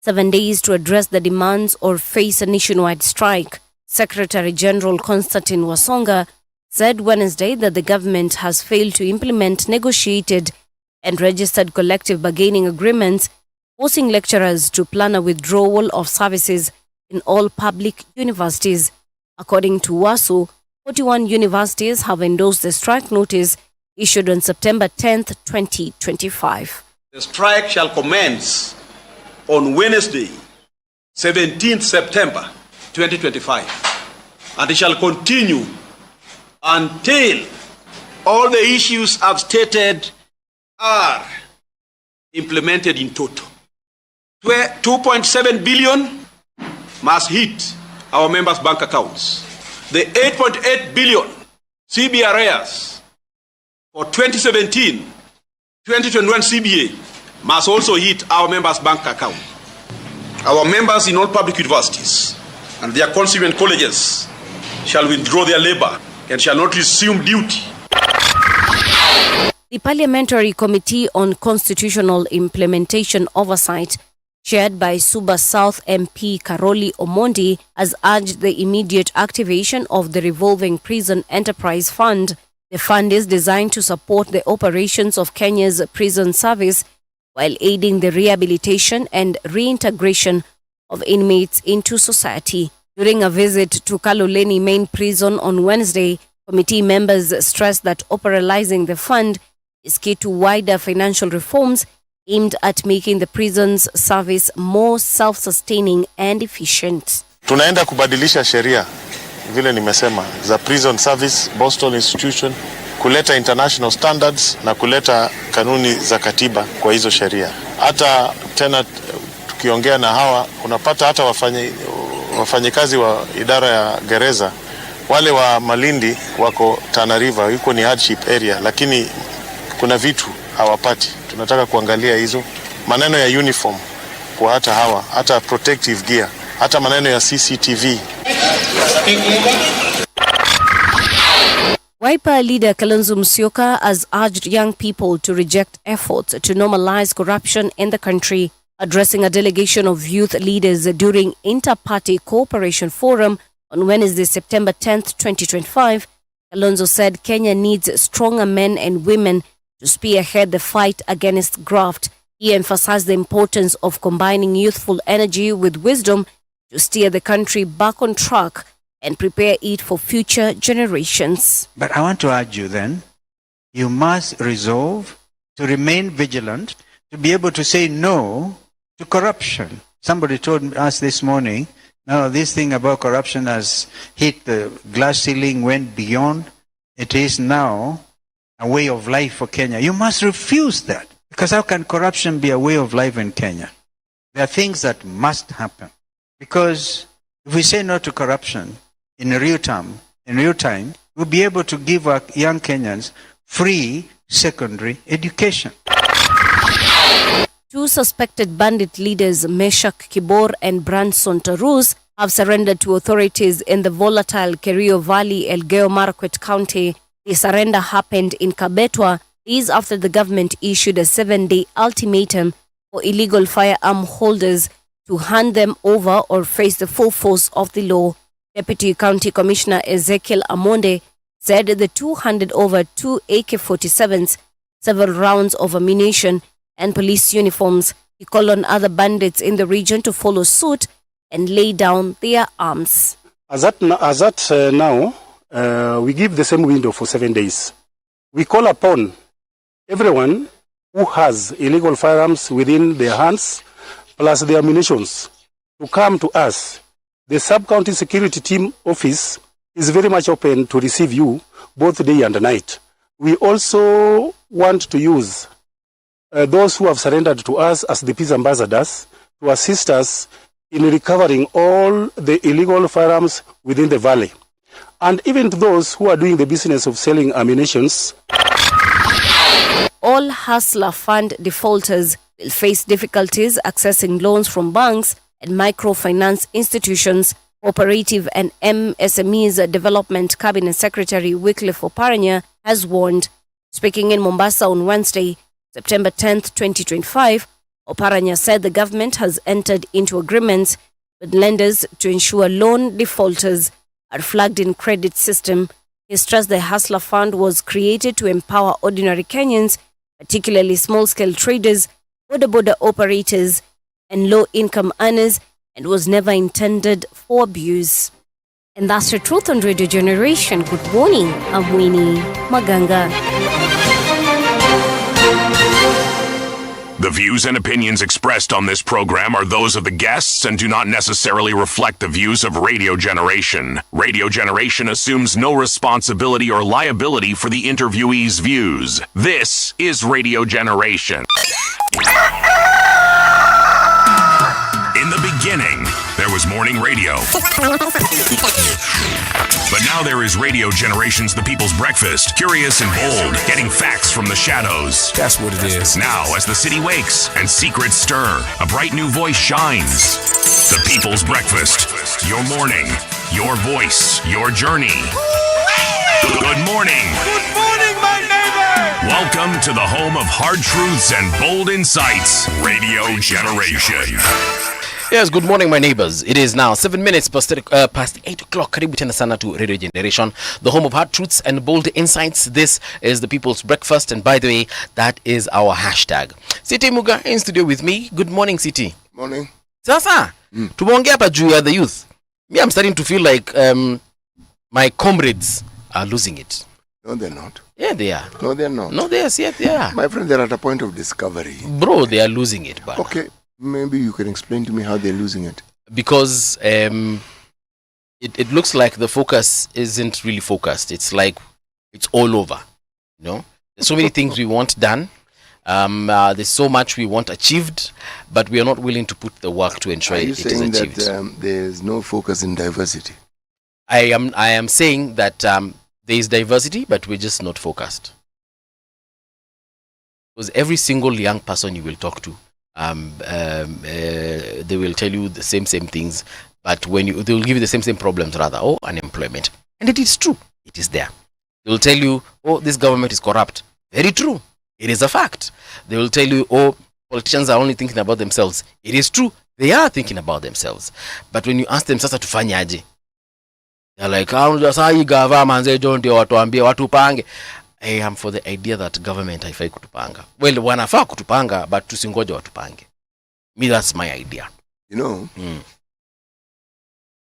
7 days to address the demands or face a nationwide strike. Secretary General Constantine Wasonga said Wednesday that the government has failed to implement negotiated and registered collective bargaining agreements, forcing lecturers to plan a withdrawal of services in all public universities. According to WASU, 41 universities have endorsed the strike notice issued on September 10th, 2025. The strike shall commence on Wednesday, 17th September 2025. And it shall continue until all the issues I've stated are implemented in total. 2.7 billion must hit our members' bank accounts. The 8.8 billion CBRAs for 2017-2021 CBA must also hit our members' bank account. Our members in all public universities and their constituent colleges shall withdraw their labor and shall not resume duty. The Parliamentary Committee on Constitutional Implementation Oversight, chaired by Suba South MP Karoli Omondi, has urged the immediate activation of the Revolving Prison Enterprise Fund. The fund is designed to support the operations of Kenya's prison service while aiding the rehabilitation and reintegration of inmates into society. During a visit to Kaloleni Main Prison on Wednesday, committee members stressed that operationalizing the fund is key to wider financial reforms aimed at making the prison's service more self-sustaining and efficient. Tunaenda kubadilisha sheria vile nimesema za prison service, Boston Institution, kuleta international standards na kuleta kanuni za katiba kwa hizo sheria. Hata tena tukiongea na hawa unapata hata wafanyikazi wa idara ya gereza wale wa Malindi wako Tana River, yuko ni hardship area, lakini kuna vitu hawapati. Tunataka kuangalia hizo maneno ya uniform kwa hata hawa, hata protective gear, hata maneno ya CCTV. Wiper leader Kalonzo Musyoka has urged young people to reject efforts to normalize corruption in the country. Addressing a delegation of youth leaders during Inter-Party Cooperation Forum on Wednesday, September 10th, 2025, Kalonzo said Kenya needs stronger men and women to spearhead the fight against graft. He emphasized the importance of combining youthful energy with wisdom to steer the country back on track and prepare it for future generations. But I want to urge you then, you must resolve to remain vigilant, to be able to say no to corruption. Somebody told us this morning, no, this thing about corruption has hit the glass ceiling, went beyond. It is now a way of life for Kenya. You must refuse that. Because how can corruption be a way of life in Kenya? There are things that must happen. Because if we say no to corruption in real time, we'll be able to give our young Kenyans free secondary education. Two suspected bandit leaders, Meshak Kibor and Branson Tarus, have surrendered to authorities in the volatile Kerio Valley, Elgeyo Marakwet County. The surrender happened in Kabetwa. These after the government issued a 7-day ultimatum for illegal firearm holders to hand them over or face the full force of the law. Deputy County Commissioner Ezekiel Amonde said the 200 over 2 AK-47s, several rounds of ammunition, and police uniforms. He called on other bandits in the region to follow suit and lay down their arms. As at now, we give the same window for 7 days. We call upon everyone who has illegal firearms within their hands, plus their ammunitions, to come to us. The Sub-County Security Team Office is very much open to receive you both day and night. We also want to use those who have surrendered to us as the peace ambassadors to assist us in recovering all the illegal firearms within the valley. And even to those who are doing the business of selling ammunitions. All Hustler Fund defaulters will face difficulties accessing loans from banks and microfinance institutions. Cooperative and MSMEs Development Cabinet Secretary Wycliffe Oparanya has warned. Speaking in Mombasa on Wednesday, September 10th, 2025, Oparanya said the government has entered into agreements with lenders to ensure loan defaulters are flagged in credit system. He stressed the Hustler Fund was created to empower ordinary Kenyans, particularly small-scale traders, border operators, and low-income earners, and was never intended for abuse. And that's the truth on Radio Generation. Good morning, I'm Winnie Maganga. The views and opinions expressed on this program are those of the guests and do not necessarily reflect the views of Radio Generation. Radio Generation assumes no responsibility or liability for the interviewee's views. This is Radio Generation. In the beginning, there was morning radio. But now there is Radio Generation's The People's Breakfast, curious and bold, getting facts from the shadows. That's what it is. Now, as the city wakes and secrets stir, a bright new voice shines. The People's Breakfast, your morning, your voice, your journey. Good morning. Good morning, my neighbor. Welcome to the home of hard truths and bold insights, Radio Generation. Yes, good morning, my neighbors. It is now 7 minutes past 8 o'clock. Karibu tena sana to Radio Generation, the home of hard truths and bold insights. This is the People's Breakfast, and by the way, that is our hashtag. City Muga in studio with me. Good morning, City. Morning. Sasa, tumeongea hapa juu ya the youth. Me, I'm starting to feel like my comrades are losing it. No, they're not. Yeah, they are. No, they're not. No, they are. My friend, they're at a point of discovery. Bro, they are losing it, man. Okay. Maybe you can explain to me how they're losing it. Because it looks like the focus isn't really focused. It's like it's all over. You know, there's so many things we want done. There's so much we want achieved, but we are not willing to put the work to ensure it is achieved. Are you saying that there's no focus in diversity? I am saying that there is diversity, but we're just not focused. Because every single young person you will talk to, they will tell you the same things, but they will give you the same problems rather, or unemployment. And it is true. It is there. They will tell you, oh, this government is corrupt. Very true. It is a fact. They will tell you, oh, politicians are only thinking about themselves. It is true. They are thinking about themselves. But when you ask them, sasa tufanyaje? They're like, I am for the idea that government haifai kutupanga. Well, wanafaa kutupanga, but tusingoje watupange. Me, that's my idea. You know,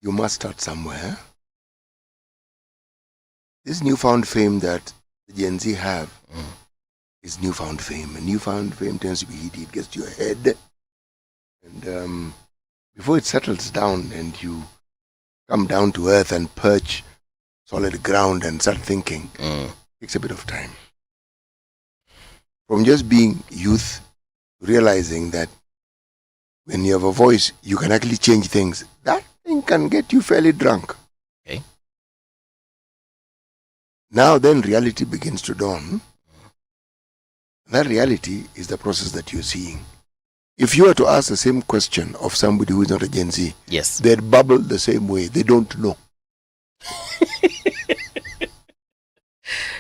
you must start somewhere. This newfound fame that the Gen Z have is newfound fame. And newfound fame tends to be heated. It gets to your head. And before it settles down and you come down to earth and perch solid ground and start thinking, takes a bit of time. From just being youth, realizing that when you have a voice, you can actually change things. That thing can get you fairly drunk. Okay. Now then reality begins to dawn. That reality is the process that you're seeing. If you were to ask the same question of somebody who is not a Gen Z, yes, they'd bubble the same way. They don't know.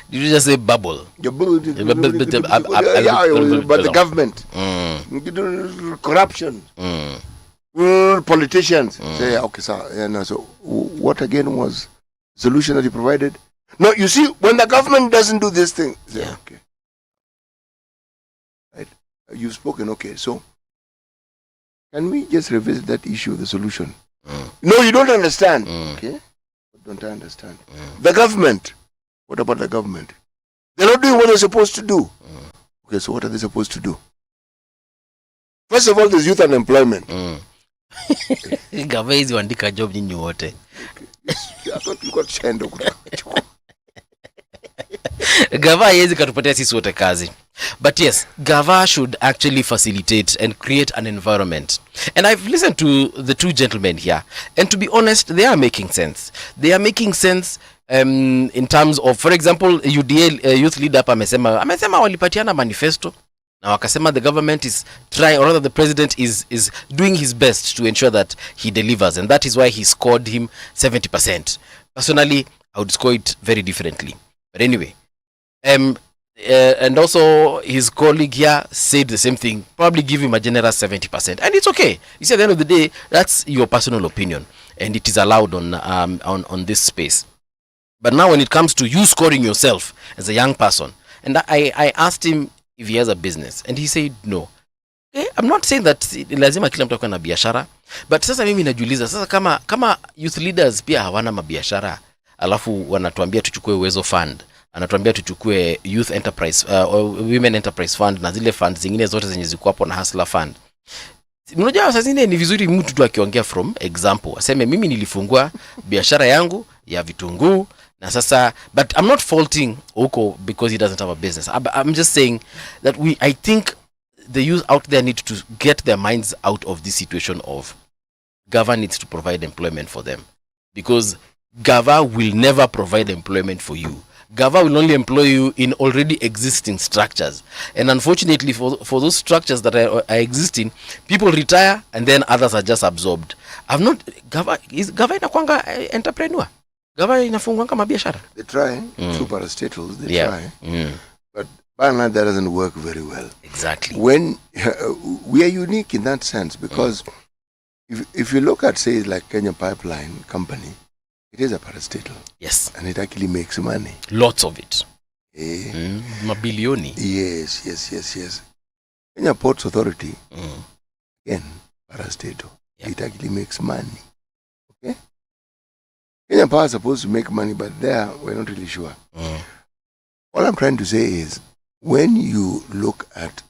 Did you just say bubble? But the government, corruption, politicians. Say, okay, sir. So what again was the solution that he provided? No, you see, when the government doesn't do this thing, say, okay. Right? You've spoken, okay, so can we just revisit that issue, the solution? No, you don't understand. Okay, what don't I understand? The government. What about the government? They're not doing what they're supposed to do. Okay, so what are they supposed to do? First of all, there's youth unemployment. Gava hizi waandika job nyinyi wote. I thought you got shendo. Gava haiwezi katupatia sisi wote kazi. But yes, Gava should actually facilitate and create an environment. And I've listened to the two gentlemen here, and to be honest, they are making sense. They are making sense in terms of, for example, UDA youth leader hapa amesema walipatiana manifesto na wakasema the government is trying, or rather the president is doing his best to ensure that he delivers, and that is why he scored him 70%. Personally, I would score it very differently. But anyway, and also his colleague here said the same thing, probably give him a generous 70%, and it's okay. You see, at the end of the day, that's your personal opinion, and it is allowed on this space. But now when it comes to you scoring yourself as a young person, and I asked him if he has a business, and he said no. Okay, I'm not saying that lazima kila mtu akue na biashara, but sasa mimi najiuliza sasa kama youth leaders pia hawana mabiashara, alafu wanatuambia tuchukue Uwezo Fund, anatuambia tuchukue youth enterprise women enterprise fund na zile fund zingine zote zenye ziko hapo na hustler fund. Unajua sasa zingine ni vizuri mtu tu akiongea from example, aseme mimi nilifungua biashara yangu ya vitunguu na sasa, but I'm not faulting Oko because he doesn't have a business. I'm just saying that I think the youth out there need to get their minds out of this situation of Gava needs to provide employment for them, because Gava will never provide employment for you. Gava will only employ you in already existing structures, and unfortunately for those structures that are existing, people retire and then others are just absorbed. Gava inakwanga entrepreneur. Gava inafungwa kama biashara. They try through parastatals, they try, but by and large that doesn't work very well. Exactly. When we are unique in that sense, because if you look at, say, like Kenya Pipeline Company, it is a parastatal. Yes. And it actually makes money. Lots of it. Mabilioni. Yes. Kenya Ports Authority, again, parastatal. It actually makes money. Okay? Kenya Power is supposed to make money, but there we're not really sure. All I'm trying to say is, when you look at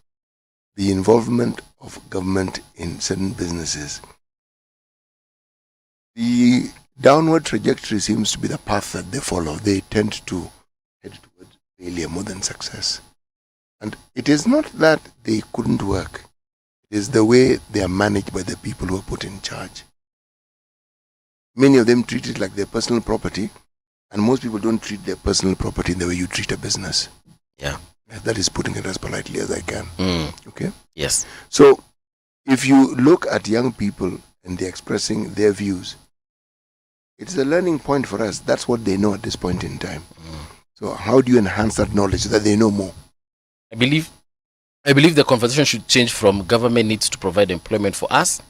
the involvement of government in certain businesses, the downward trajectory seems to be the path that they follow. They tend to head towards failure more than success. And it is not that they couldn't work. It is the way they are managed by the people who are put in charge. Many of them treat it like their personal property, and most people don't treat their personal property in the way you treat a business. Yeah. That is putting it as politely as I can. Okay? Yes. So, if you look at young people and they're expressing their views, it's a learning point for us. That's what they know at this point in time. So how do you enhance that knowledge so that they know more? I believe the conversation should change from government needs to provide employment for us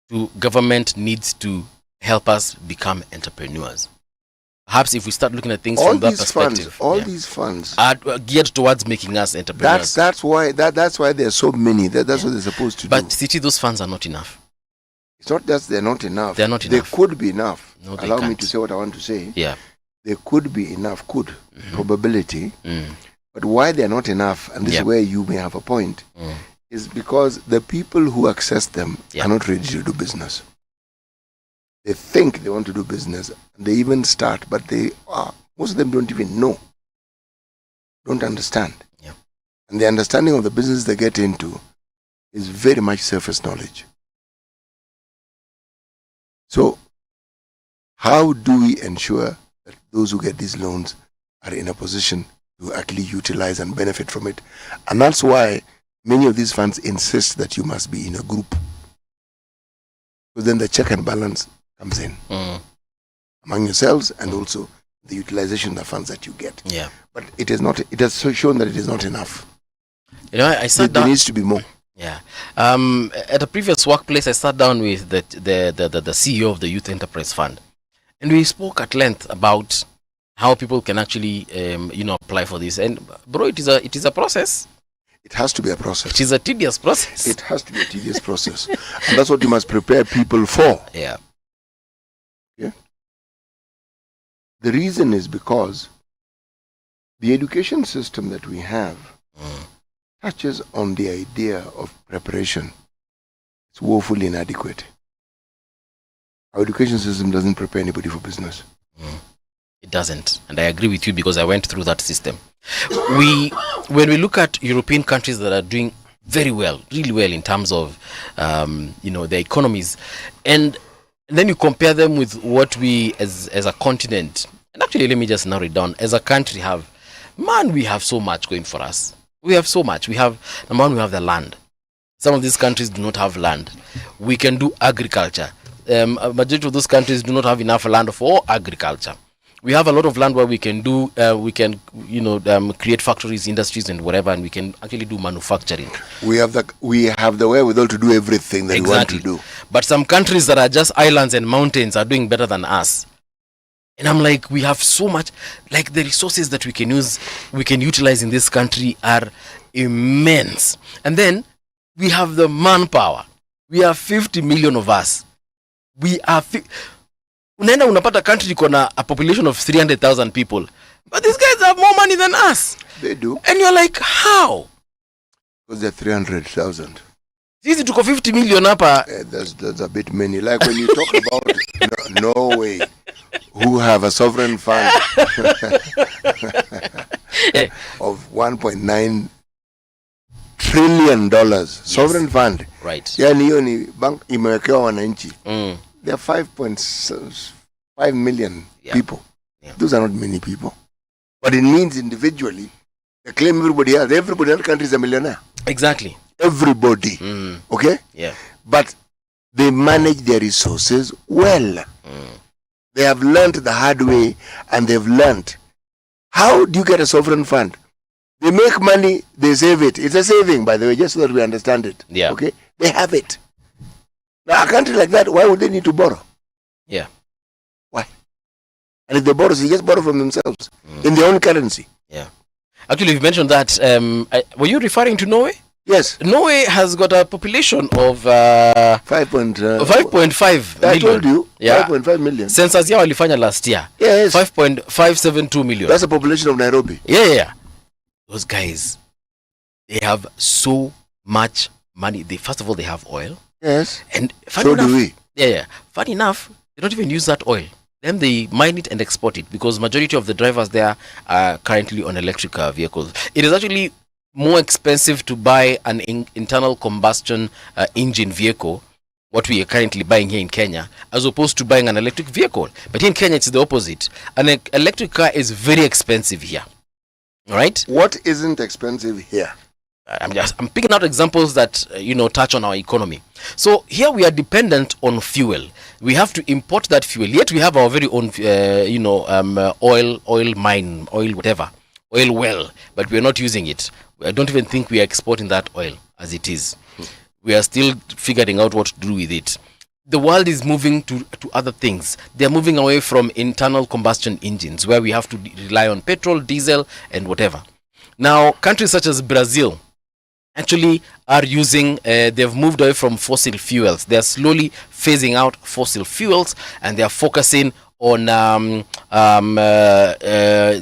to government needs to help us become entrepreneurs. Perhaps if we start looking at things from that perspective, these funds are geared towards making us entrepreneurs. That's why there are so many. That's what they're supposed to do. But City, those funds are not enough. It's not that they're not enough. They're not enough. They could be enough. No, they Allow can't. me to say what I want to say. Yeah. They could be enough. Probability. But why they're not enough, and this is where you may have a point, is because the people who access them are not ready to do business. They think they want to do business, and they even start, but most of them don't even know, don't understand. Yeah. And the understanding of the business they get into is very much surface knowledge. So, how do we ensure that those who get these loans are in a position to actually utilize and benefit from it? And that's why many of these funds insist that you must be in a group. So then the check and balance comes in among yourselves, and also the utilization of the funds that you get. Yeah. But it has shown that it is not enough. You know, I sat down. There needs to be more. Yeah. At a previous workplace, I sat down with the CEO of the Youth Enterprise Fund, and we spoke at length about how people can actually, apply for this. And bro, it is a process. It has to be a process. It is a tedious process. It has to be a tedious process, and that's what you must prepare people for. Yeah. Yeah. The reason is because the education system that we have touches on the idea of preparation. It's woefully inadequate. Our education system doesn't prepare anybody for business. It doesn't. And I agree with you because I went through that system. When we look at European countries that are doing very well, really well in terms of, their economies, and then you compare them with what we as a continent, and actually let me just narrow it down, as a country we have so much going for us. We have so much. We have the land. Some of these countries do not have land. We can do agriculture. A majority of those countries do not have enough land for agriculture. We have a lot of land where we can create factories, industries, and whatever, and we can actually do manufacturing. We have the wherewithal to do everything that we want to do. But some countries that are just islands and mountains are doing better than us. And I'm like, we have so much, like the resources that we can utilize in this country are immense. And then we have the manpower. We have 50 million of us. Unaenda unapata country iko na a population of 300,000 people. But these guys have more money than us. They do. And you're like, how? Because they're 300,000. Easy to go 50 million up. That's a bit many. Like when you talk about Norway, who have a sovereign fund of $1.9 trillion. Sovereign fund. Right. Yani hiyo ni bank imewekewa wananchi. There are 5.5 million people. Yeah. Those are not many people. But it means individually, they claim everybody else. Everybody in the country is a millionaire. Exactly. Everybody. Okay? Yeah. But they manage their resources well. They have learned the hard way, and they've learned. How do you get a sovereign fund? They make money, they save it. It's a saving, by the way, just so that we understand it. Yeah. Okay? They have it. Now, a country like that, why would they need to borrow? Yeah. Why? And if they borrow, they just borrow from themselves in their own currency. Yeah. Actually, you mentioned that. Were you referring to Norway? Yes. Norway has got a population of 5.5 million. I told you, yeah. 5.5 million. Census yao walifanya last year. Yes. 5.572 million. That's the population of Nairobi. Yeah. Those guys, they have so much money. First of all, they have oil. Yes. And so do we. Yeah. Funny enough, they don't even use that oil. Then they mine it and export it because majority of the drivers there are currently on electric vehicles. It is actually more expensive to buy an internal combustion engine vehicle, what we are currently buying here in Kenya, as opposed to buying an electric vehicle. But here in Kenya, it's the opposite. An electric car is very expensive here. All right? What isn't expensive here? I'm picking out examples that touch on our economy. So here we are dependent on fuel. We have to import that fuel. Yet we have our very own oil mine, oil whatever, oil well, but we are not using it. I don't even think we are exporting that oil as it is. We are still figuring out what to do with it. The world is moving to other things. They are moving away from internal combustion engines where we have to rely on petrol, diesel, and whatever. Now, countries such as Brazil actually are using, they've moved away from fossil fuels. They are slowly phasing out fossil fuels, and they are focusing on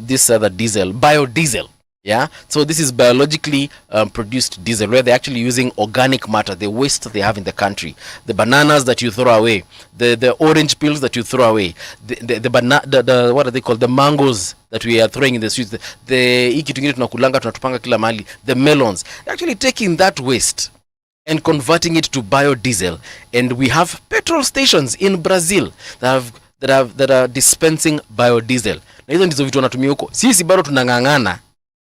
this other diesel, biodiesel. Yeah, so this is biologically produced diesel where they're actually using organic matter, the waste they have in the country, the bananas that you throw away, the orange peels that you throw away, the what are they called, the mangoes that we are throwing in the streets, the melons. They're actually taking that waste and converting it to biodiesel, and we have petrol stations in Brazil that are dispensing biodiesel. Na hizo ndizo vitu wanatumia huko. Sisi bado tunang'ang'ana.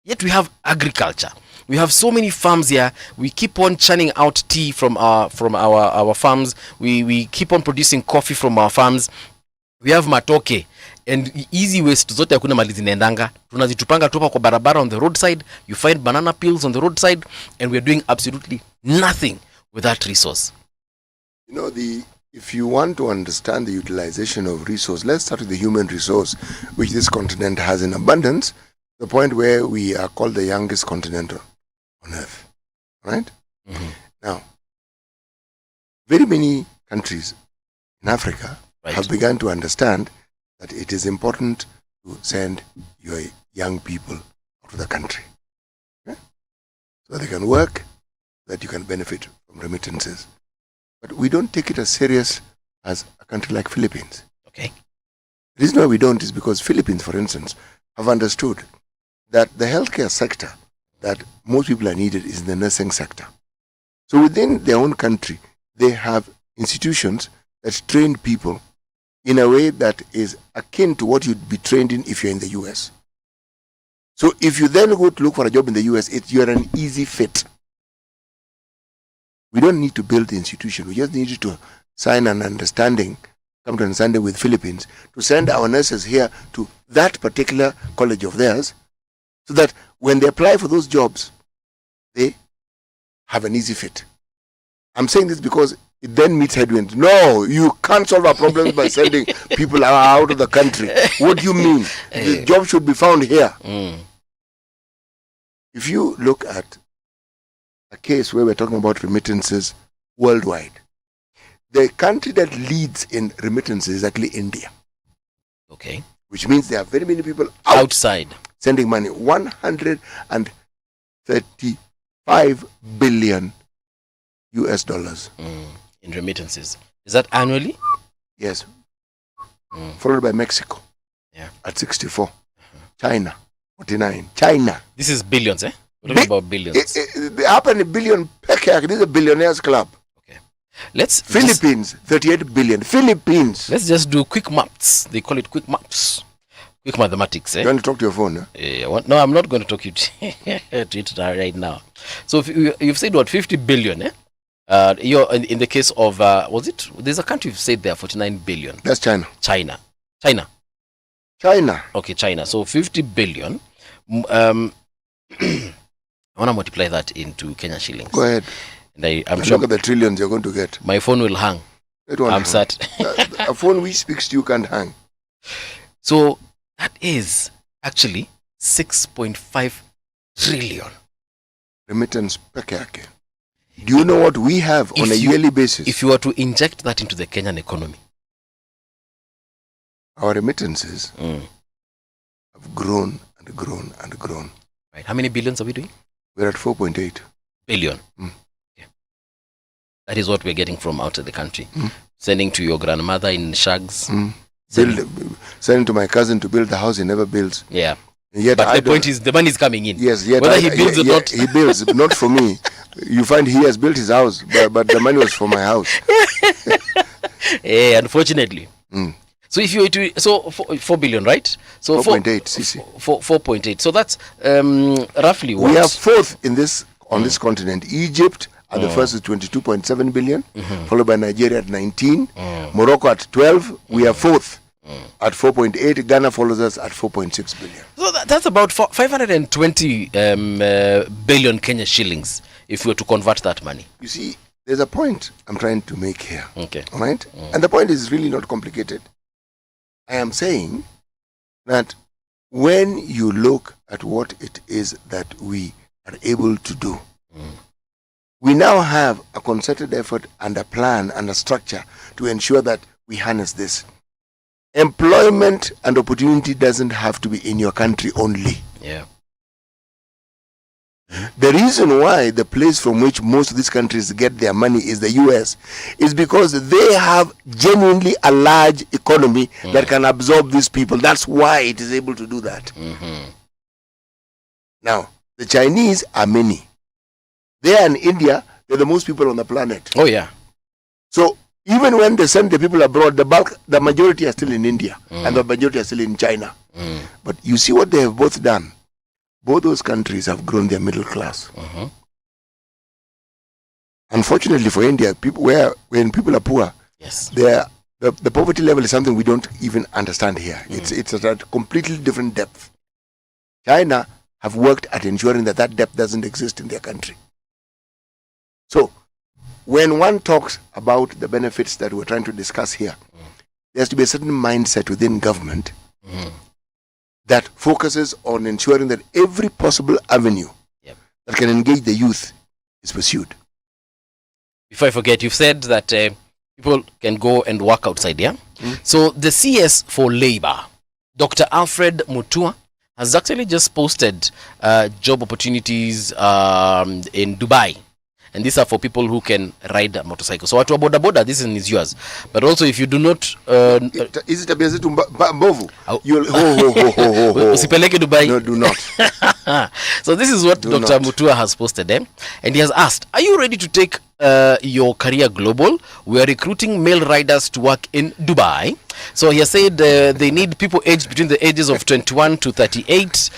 Yet we have agriculture. We have so many farms here. We keep on churning out tea from our farms. We keep on producing coffee from our farms. We have matoke and easy waste zote hakuna mali zinaendanga. Tunazitupanga tupa kwa barabara on the roadside. You find banana peels on the roadside, and we are doing absolutely nothing with that resource. If you want to understand the utilization of resource, let's start with the human resource, which this continent has in abundance. The point where we are called the youngest continent on earth, right? Now, very many countries in Africa have begun to understand that it is important to send your young people out of the country, okay? So that they can work, that you can benefit from remittances. But we don't take it as serious as a country like Philippines. Okay. The reason why we don't is because Philippines, for instance, have understood that the healthcare sector that most people are needed is the nursing sector. So within their own country, they have institutions that train people in a way that is akin to what you'd be trained in if you're in the US. So if you then go to look for a job in the US, you're an easy fit. We don't need to build the institution. We just need to sign an understanding, come to an understanding with Philippines, to send our nurses here to that particular college of theirs, so that when they apply for those jobs, they have an easy fit. I'm saying this because it then meets headwinds. No, you can't solve our problems by sending people out of the country. What do you mean? The job should be found here. If you look at a case where we're talking about remittances worldwide, the country that leads in remittances is actually India. Okay. which means there are very many people outside sending money. 135 billion US dollars in remittances. Is that annually? Yes. Followed by Mexico. Yeah. At 64. China 49. China. This is billions, eh? We're talking about billions. They happen in billion. This is a billionaires club. Let's Philippines 38 billion. Philippines. Let's just do quick maths. They call it quick maths. Quick mathematics, eh? You want to talk to your phone, huh? No, I'm not going to talk to it right now. So if you've said what, 50 billion, eh? You're in the case of was it? There's a country you've said there 49 billion. That's China. China. Okay, China. So 50 billion. I want to multiply that into Kenya shillings. Go ahead. And I'm look sure at the trillions you're going to get. My phone will hang. I'm sad. A phone which speaks to you can't hang. So that is actually 6.5 trillion. Remittance peke. Do you know what we have on a yearly basis? If you were to inject that into the Kenyan economy, our remittances have grown and grown and grown. Right. How many billions are we doing? We're at 4.8 billion. Yeah. That is what we're getting from out of the country. Sending to your grandmother in shags. Sending to my cousin to build the house he never builds. Yeah. Yet but the point is the money is coming in. Yes, yet whether he builds or not. He builds, not for me. You find he has built his house, but the money was for my house. Unfortunately. So if you were to 4 billion, right? So 4.8 CC. 4.8. So that's roughly what? We are fourth in this on this continent. Egypt at the first is 22.7 billion, followed by Nigeria at 19, Morocco at 12. We are fourth at 4.8. Ghana follows us at 4.6 billion. So that's about 520 billion Kenya shillings if we were to convert that money. You see, there's a point I'm trying to make here. Okay. All right? And the point is really not complicated. I am saying that when you look at what it is that we are able to do, we now have a concerted effort and a plan and a structure to ensure that we harness this. Employment and opportunity doesn't have to be in your country only. Yeah. The reason why the place from which most of these countries get their money is the US is because they have genuinely a large economy that can absorb these people. That's why it is able to do that. Now, the Chinese are many. They are in India, they're the most people on the planet. Oh, yeah. So, even when they send the people abroad, the majority are still in India and the majority are still in China. But you see what they have both done. Both those countries have grown their middle class. Unfortunately for India, when people are poor, yes, the poverty level is something we don't even understand here. It's at a completely different depth. China have worked at ensuring that depth doesn't exist in their country. So, when one talks about the benefits that we're trying to discuss here, there has to be a certain mindset within government that focuses on ensuring that every possible avenue that can engage the youth is pursued. Before I forget, you've said that people can go and work outside, yeah? So the CS for Labor, Dr. Alfred Mutua, has actually just posted job opportunities in Dubai. And these are for people who can ride a motorcycle. So, watu wa boda boda, this is yours. But also, if you do not... is it a business to Mbovu? Usipeleke Dubai. No, do not. So, this is what Dr. Mutua has posted. And he has asked, are you ready to take your career global? We are recruiting male riders to work in Dubai. So he has said they need people aged between the ages of 21 to 38.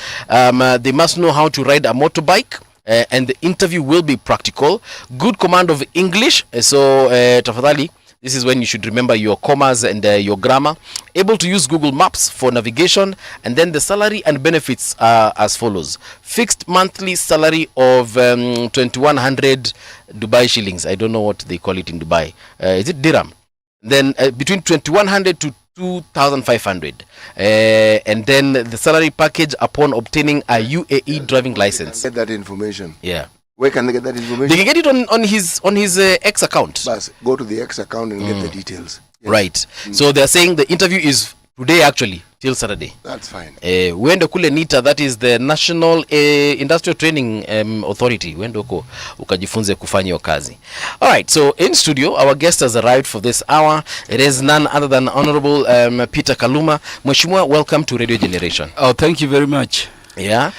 They must know how to ride a motorbike. And the interview will be practical. Good command of English. So, tafadhali, this is when you should remember your commas and your grammar. Able to use Google Maps for navigation. And then the salary and benefits are as follows. Fixed monthly salary of 2,100 Dubai shillings. I don't know what they call it in Dubai. Is it dirham? Then between 2,100 to 2,500. And then the salary package upon obtaining a UAE driving license. Get that information. Yeah. Where can they get that information? They can get it on his X account. Go to the X account and get the details. Yes. Right. So they're saying the interview is today actually till Saturday. That's fine. Uende kule NITA, that is the National Industrial Training Authority. Uende huko ukajifunze kufanya hiyo kazi. All right, so in studio our guest has arrived for this hour. It is none other than Honorable Peter Kaluma. Mheshimiwa, welcome to Radio Generation. Oh, thank you very much. Yeah.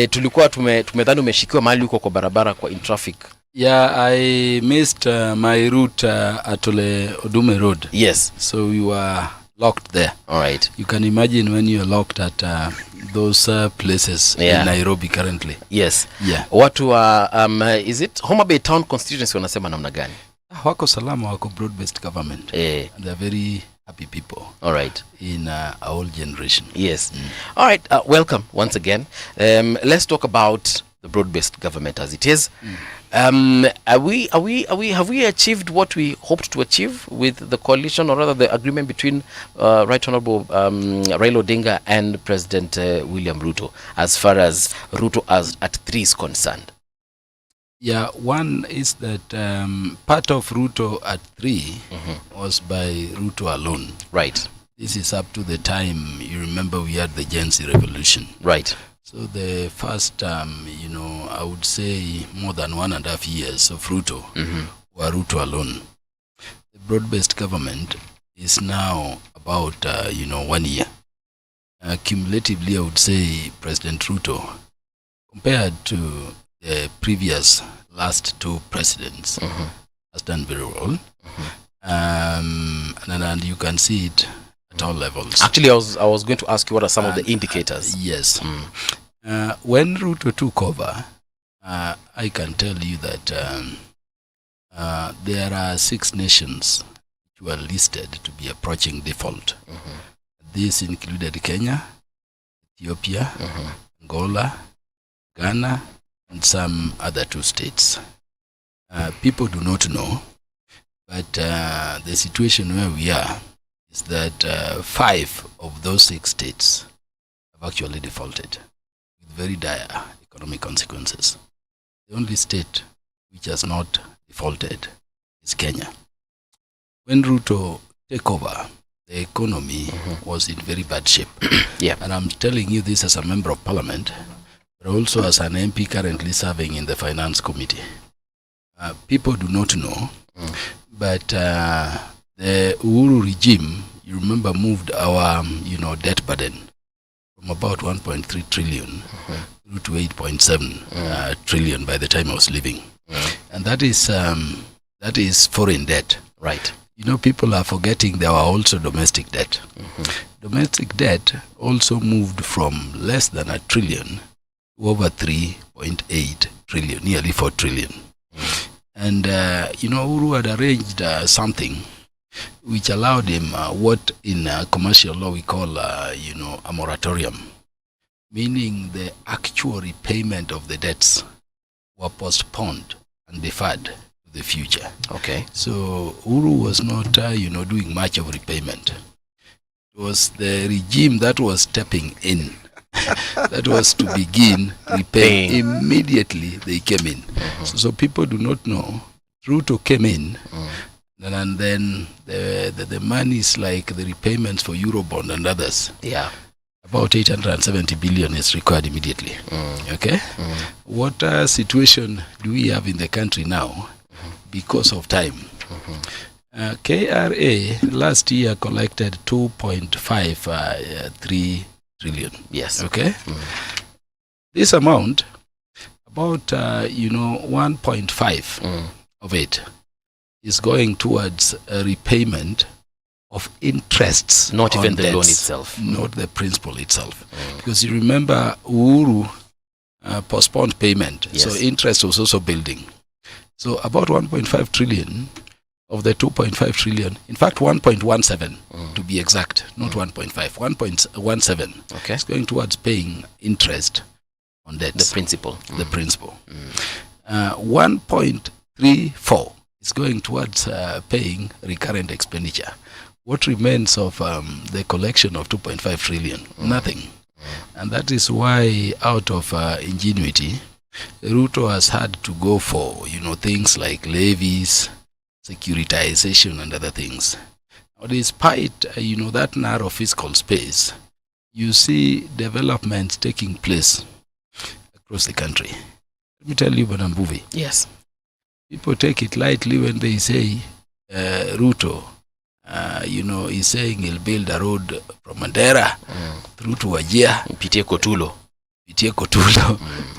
Tulikuwa tumedhani umeshikiwa mahali huko kwa barabara kwa in traffic. Yeah, I missed my route at Odume Road. Yes. So we were locked there. All right. You can imagine when you're locked at those places in Nairobi currently. Yes. Yeah. Watu is it Homa Bay Town constituency wanasema namna gani? Wako salama, wako broad-based government. And they're very happy people. All right. In our old generation. Yes. All right. Welcome once again. Let's talk about the broad-based government as it is. Have we achieved what we hoped to achieve with the coalition, or rather the agreement between Right Honorable Raila Odinga and President William Ruto, as far as Ruto as at 3 is concerned? Yeah, one is that part of Ruto at 3 was by Ruto alone. Right. This is up to the time, you remember we had the Gen Z revolution. Right. So the first, I would say more than 1.5 years of Ruto were Ruto alone. The broad-based government is now about, 1 year. Cumulatively, I would say President Ruto, compared to the previous last 2 presidents, has done very well. And you can see it at all levels. Actually, I was going to ask you what are some of the indicators. Yes. When Ruto took over, I can tell you that there are 6 nations which were listed to be approaching default. This included Kenya, Ethiopia, Angola, Ghana, and some other 2 states. People do not know, but the situation where we are is that 5 of those 6 states have actually defaulted with very dire economic consequences. The only state which has not defaulted is Kenya. When Ruto took over, the economy was in very bad shape. Yeah. And I'm telling you this as a member of parliament, but also as an MP currently serving in the finance committee. People do not know, but the Uhuru regime, you remember, moved our debt burden from about 1.3 trillion to 8.7 trillion by the time I was leaving. And that is foreign debt. Right. People are forgetting there were also domestic debt. Domestic debt also moved from less than 1 trillion to over 3.8 trillion, nearly 4 trillion. And, Uhuru had arranged something which allowed him what in commercial law we call, a moratorium, meaning the actual repayment of the debts were postponed and deferred to the future. Okay. So Uhuru was not, doing much of repayment. It was the regime that was stepping in that was to begin repaying. Immediately they came in. So people do not know. Ruto came in, and then the money is like the repayments for Eurobond and others. Yeah. About 870 billion is required immediately. Okay? What situation do we have in the country now because of time? KRA last year collected 2.53 trillion. Yes. Okay? This amount, about 1.5 of it is going towards a repayment of interests. Not even the debts, loan itself. Not the principal itself. Because you remember Uhuru postponed payment. Yes. So interest was also building. So about 1.5 trillion of the 2.5 trillion, in fact 1.17 to be exact, not 1.5, 1.17 okay, is going towards paying interest on debts. The principal. The principal. 1.34 is going towards paying recurrent expenditure. What remains of the collection of 2.5 trillion? Nothing. And that is why, out of ingenuity, Ruto has had to go for, things like levies, securitization and other things. Despite, that narrow fiscal space, you see developments taking place across the country. Let me tell you, Banambuvi. Yes. People take it lightly when they say Ruto, he's saying he'll build a road from Mandera through to Wajir. Pitie Kotulo.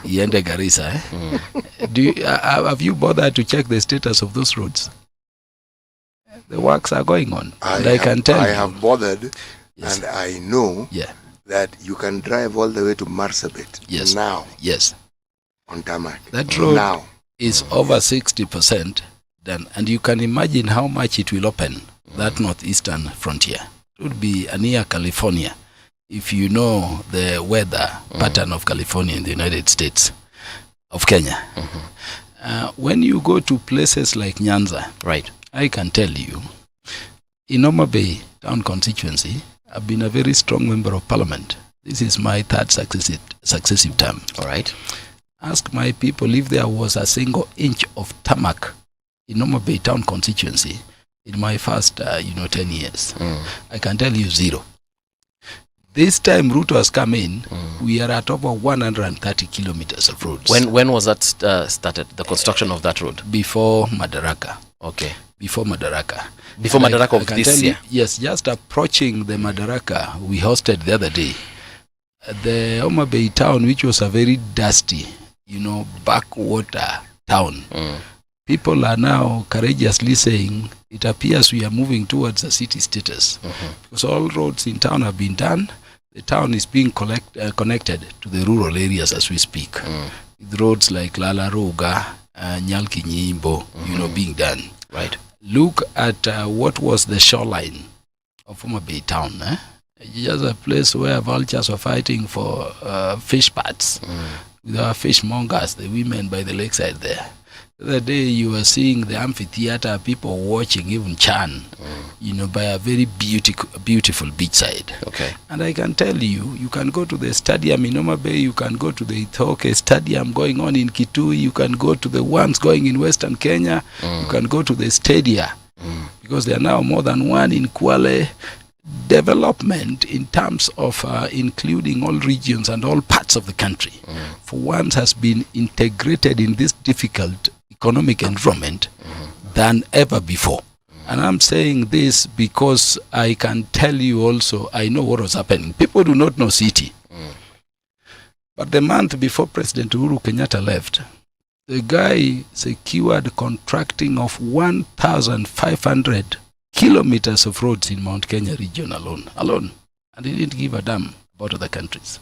Iende Garissa. Have you bothered to check the status of those roads? The works are going on. I can tell you. I have bothered, and I know that you can drive all the way to Marsabit now. Yes. On tarmac. That road now is over 60% done, and you can imagine how much it will open that northeastern frontier. It would be near California, if you know the weather pattern of California in the United States of Kenya. When you go to places like Nyanza, right, I can tell you, in Homa Bay town constituency, I've been a very strong member of parliament. This is my third successive term. All right. Ask my people if there was a single inch of tarmac in Homa Bay town constituency in my first 10 years. I can tell you 0. This time Ruto has come in, we are at over 130 kilometers of roads. When was that started, the construction of that road? Before Madaraka. Okay. Before Madaraka. Before Madaraka of this year? Yes, just approaching the Madaraka we hosted the other day. The Homa Bay town, which was a very dusty, backwater town. People are now courageously saying it appears we are moving towards a city status. Because all roads in town have been done. The town is being connected to the rural areas as we speak. With roads like Lala Roga, Nyalki Nyimbo, being done. Right. Look at what was the shoreline of Homa Bay town. Just a place where vultures were fighting for fish parts. With our fishmongers, the women by the lakeside there. The other day you were seeing the amphitheater, people watching even Chan, by a very beautiful beachside. Okay. And I can tell you, you can go to the stadium in Homa Bay, you can go to the Ithoke Stadium going on in Kitui, you can go to the ones going in Western Kenya, you can go to the stadia, because there are now more than one in Kwale. Development in terms of including all regions and all parts of the country for once has been integrated in this difficult economic environment than ever before. And I'm saying this because I can tell you also, I know what was happening. People do not know city. But the month before President Uhuru Kenyatta left, the guy secured contracting of 1,500 kilometers of roads in Mount Kenya region alone. And he didn't give a damn about other countries.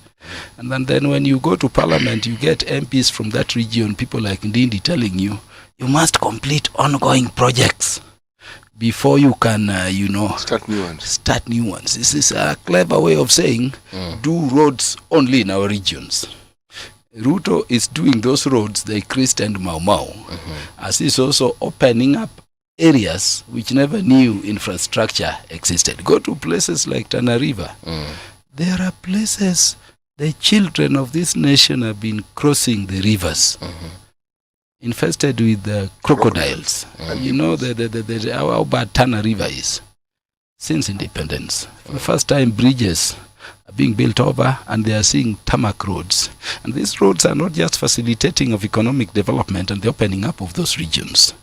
And then when you go to parliament, you get MPs from that region, people like Ndindi telling you, you must complete ongoing projects before you can, start new ones. This is a clever way of saying, do roads only in our regions. Ruto is doing those roads, the Christ and Mau Mau, as he's also opening up areas which never knew infrastructure existed. Go to places like Tana River. There are places the children of this nation have been crossing the rivers, infested with crocodiles. You know how bad Tana River is. Since independence, for the first time, bridges are being built over, and they are seeing tarmac roads. And these roads are not just facilitating of economic development and the opening up of those regions.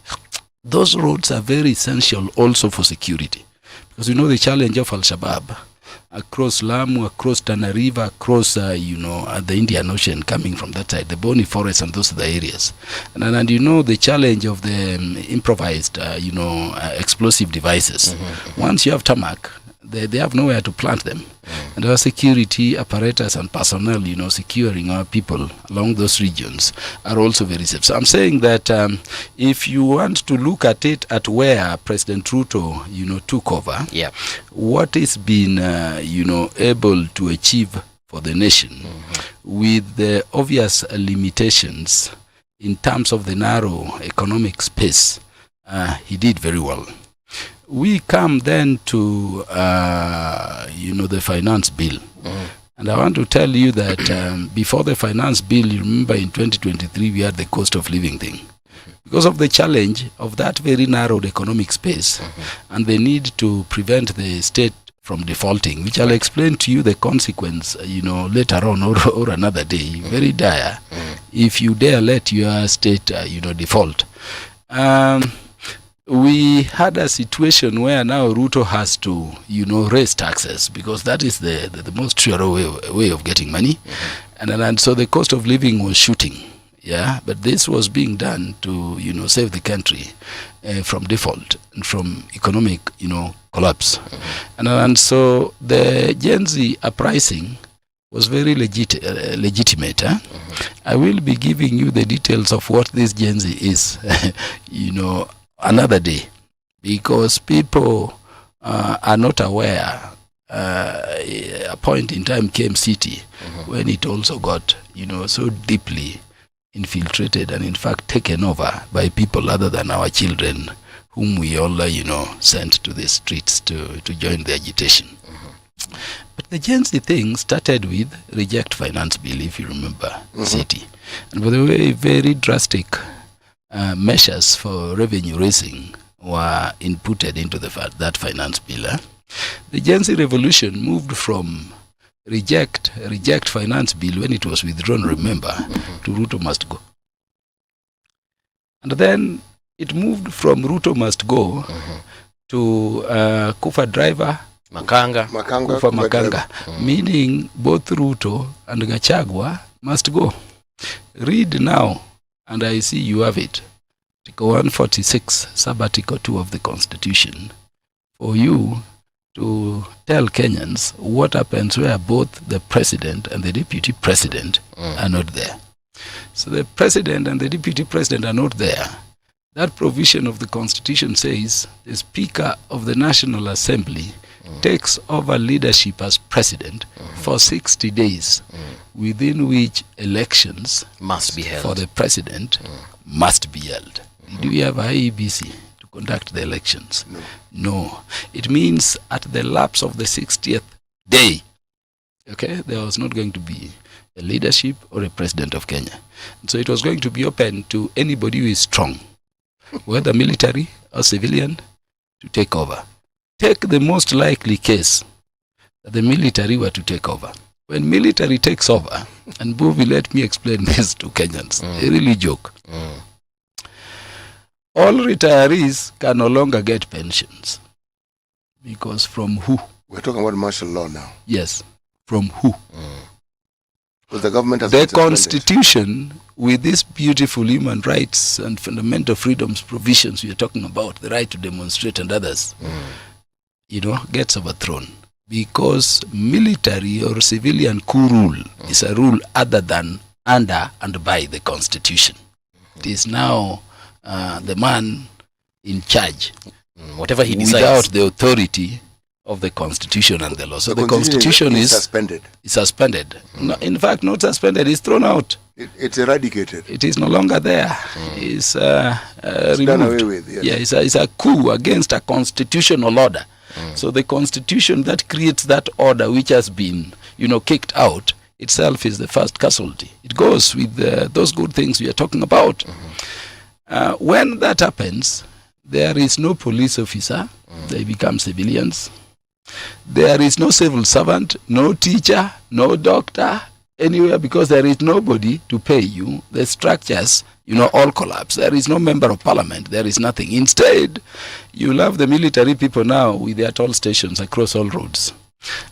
Those roads are very essential also for security, because the challenge of Al-Shabaab across Lamu, across Tana River, across the Indian Ocean coming from that side, the Boni Forest and those other areas, and the challenge of the improvised explosive devices. Once you have tarmac, they have nowhere to plant them. And our security apparatus and personnel, securing our people along those regions are also very safe. So I'm saying that if you want to look at it at where President Ruto, took over, what is been, able to achieve for the nation with the obvious limitations in terms of the narrow economic space, he did very well. We come then to, the finance bill. And I want to tell you that before the finance bill, you remember in 2023, we had the cost of living thing. because of the challenge of that very narrowed economic space, and the need to prevent the state from defaulting, which I'll explain to you the consequence, later on or another day, very dire, if you dare let your state, default. We had a situation where now Ruto has to, raise taxes, because that is the most sure way of getting money. And so the cost of living was shooting. Yeah, but this was being done to, save the country from default and from economic, collapse. And so the Gen Z uprising was very legitimate. I will be giving you the details of what this Gen Z is, another day, because people are not aware. A point in time came city when it also got, so deeply infiltrated and in fact taken over by people other than our children, whom we all, sent to the streets to join the agitation. But the Gen Z thing started with Reject Finance Bill, if you remember, city. And by the way, very drastic measures for revenue raising were inputted into that finance bill. The Gen Z revolution moved from reject finance bill when it was withdrawn, remember, to Ruto must go. And then it moved from Ruto must go to Kufa driver, Makanga, Kufa Makanga, meaning both Ruto and Gachagua must go. Read now, and I see you have it. Article 146, sub-article 2 of the Constitution, for you to tell Kenyans what happens where both the president and the deputy president are not there. So the president and the deputy president are not there. That provision of the Constitution says the Speaker of the National Assembly takes over leadership as president for 60 days, within which elections must be held for the president must be held. Do we have IEBC to conduct the elections? No. It means at the lapse of the 60th day, okay, there was not going to be a leadership or a president of Kenya. And so it was going to be open to anybody who is strong, whether military or civilian, to take over. Take the most likely case that the military were to take over. When military takes over, and Bovi, let me explain this to Kenyans, I really joke. All retirees can no longer get pensions. Because from who? We're talking about martial law now. Yes. From who? Because the government has the Constitution, with these beautiful human rights and fundamental freedoms provisions we are talking about, the right to demonstrate and others, gets overthrown. Because military or civilian coup rule is a rule other than under and by the Constitution. It is now the man in charge, whatever he decides, without the authority of the Constitution and the law. So the Constitution is suspended. It's suspended. No, in fact, not suspended. It's thrown out. It's eradicated. It is no longer there. It's removed. Done away with. Yes. Yeah, it's a coup against a constitutional order. So the Constitution that creates that order, which has been, kicked out, itself is the first casualty. It goes with those good things we are talking about. When that happens, there is no police officer. They become civilians. There is no civil servant, no teacher, no doctor, anywhere, because there is nobody to pay you. The structures, all collapse. There is no member of parliament. There is nothing. Instead, you have the military people now with their toll stations across all roads.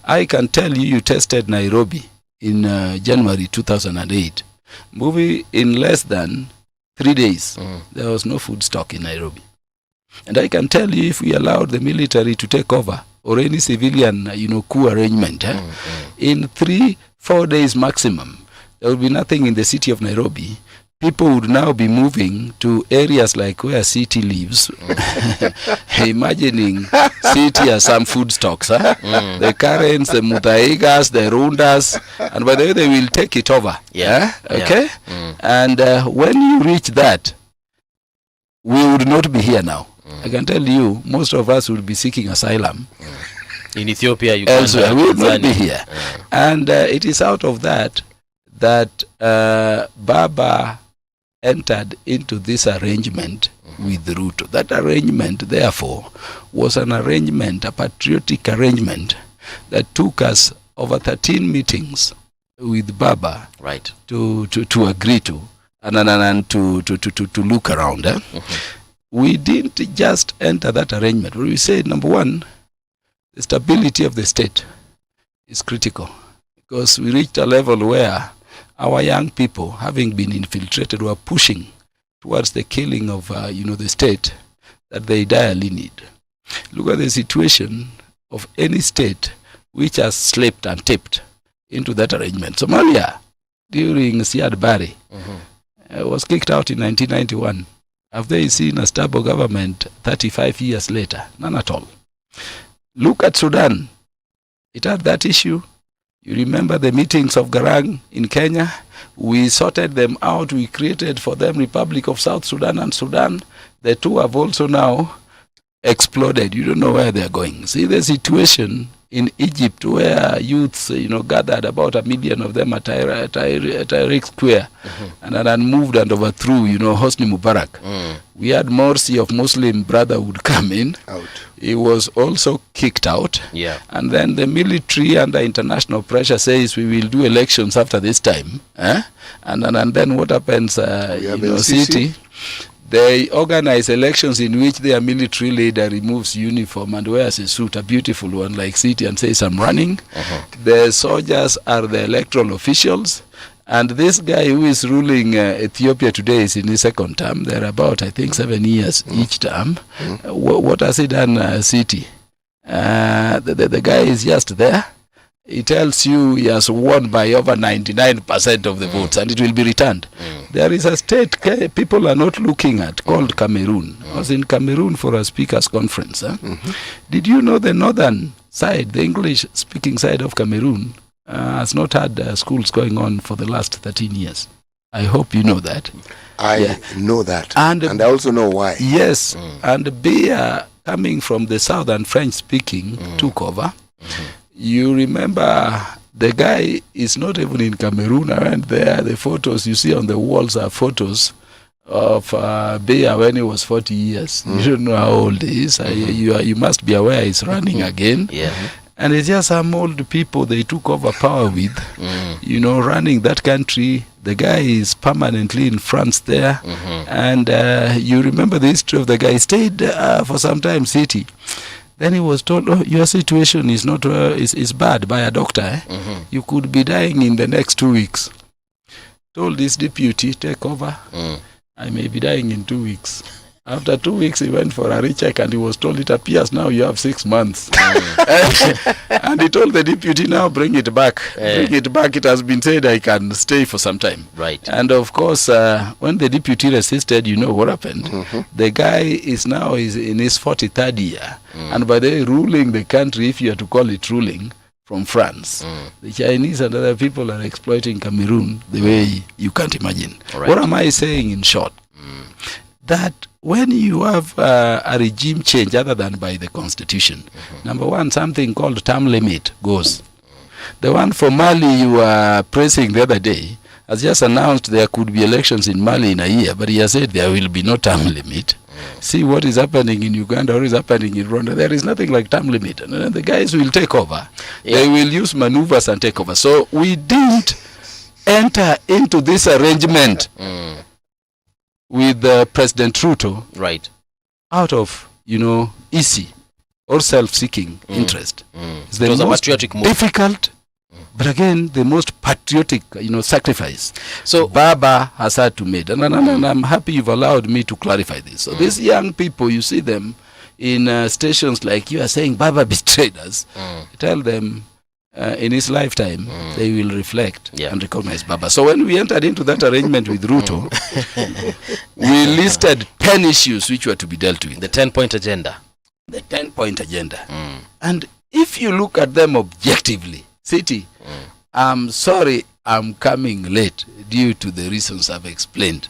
I can tell you tested Nairobi in January 2008. Movie in less than 3 days, there was no food stock in Nairobi. And I can tell you, if we allowed the military to take over, or any civilian, coup arrangement, in 3-4 days maximum, there would be nothing in the city of Nairobi. People would now be moving to areas like where city lives, imagining city as some food stocks, the Karens, the Mutaigas, the Rundas, and by the way, they will take it over. Okay? And when you reach that, we would not be here now. I can tell you, most of us will be seeking asylum in Ethiopia, Uganda, elsewhere. We will not be here. And it is out of that Baba entered into this arrangement with Ruto. That arrangement, therefore, was an arrangement, a patriotic arrangement that took us over 13 meetings with Baba, right, to agree to and to look around. We didn't just enter that arrangement. We said, number one, the stability of the state is critical, because we reached a level where our young people, having been infiltrated, were pushing towards the killing of the state that they direly need. Look at the situation of any state which has slipped and tipped into that arrangement. Somalia, during Siad Barre, was kicked out in 1991. Have they seen a stable government 35 years later? None at all. Look at Sudan. It had that issue. You remember the meetings of Garang in Kenya? We sorted them out. We created for them Republic of South Sudan and Sudan. The two have also now exploded. You don't know where they're going. See the situation in Egypt, where youths, gathered, about 1 million of them at Tahrir Square, and then moved and overthrew, Hosni Mubarak. We had Morsi of Muslim Brotherhood come in. He was also kicked out. Yeah. And then the military, under international pressure, says we will do elections after this time. And then what happens, city? They organize elections in which their military leader removes uniform and wears a suit, a beautiful one like city, and says, I'm running. The soldiers are the electoral officials. And this guy who is ruling Ethiopia today is in his second term. They're about, I think, 7 years each term. What has he done, city? The guy is just there. He tells you he has won by over 99% of the votes, and it will be returned. There is a state people are not looking at called Cameroon. I was in Cameroon for a speakers conference. Did you know the northern side, the English-speaking side of Cameroon, has not had schools going on for the last 13 years? I hope you know that. I know that. And I also know why. Yes. And Bia, coming from the southern French-speaking, took over. You remember, the guy is not even in Cameroon. I went there. The photos you see on the walls are photos of Bia when he was 40 years. You don't know how old he is. You must be aware he's running again. Yeah. And it's just some old people they took over power with, running that country. The guy is permanently in France there. And you remember the history of the guy. He stayed for some time, city. Then he was told, your situation is not is bad by a doctor. You could be dying in the next 2 weeks. Told his deputy, take over. I may be dying in 2 weeks. After 2 weeks, he went for a recheck and he was told, it appears now you have 6 months. And he told the deputy, now bring it back. Bring it back. It has been said I can stay for some time. Right. And of course, when the deputy resisted, you know what happened. The guy is now in his 43rd year. And by the way, ruling the country, if you are to call it ruling, from France. The Chinese and other people are exploiting Cameroon the way you can't imagine. What am I saying in short? That when you have a regime change other than by the constitution, number one, something called term limit goes. The one for Mali you were praising the other day has just announced there could be elections in Mali in a year, but he has said there will be no term limit. See what is happening in Uganda or is happening in Rwanda. There is nothing like term limit. And the guys will take over. They will use maneuvers and take over. So we didn't enter into this arrangement with President Ruto, right, out of easy or self-seeking interest. It's the most difficult, but again the most patriotic sacrifice. So Baba has had to make, and I'm happy you've allowed me to clarify this. So these young people, you see them in stations like you are saying Baba betrayed us. Tell them in his lifetime, they will reflect and recognize Baba. So when we entered into that arrangement with Ruto, we listed 10 issues which were to be dealt with. The 10-point agenda. The 10-point agenda. And if you look at them objectively, City, I'm sorry I'm coming late due to the reasons I've explained.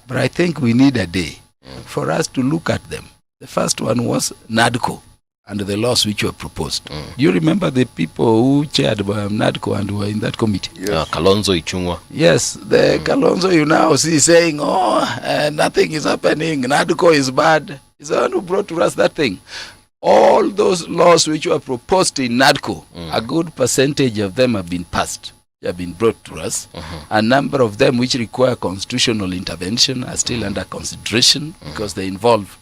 But I think we need a day for us to look at them. The first one was NADCO. and the laws which were proposed. Do you remember the people who chaired NADCO and were in that committee? Yes. Kalonzo Ichung'wa. Yes, the Kalonzo you now see saying, nothing is happening, NADCO is bad. He's the one who brought to us that thing. All those laws which were proposed in NADCO, a good percentage of them have been passed. They have been brought to us. A number of them which require constitutional intervention are still under consideration because they involve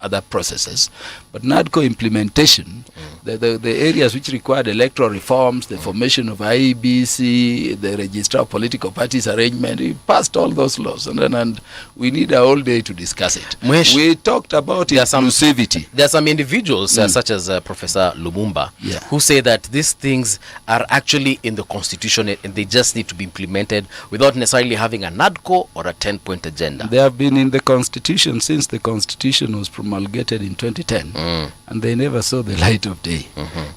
other processes. But NADCO implementation, the areas which required electoral reforms, the formation of IEBC, the registrar of political parties arrangement, we passed all those laws, and we need a whole day to discuss it. We talked about inclusivity. There are some individuals, such as Professor Lumumba, who say that these things are actually in the constitution and they just need to be implemented without necessarily having a NADCO or a 10-point agenda. They have been in the constitution since the constitution was promulgated in 2010, and they never saw the light of day.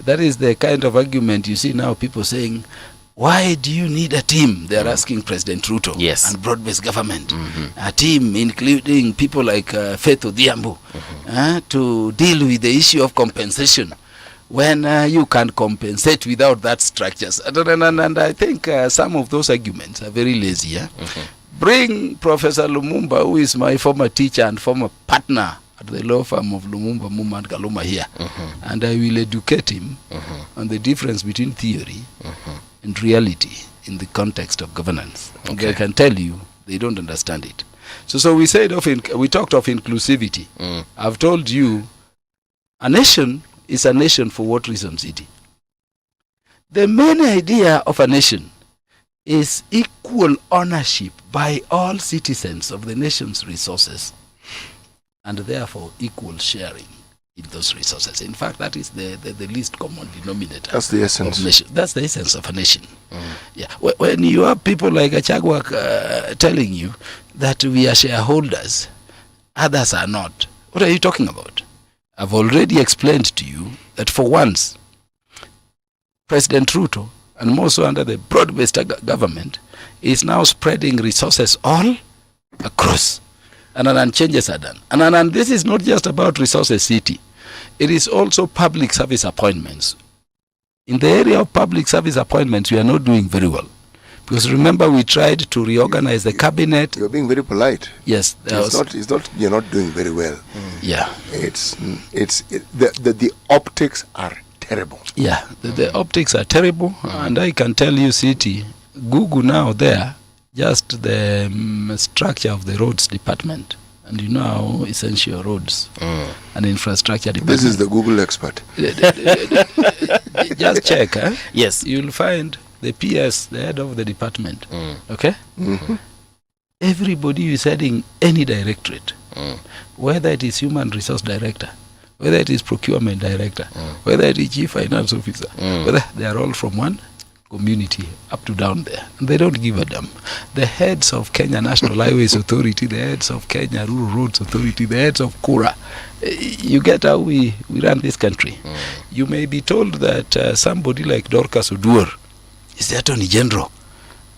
That is the kind of argument you see now, people saying, why do you need a team? They are asking President Ruto and broad-based government, a team including people like Faith Odhiambo, to deal with the issue of compensation when you can compensate without that structures. And I think some of those arguments are very lazy. Bring Professor Lumumba, who is my former teacher and former partner at the law firm of Lumumba, Muma and Kaluma here, and I will educate him on the difference between theory and reality in the context of governance. And I can tell you, they don't understand it. So we talked of inclusivity. I've told you, a nation is a nation for what reason, City? The main idea of a nation is equal ownership by all citizens of the nation's resources, and therefore equal sharing in those resources. In fact, that is the least common denominator. That's the essence of nation. That's the essence of a nation. When you have people like Achagua telling you that we are shareholders, others are not, what are you talking about? I've already explained to you that for once, President Ruto, and more so under the broad-based government, is now spreading resources all across. And changes are done. And this is not just about resources, City. It is also public service appointments. In the area of public service appointments, we are not doing very well. Because remember, we tried to reorganize the cabinet. You're being very polite. Yes. It's not. You're not doing very well. Yeah. The optics are terrible. Yeah, the optics are terrible, and I can tell you, City, Google now there, just the structure of the roads department, and you know how essential roads and infrastructure department. This is the Google expert. Just check, Yes. You'll find the PS, the head of the department, okay? Everybody is heading any directorate, whether it is human resource director, whether it is procurement director, whether it is chief finance officer, whether they are all from one community up to down there, and they don't give a damn. The heads of Kenya National Highways Authority, the heads of Kenya Rural Roads Authority, the heads of Kura, you get how we run this country. You may be told that somebody like Dorcas Oduor is the Attorney General,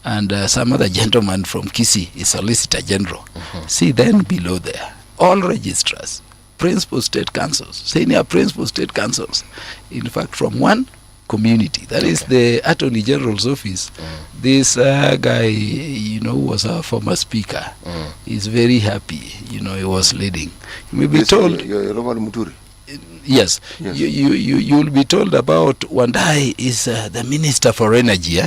and some other gentleman from Kisii is Solicitor General. See, then below there, all registrars, principal state councils, senior principal state councils, in fact from one community. That is the Attorney General's office. This guy, who was our former speaker, is very happy, he was leading. You may be told... Yes. You'll be told about Wandai is the Minister for Energy.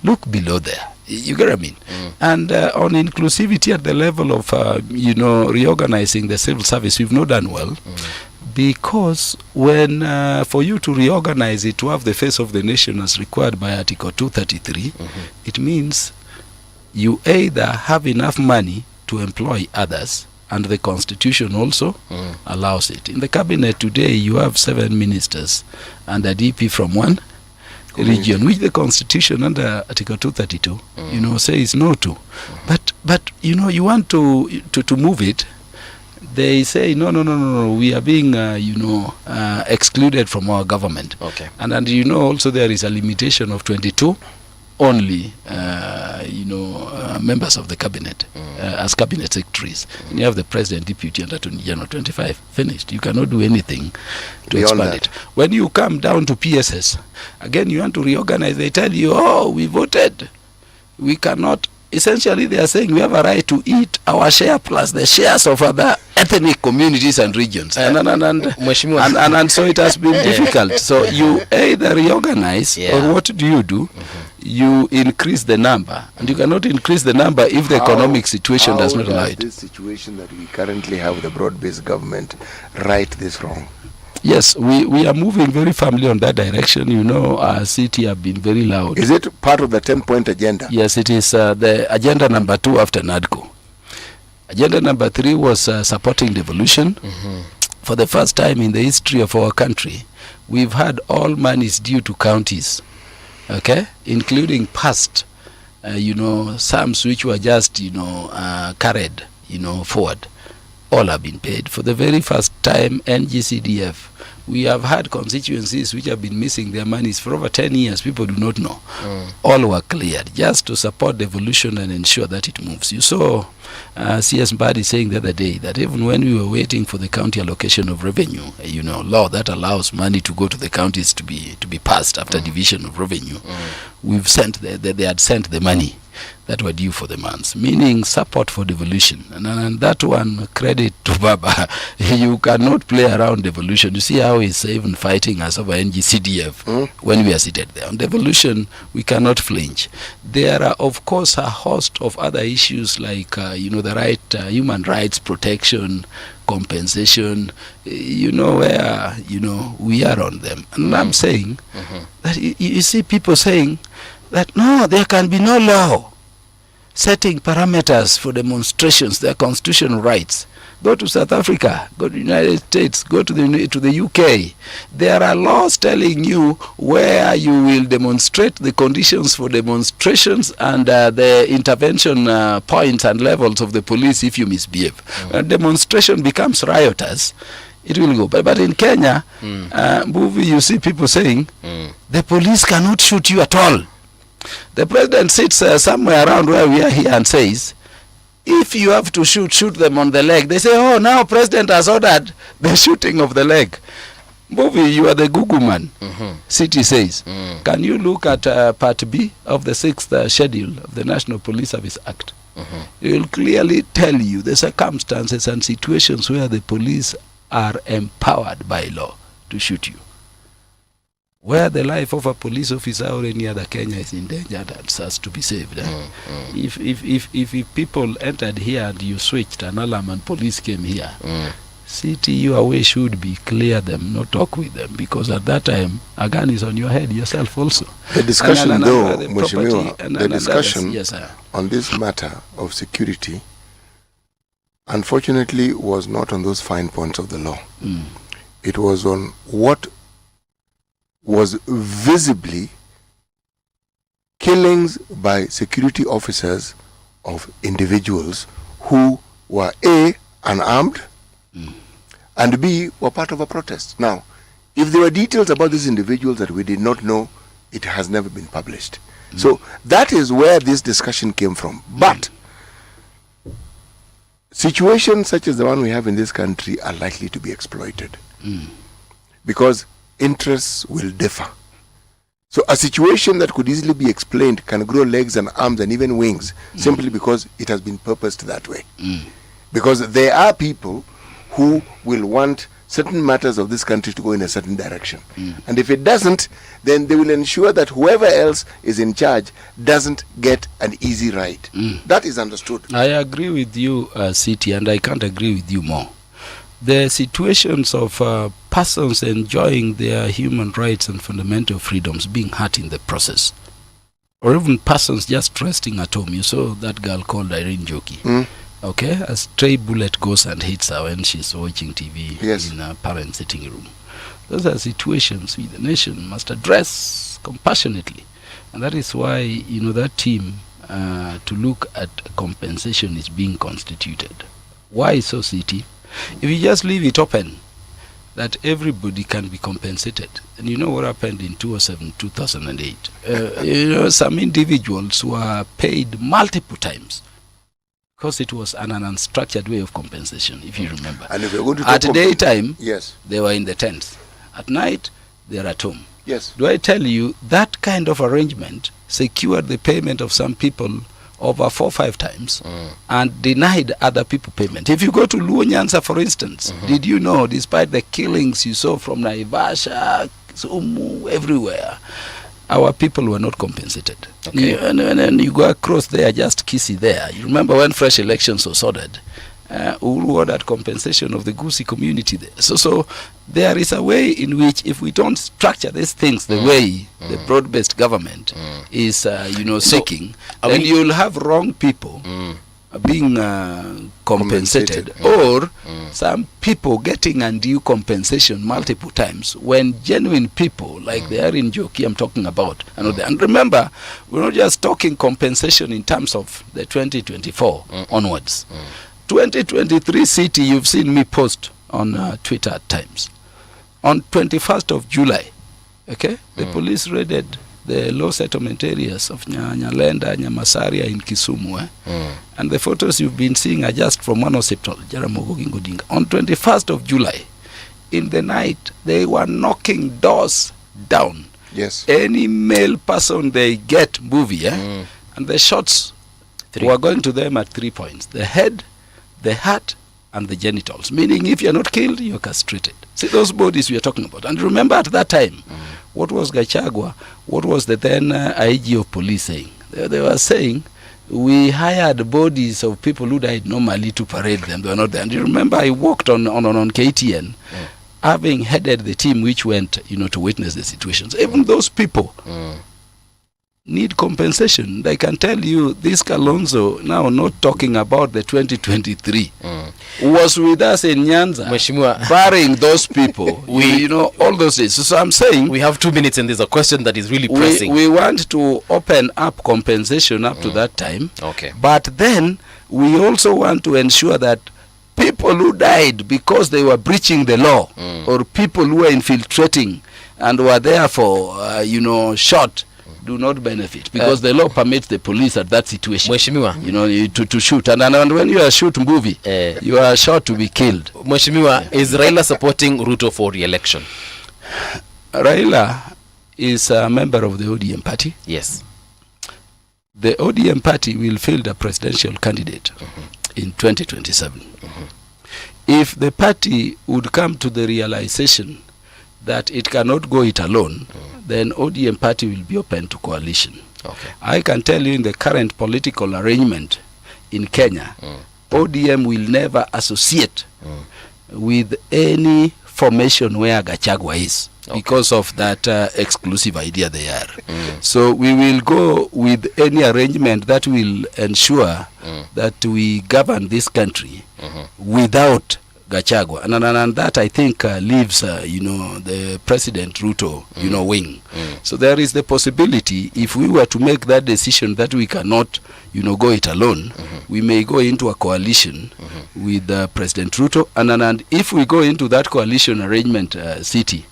Look below there. You get what I mean? And on inclusivity at the level of, reorganizing the civil service, we've not done well. Because when, for you to reorganize it to have the face of the nation as required by Article 233, it means you either have enough money to employ others, and the Constitution also allows it. In the cabinet today, you have 7 ministers and a DP from one region, which the Constitution under Article 232, says no to. But you want to move it. They say no, we are being excluded from our government. Okay. And also there is a limitation of 22 only members of the cabinet as cabinet secretaries. And you have the president, deputy, and attorney general. 25 finished. You cannot do anything to Beyond expand that. it. When you come down to PSS, again you want to reorganize. They tell you, oh, we voted. We cannot. Essentially, they are saying we have a right to eat our share plus the shares of other ethnic communities and regions. And so it has been difficult. So you either reorganize or what do? You increase the number. And you cannot increase the number if the economic situation does not allow it. This situation that we currently have, the broad-based government, right this wrong? Yes, we are moving very firmly on that direction. You know, our city have been very loud. Is it part of the 10-point agenda? Yes, it is the agenda number 2 after NADCO. Agenda number 3 was supporting devolution. For the first time in the history of our country, we've had all monies due to counties, okay, including past, sums which were just, carried, forward. All have been paid. For the very first time, NGCDF, we have had constituencies which have been missing their monies for over 10 years. People do not know. All were cleared just to support devolution and ensure that it moves. You saw CS Mbadi saying the other day that even when we were waiting for the county allocation of revenue, law that allows money to go to the counties to be passed after division of revenue, we've sent they had sent the money that were due for the months, meaning support for devolution. And that one, credit to Baba. You cannot play around devolution. You see how he's even fighting us over NGCDF when we are seated there. On devolution, we cannot flinch. There are, of course, a host of other issues like, the right, human rights protection, compensation, where, we are on them. And I'm saying that you see people saying that, no, there can be no law setting parameters for demonstrations, their constitutional rights. Go to South Africa, go to the United States, go to the UK. There are laws telling you where you will demonstrate, the conditions for demonstrations, and the intervention points and levels of the police if you misbehave. When demonstration becomes riotous, it will go. But in Kenya, you see people saying the police cannot shoot you at all. The president sits somewhere around where we are here and says, if you have to shoot them on the leg. They say, oh, now president has ordered the shooting of the leg. You are the Google man. City says, can you look at part B of the 6th schedule of the National Police Service Act? It will clearly tell you the circumstances and situations where the police are empowered by law to shoot you. Where the life of a police officer or any other Kenya is endangered and has to be saved. If people entered here and you switched an alarm and police came here, city, your way should be clear them, not talk with them, because at that time a gun is on your head yourself also. The discussion yes, on this matter of security, unfortunately, was not on those fine points of the law. It was on what was visibly killings by security officers of individuals who were A, unarmed, and B, were part of a protest. Now, if there were details about these individuals that we did not know, it has never been published. So that is where this discussion came from. But situations such as the one we have in this country are likely to be exploited because interests will differ. So a situation that could easily be explained can grow legs and arms and even wings simply because it has been purposed that way. Because there are people who will want certain matters of this country to go in a certain direction. And if it doesn't, then they will ensure that whoever else is in charge doesn't get an easy ride. That is understood. I agree with you, City, and I can't agree with you more. The situations of persons enjoying their human rights and fundamental freedoms being hurt in the process, or even persons just resting at home. You saw that girl called Irene Joki. Okay, a stray bullet goes and hits her when she's watching TV in a parent sitting room. Those are situations we, the nation, must address compassionately. And that is why, that team to look at compensation is being constituted. Why so, City? If you just leave it open that everybody can be compensated. And you know what happened in 2007, 2008? Some individuals were paid multiple times because it was an unstructured way of compensation, if you remember. And if you're going to at daytime, yes, they were in the tents. At night, they're at home. Yes. Do I tell you that kind of arrangement secured the payment of some people over 4 or 5 times and denied other people payment? If you go to Luo Nyanza, for instance, did you know, despite the killings you saw from Naivasha, Sumu, everywhere, our people were not compensated. Okay. And you go across there, just Kisi there. You remember when fresh elections were ordered? Uhuru ordered compensation of the Gusii community there. So there is a way in which, if we don't structure these things the way the broad-based government is, seeking, then you'll have wrong people being compensated, or some people getting undue compensation multiple times when genuine people, like they are in Joki I'm talking about, and remember, we're not just talking compensation in terms of the 2024 onwards. 2023 city, you've seen me post on Twitter at times. On 21st of July, okay, the police raided the low settlement areas of Nyalenda, Nyamasaria in Kisumu. And the photos you've been seeing are just from one hospital, Jaramogi Ngodinga. On 21st of July, in the night, they were knocking doors down. Yes. Any male person they get movie, and the shots were going to them at 3 points: the head, the heart, and the genitals. Meaning, if you're not killed, you're castrated. See those bodies we are talking about. And remember, at that time, what was Gachagua, what was the then IG of police saying? They were saying, we hired bodies of people who died normally to parade them. They were not there. And you remember, I worked on KTN, having headed the team which went, to witness the situations. Even those people need compensation. They can tell you, this Kalonzo, now not talking about the 2023, was with us in Nyanza, burying those people. All those days. So I'm saying, we have 2 minutes and there's a question that is really pressing. We want to open up compensation up to that time. Okay. But then we also want to ensure that people who died because they were breaching the law, or people who were infiltrating and were there for, shot, do not benefit, because the law permits the police at that situation, to shoot. And when you are shoot movie, you are shot to be killed. Mheshimiwa, is Raila supporting Ruto for re-election? Raila is a member of the ODM party. Yes. The ODM party will field a presidential candidate in 2027. If the party would come to the realization that it cannot go it alone, then ODM party will be open to coalition. Okay. I can tell you, in the current political arrangement in Kenya, ODM will never associate with any formation where Gachagua is, because of that exclusive idea they are. So we will go with any arrangement that will ensure that we govern this country without Gachagua, and that, I think, leaves the President Ruto wing. So there is the possibility, if we were to make that decision that we cannot go it alone, we may go into a coalition with President Ruto, and if we go into that coalition arrangement city,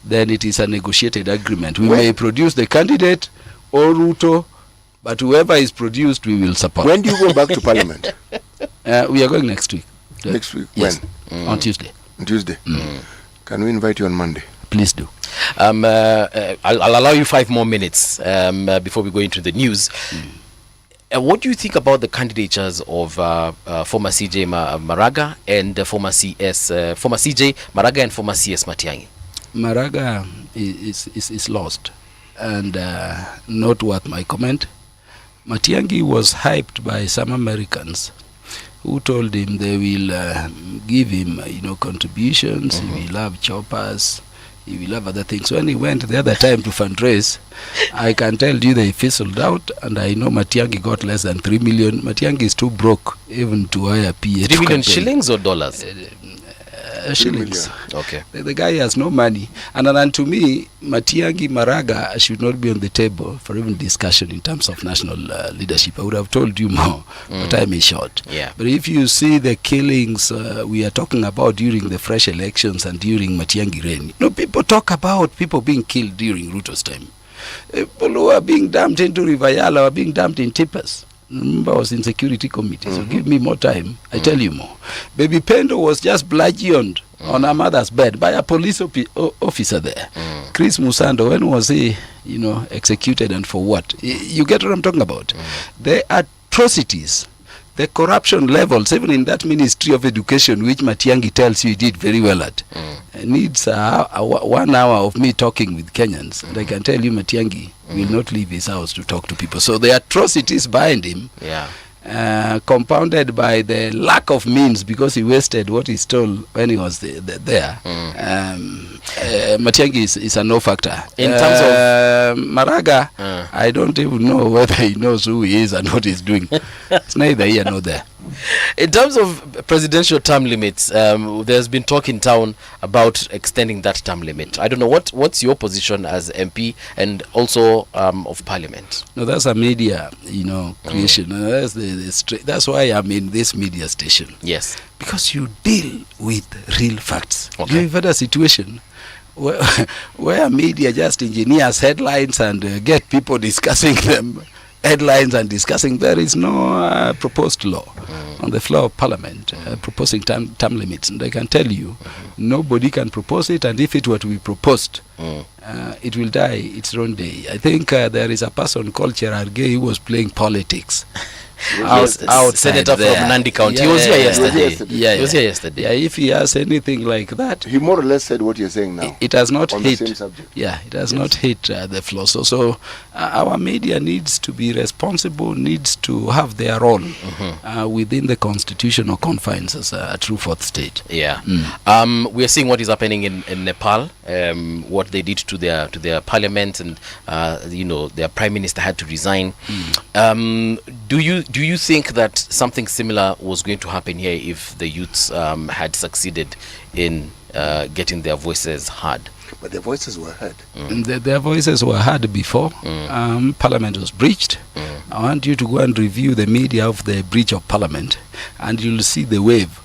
then it is a negotiated agreement. We may produce the candidate or Ruto, but whoever is produced, we will support. When do you go back to Parliament? We are going next week. Next week? Yes. When? On Tuesday. On Tuesday. Can we invite you on Monday? Please do. I'll allow you 5 more minutes before we go into the news. What do you think about the candidatures of former CJ Maraga and former CJ Maraga and former CS Matiang'i? Maraga is lost and not worth my comment. Matiang'i was hyped by some Americans who told him they will give him, contributions, he will have choppers, he will have other things. When he went the other time to fundraise, I can tell you they fizzled out, and I know Matiang'i got less than 3 million. Matiang'i is too broke even to hire PA. 3 million shillings or dollars? shillings. Okay. The guy has no money. And to me, Matiang'i Maraga should not be on the table for even discussion in terms of national leadership. I would have told you more, but time is short. Yeah. But if you see the killings we are talking about during the fresh elections and during Matiang'i reign, people talk about people being killed during Ruto's time. People who are being dumped into River Yala are being dumped in tippers. Remember, I was in security committee, so give me more time. I tell you more. Baby Pendo was just bludgeoned on her mother's bed by a police officer there. Chris Musando, when was he, executed and for what? You get what I'm talking about? The atrocities, the corruption levels, even in that Ministry of Education, which Matiang'i tells you he did very well at, needs 1 hour of me talking with Kenyans. And I can tell you Matiang'i will not leave his house to talk to people. So the atrocities behind him, compounded by the lack of means because he wasted what he stole when he was there. Matiang'i is a no factor. In terms of Maraga, I don't even know whether he knows who he is and what he's doing. It's neither here nor there. In terms of presidential term limits, there's been talk in town about extending that term limit. I don't know, what's your position as MP and also of Parliament? No, that's a media, creation. That's why I'm in this media station. Yes. Because you deal with real facts. Okay. You've had a situation where media just engineers headlines and get people discussing them. Headlines and discussing. There is no proposed law on the floor of Parliament proposing term limits, and I can tell you nobody can propose it, and if it were to be proposed, it will die its own day. I think there is a person called Cherargei who was playing politics. Senator there. from Nandi County. He was here yesterday. He was here yesterday. Yeah, if he has anything like that, he more or less said what you're saying now. It has not on hit. The same subject. Yeah, it has not hit the floor. So our media needs to be responsible, needs to have their role within the constitutional confines as a true fourth state. Yeah. We are seeing what is happening in Nepal. What they did to their parliament, and their prime minister had to resign. Do you think that something similar was going to happen here if the youths had succeeded in getting their voices heard? But their voices were heard. Their voices were heard before. Parliament was breached. I want you to go and review the media of the breach of Parliament, and you'll see the wave.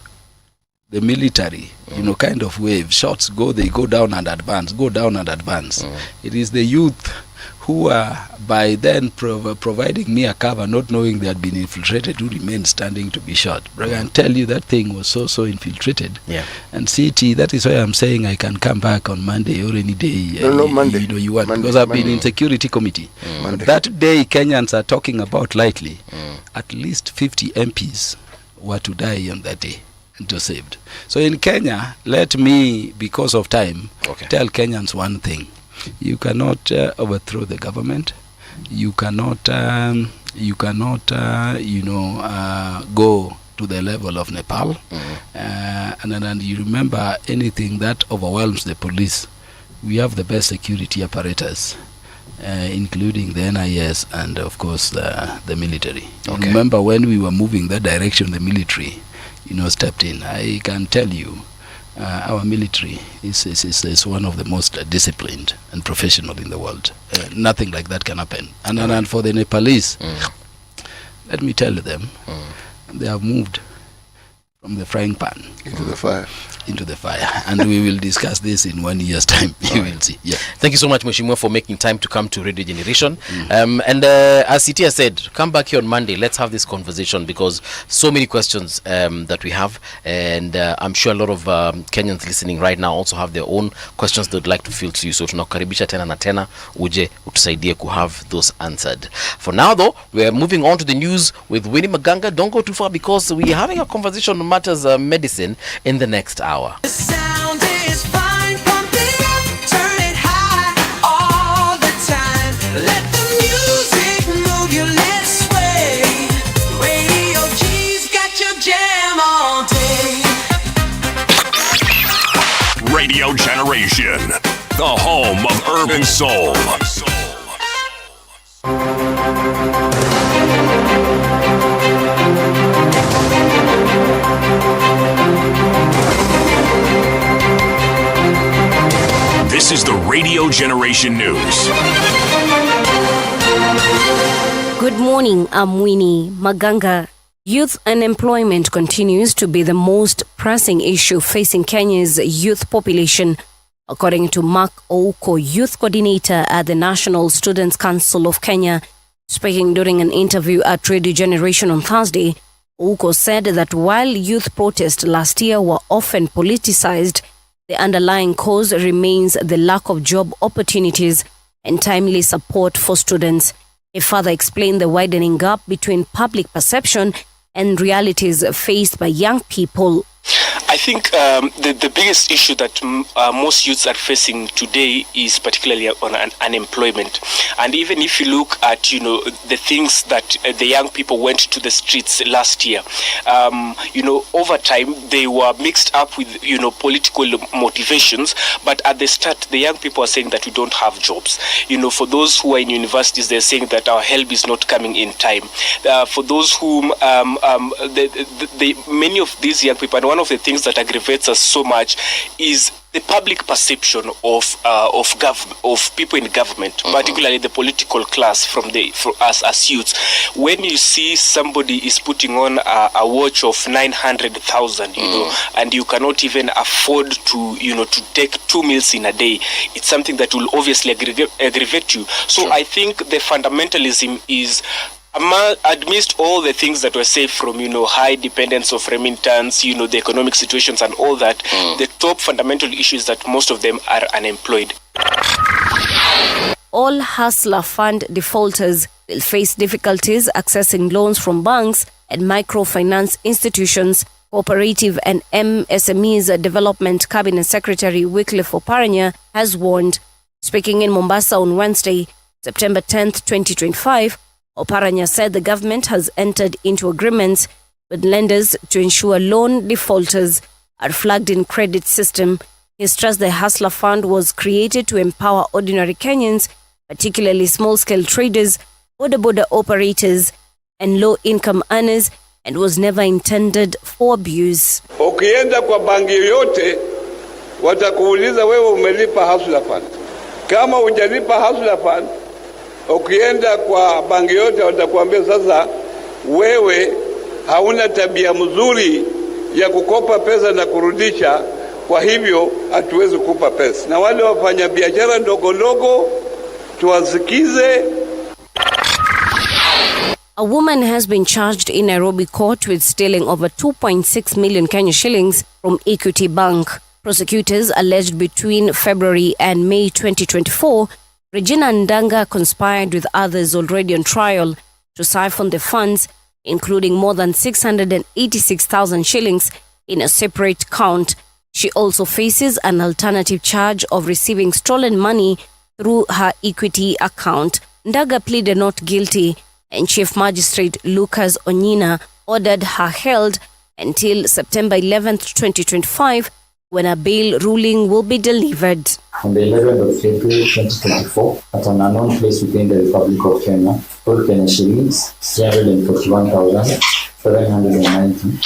The military, kind of wave. Shots they go down and advance, go down and advance. It is the youth who are by then providing me a cover, not knowing they had been infiltrated, who remained standing to be shot. But I can tell you that thing was so infiltrated. Yeah. And CT, that is why I'm saying I can come back on Monday or any day. No, Monday. You want, Monday, because I've been in security committee. That day Kenyans are talking about lightly. At least 50 MPs were to die on that day. And was saved. So in Kenya, let me, because of time, tell Kenyans one thing. You cannot overthrow the government. You cannot go to the level of Nepal. And you remember, anything that overwhelms the police, we have the best security apparatus, including the NIS and of course the military. Remember when we were moving that direction, the military stepped in. I can tell you our military is one of the most disciplined and professional in the world. Nothing like that can happen. And for the Nepalese, let me tell them, they have moved from the frying pan into the fire. And we will discuss this in 1 year's time. You will see. Yeah. Thank you so much, Mheshimiwa, for making time to come to Radio Generation. And as Sitia said, come back here on Monday. Let's have this conversation, because so many questions that we have, and I'm sure a lot of Kenyans listening right now also have their own questions they'd like to field to you. So tunakaribisha tena na tena uje utusaidie to have those answered. For now, though, we are moving on to the news with Winnie Maganga. Don't go too far, because we are having a conversation on matters medicine in the next hour. The sound is fine, pump it up, turn it high all the time. Let the music move you, let's sway. Radio G's got your jam all day. Radio Generation, the home of urban soul. Radio Generation News. Good morning, I'm Winnie Maganga. Youth unemployment continues to be the most pressing issue facing Kenya's youth population, according to Mark Ouko, youth coordinator at the National Students' Council of Kenya. Speaking during an interview at Radio Generation on Thursday, Ouko said that while youth protests last year were often politicized, the underlying cause remains the lack of job opportunities and timely support for students. He further explained the widening gap between public perception and realities faced by young people. I think the biggest issue that most youths are facing today is particularly on unemployment. And even if you look at, the things that the young people went to the streets last year, over time they were mixed up with, political motivations. But at the start, the young people are saying that we don't have jobs. For those who are in universities, they're saying that our help is not coming in time. For those whom many of these young people, and one of the things that aggravates us so much is the public perception of people in government, particularly the political class for us as youths. When you see somebody is putting on a watch of 900,000, and you cannot even afford to take 2 meals in a day, it's something that will obviously aggravate you. So I think the fundamentalism is, amidst all the things that were said from, high dependence of remittance, the economic situations and all that, the top fundamental issue is that most of them are unemployed. All Hustler Fund defaulters will face difficulties accessing loans from banks and microfinance institutions. Cooperative and MSMEs Development Cabinet Secretary Wycliffe Oparanya has warned. Speaking in Mombasa on Wednesday, September 10th, 2025, Oparanya said the government has entered into agreements with lenders to ensure loan defaulters are flagged in credit system. He stressed the Hustler Fund was created to empower ordinary Kenyans, particularly small-scale traders, border operators, and low-income earners, and was never intended for abuse. Ukienda kwa banki yoyote watakuuliza wewe umelipa Hustler Fund. Kama hujalipa Hustler Fund, ukienda kwa banki yote watakuambia sasa wewe hauna tabia mzuri ya kukopa pesa na kurudisha, kwa hivyo hatuwezi kukupa pesa. Na wale wafanya biashara ndogo ndogo tuwasikize. A woman has been charged in Nairobi court with stealing over 2.6 million Kenya shillings from Equity Bank. Prosecutors alleged between February and May 2024, Regina Ndanga conspired with others already on trial to siphon the funds, including more than 686,000 shillings in a separate count. She also faces an alternative charge of receiving stolen money through her Equity account. Ndaga pleaded not guilty, and Chief Magistrate Lucas Onyina ordered her held until September 11th, 2025, when a bail ruling will be delivered. On the 11th of April 2024, at an unknown place within the Republic of Kenya, 4 Kenya shillings, 341,790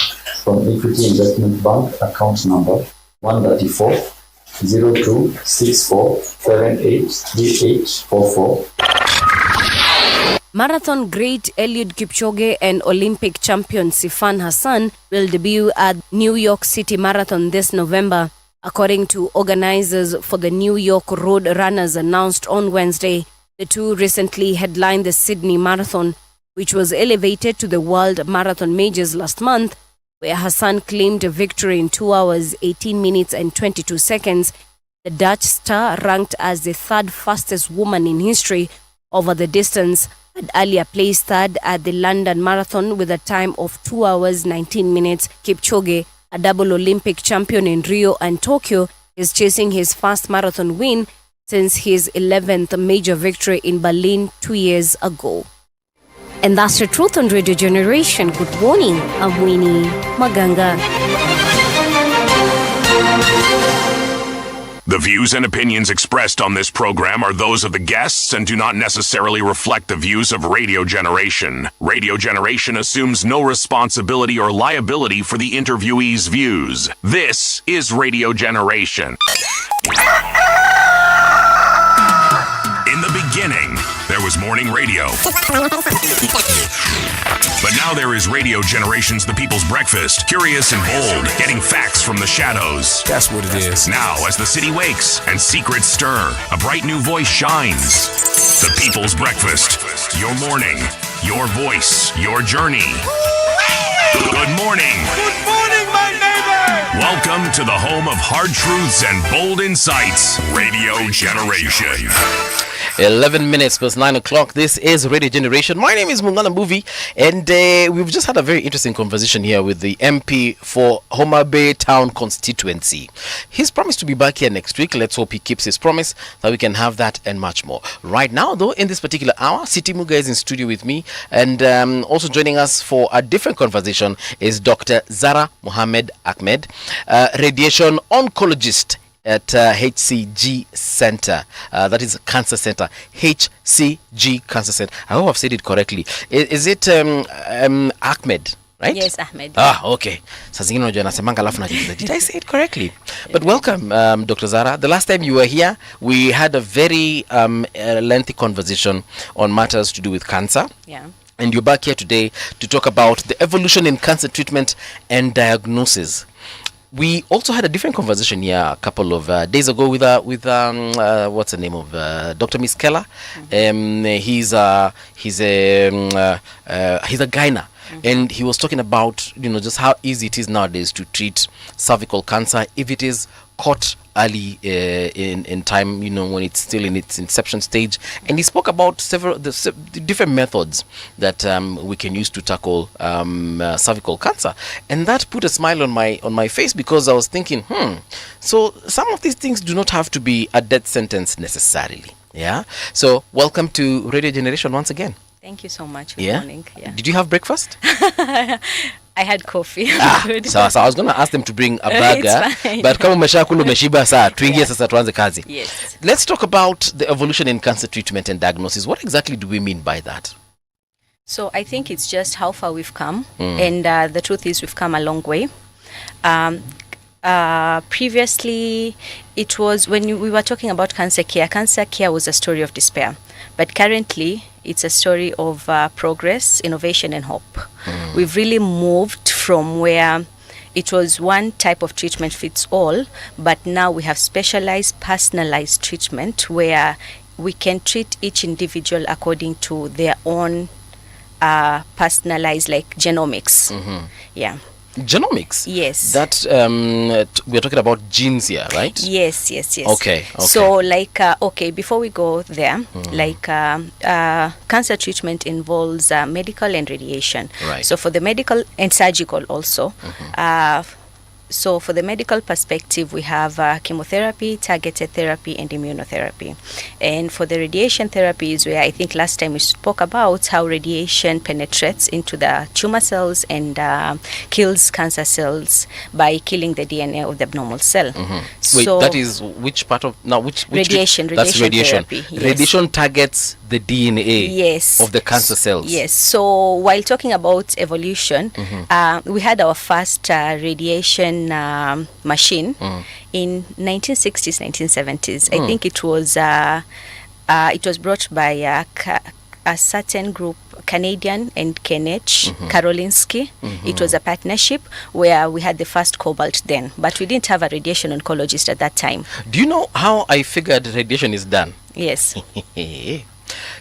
from Equity Investment Bank account number 134-0264-783844. Marathon great Eliud Kipchoge and Olympic champion Sifan Hassan will debut at New York City Marathon this November, according to organizers for the New York Road Runners announced on Wednesday. The two recently headlined the Sydney Marathon, which was elevated to the World Marathon Majors last month, where Hassan claimed a victory in 2 hours, 18 minutes and 22 seconds. The Dutch star, ranked as the third fastest woman in history over the distance, had earlier placed third at the London Marathon with a time of 2 hours, 19 minutes. Kipchoge, a double Olympic champion in Rio and Tokyo, is chasing his first marathon win since his 11th major victory in Berlin 2 years ago. And that's the truth on Radio Generation. Good morning, I'm Winnie Maganga. The views and opinions expressed on this program are those of the guests and do not necessarily reflect the views of Radio Generation. Radio Generation assumes no responsibility or liability for the interviewee's views. This is Radio Generation. morning radio. But now there is Radio Generation's The People's Breakfast, curious and bold, getting facts from the shadows. That's what it is. Now, as the city wakes and secrets stir, a bright new voice shines. The People's Breakfast. Your morning, your voice, your journey. Good morning. Good morning, my neighbor. Welcome to the home of hard truths and bold insights, Radio Generation. 11 minutes past 9 o'clock. This is Radio Generation. My name is Mungana Mbuvi, and we've just had a very interesting conversation here with the MP for Homa Bay Town constituency. He's promised to be back here next week. Let's hope he keeps his promise, that we can have that and much more. Right now, though, in this particular hour, Siti Muga is in studio with me, and also joining us for a different conversation is Dr. Zara Mohammed Ahmed, radiation oncologist at HCG Center. That is Cancer Center. HCG Cancer Center. I hope I've said it correctly. Is it Ahmed, right? Yes, Ahmed. Okay. Did I say it correctly? But welcome, Dr. Zara. The last time you were here, we had a very lengthy conversation on matters to do with cancer. Yeah. And you're back here today to talk about the evolution in cancer treatment and diagnosis. We also had a different conversation here a couple of days ago with what's the name of Dr. Miss Keller. He's a gyna, and he was talking about just how easy it is nowadays to treat cervical cancer if it is caught early in time, when it's still in its inception stage. And he spoke about the different methods that we can use to tackle cervical cancer, and that put a smile on my face, because I was thinking, so some of these things do not have to be a death sentence necessarily. Yeah. So welcome to Radio Generation once again. Thank you so much. Good morning. Yeah. Did you have breakfast? I had coffee. So I was going to ask them to bring a burger, but kama umeshakula umeshiba saa tuingie sasa tuanze kazi. Yes. Let's talk about the evolution in cancer treatment and diagnosis. What exactly do we mean by that? So I think it's just how far we've come, and the truth is we've come a long way. Previously, it was when we were talking about cancer care was a story of despair. But currently, it's a story of progress, innovation, and hope. We've really moved from where it was one type of treatment fits all, but now we have specialized, personalized treatment where we can treat each individual according to their own personalized, like genomics. Yeah. Genomics? Yes. That we're talking about genes here, right? Yes. Okay. So like before we go there, cancer treatment involves medical and radiation. Right. So for the medical and surgical also, so for the medical perspective, we have chemotherapy, targeted therapy, and immunotherapy. And for the radiation therapy is where I think last time we spoke about how radiation penetrates into the tumor cells and kills cancer cells by killing the DNA of the abnormal cell. Wait, So that is which part of which radiation? That's radiation. Therapy, yes. Radiation targets the DNA of the cancer cells. Yes. So while talking about evolution, we had our first radiation machine in 1960s, 1970s. I think it was brought by a certain group, Canadian and KNH, Karolinski. It was a partnership where we had the first cobalt then, but we didn't have a radiation oncologist at that time. Do you know how I figured radiation is done? Yes.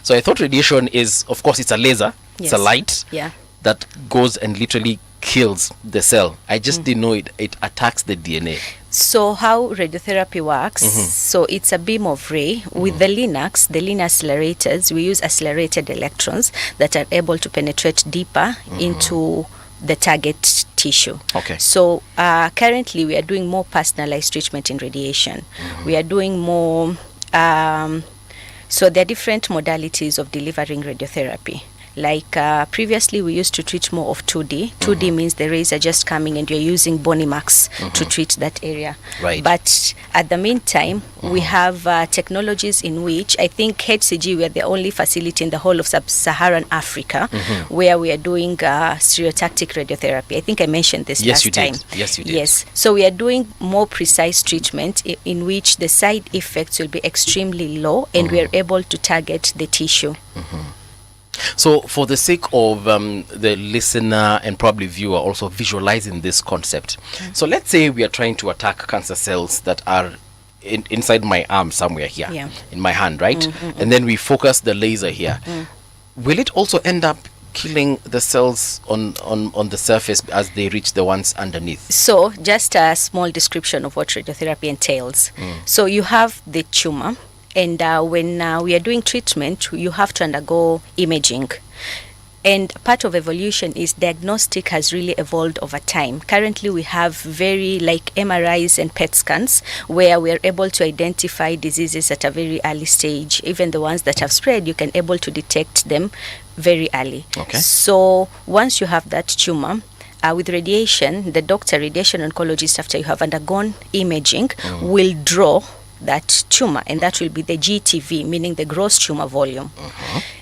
So I thought radiation is, of course, it's a laser. Yes. It's a light Yeah. that goes and literally kills the cell. I just didn't know it attacks the DNA. So how radiotherapy works, so it's a beam of ray. With the linear accelerators, we use accelerated electrons that are able to penetrate deeper into the target tissue. Okay. So currently we are doing more personalized treatment in radiation. We are doing more, so there are different modalities of delivering radiotherapy. Like previously, we used to treat more of 2D. 2D means the rays are just coming and you're using bony marks to treat that area. Right. But at the meantime, we have technologies in which I think HCG, we are the only facility in the whole of sub-Saharan Africa where we are doing stereotactic radiotherapy. I think I mentioned this Yes, last you time. did. Yes, you did. Yes. So we are doing more precise treatment in which the side effects will be extremely low and we are able to target the tissue. So, for the sake of the listener and probably viewer also visualizing this concept, so let's say we are trying to attack cancer cells that are inside my arm somewhere here, in my hand, right? And then we focus the laser here. Will it also end up killing the cells on the surface as they reach the ones underneath? So, just a small description of what radiotherapy entails. So, you have the tumor. And when we are doing treatment, you have to undergo imaging. And part of evolution is diagnostic has really evolved over time. Currently, we have very like MRIs and PET scans where we are able to identify diseases at a very early stage. Even the ones that have spread, you can able to detect them very early. Okay. So once you have that tumor, with radiation, the radiation oncologist, after you have undergone imaging, will draw that tumor, and that will be the GTV, meaning the gross tumor volume.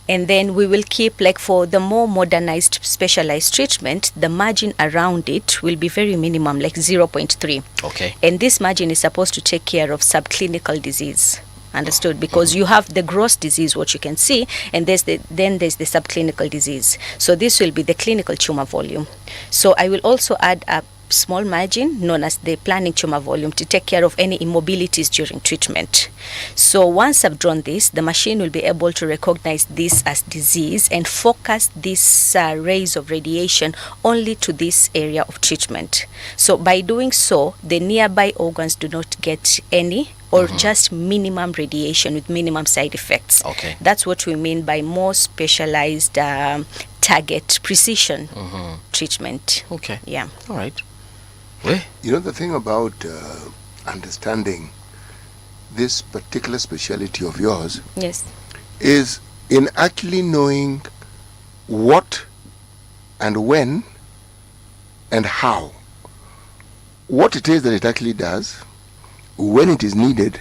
And then we will keep, like for the more modernized specialized treatment, the margin around it will be very minimum, like 0.3. Okay. And this margin is supposed to take care of subclinical disease. Understood? Because you have the gross disease, what you can see, and then there's the subclinical disease. So this will be the clinical tumor volume. So I will also add a small margin known as the planning tumor volume to take care of any immobilities during treatment. So once I've drawn this, the machine will be able to recognize this as disease and focus these rays of radiation only to this area of treatment. So by doing so, the nearby organs do not get any or just minimum radiation with minimum side effects. Okay. That's what we mean by more specialized target precision treatment. Okay. Yeah. All right. You know, the thing about understanding this particular speciality of yours Yes. is in actually knowing what and when and how. What it is that it actually does, when it is needed,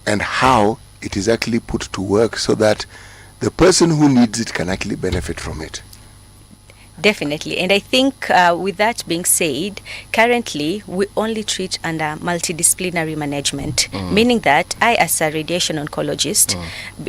and how it is actually put to work so that the person who needs it can actually benefit from it. Definitely. And I think with that being said, currently we only treat under multidisciplinary management, meaning that I, as a radiation oncologist,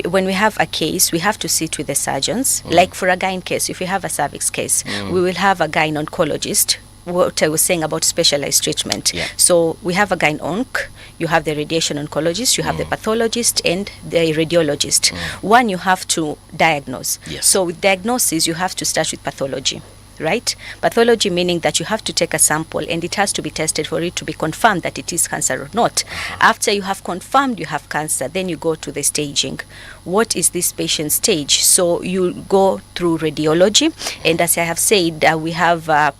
when we have a case, we have to sit with the surgeons. Like for a gyne case, if we have a cervix case, we will have a gyne oncologist. What I was saying about specialized treatment. So we have a gyne onc, you have the radiation oncologist, you have the pathologist and the radiologist. One, you have to diagnose. So with diagnosis, you have to start with pathology, right? Pathology meaning that you have to take a sample and it has to be tested for it to be confirmed that it is cancer or not. After you have confirmed you have cancer, then you go to the staging. What is this patient's stage? So you go through radiology, and as I have said, we have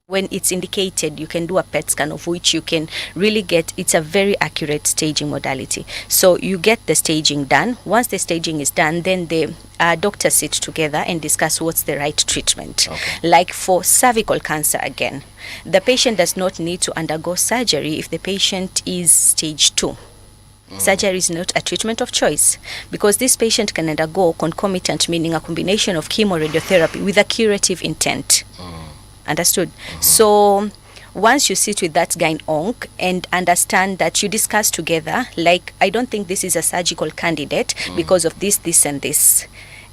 when it's indicated, you can do a PET scan of which you can really get, it's a very accurate staging modality. So you get the staging done. Once the staging is done, then the doctors sit together and discuss what's the right treatment. Like for cervical cancer again, the patient does not need to undergo surgery if the patient is stage 2. Surgery is not a treatment of choice because this patient can undergo concomitant, meaning a combination of chemoradiotherapy with a curative intent. Understood? So once you sit with that gyne onc and understand that you discuss together, like, I don't think this is a surgical candidate because of this, this, and this.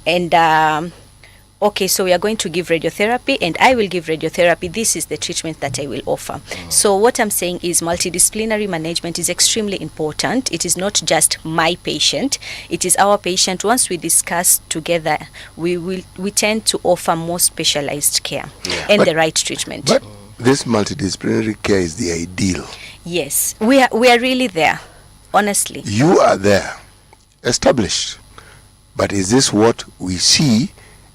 And okay, so we are going to give radiotherapy and I will give radiotherapy. This is the treatment that I will offer. So what I'm saying is multidisciplinary management is extremely important. It is not just my patient, it is our patient. Once we discuss together, we tend to offer more specialized care and the right treatment. But this multidisciplinary care is the ideal. Yes, we are really there, honestly. You are there, established. But is this what we see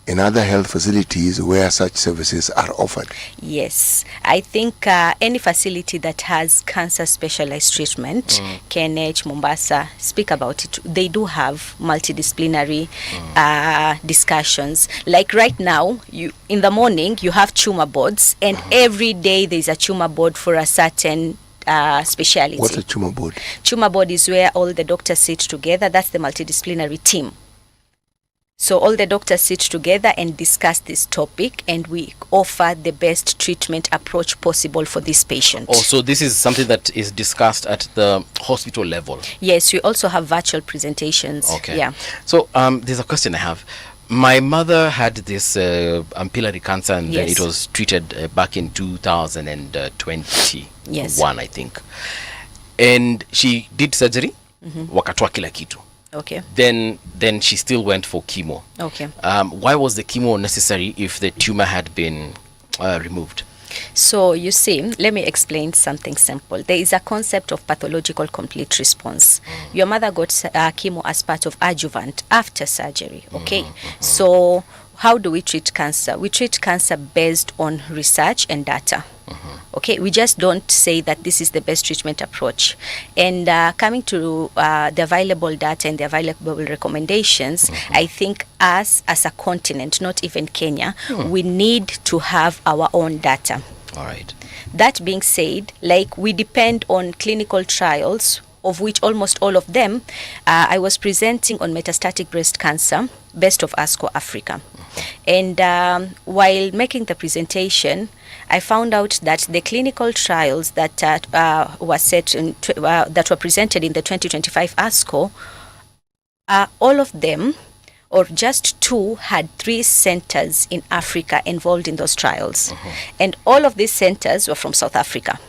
in other health facilities where such services are offered? Yes, I think any facility that has cancer specialized treatment, KNH, Mombasa, speak about it. They do have multidisciplinary discussions. Like right now, in the morning, you have tumor boards, and every day there's a tumor board for a certain speciality. What's a tumor board? Tumor board is where all the doctors sit together. That's the multidisciplinary team. So all the doctors sit together and discuss this topic, and we offer the best treatment approach possible for this patient. Oh, so this is something that is discussed at the hospital level? Yes, we also have virtual presentations. Okay. Yeah. So there's a question I have. My mother had this ampullary cancer, and Yes. it was treated back in 2021, Yes. I think. And she did surgery, wakatoa kila kitu. Okay. Then she still went for chemo. Okay. Why was the chemo necessary if the tumor had been removed? So you see, let me explain something simple. There is a concept of pathological complete response. Your mother got chemo as part of adjuvant after surgery. Okay. So how do we treat cancer? We treat cancer based on research and data. Okay, we just don't say that this is the best treatment approach. And coming to the available data and the available recommendations, I think us as a continent, not even Kenya, we need to have our own data. All right. That being said, like we depend on clinical trials, of which almost all of them, I was presenting on metastatic breast cancer, best of ASCO Africa. And while making the presentation, I found out that the clinical trials that were set in, that were presented in the 2025 ASCO, all of them, or just 2, had 3 centers in Africa involved in those trials. And all of these centers were from South Africa.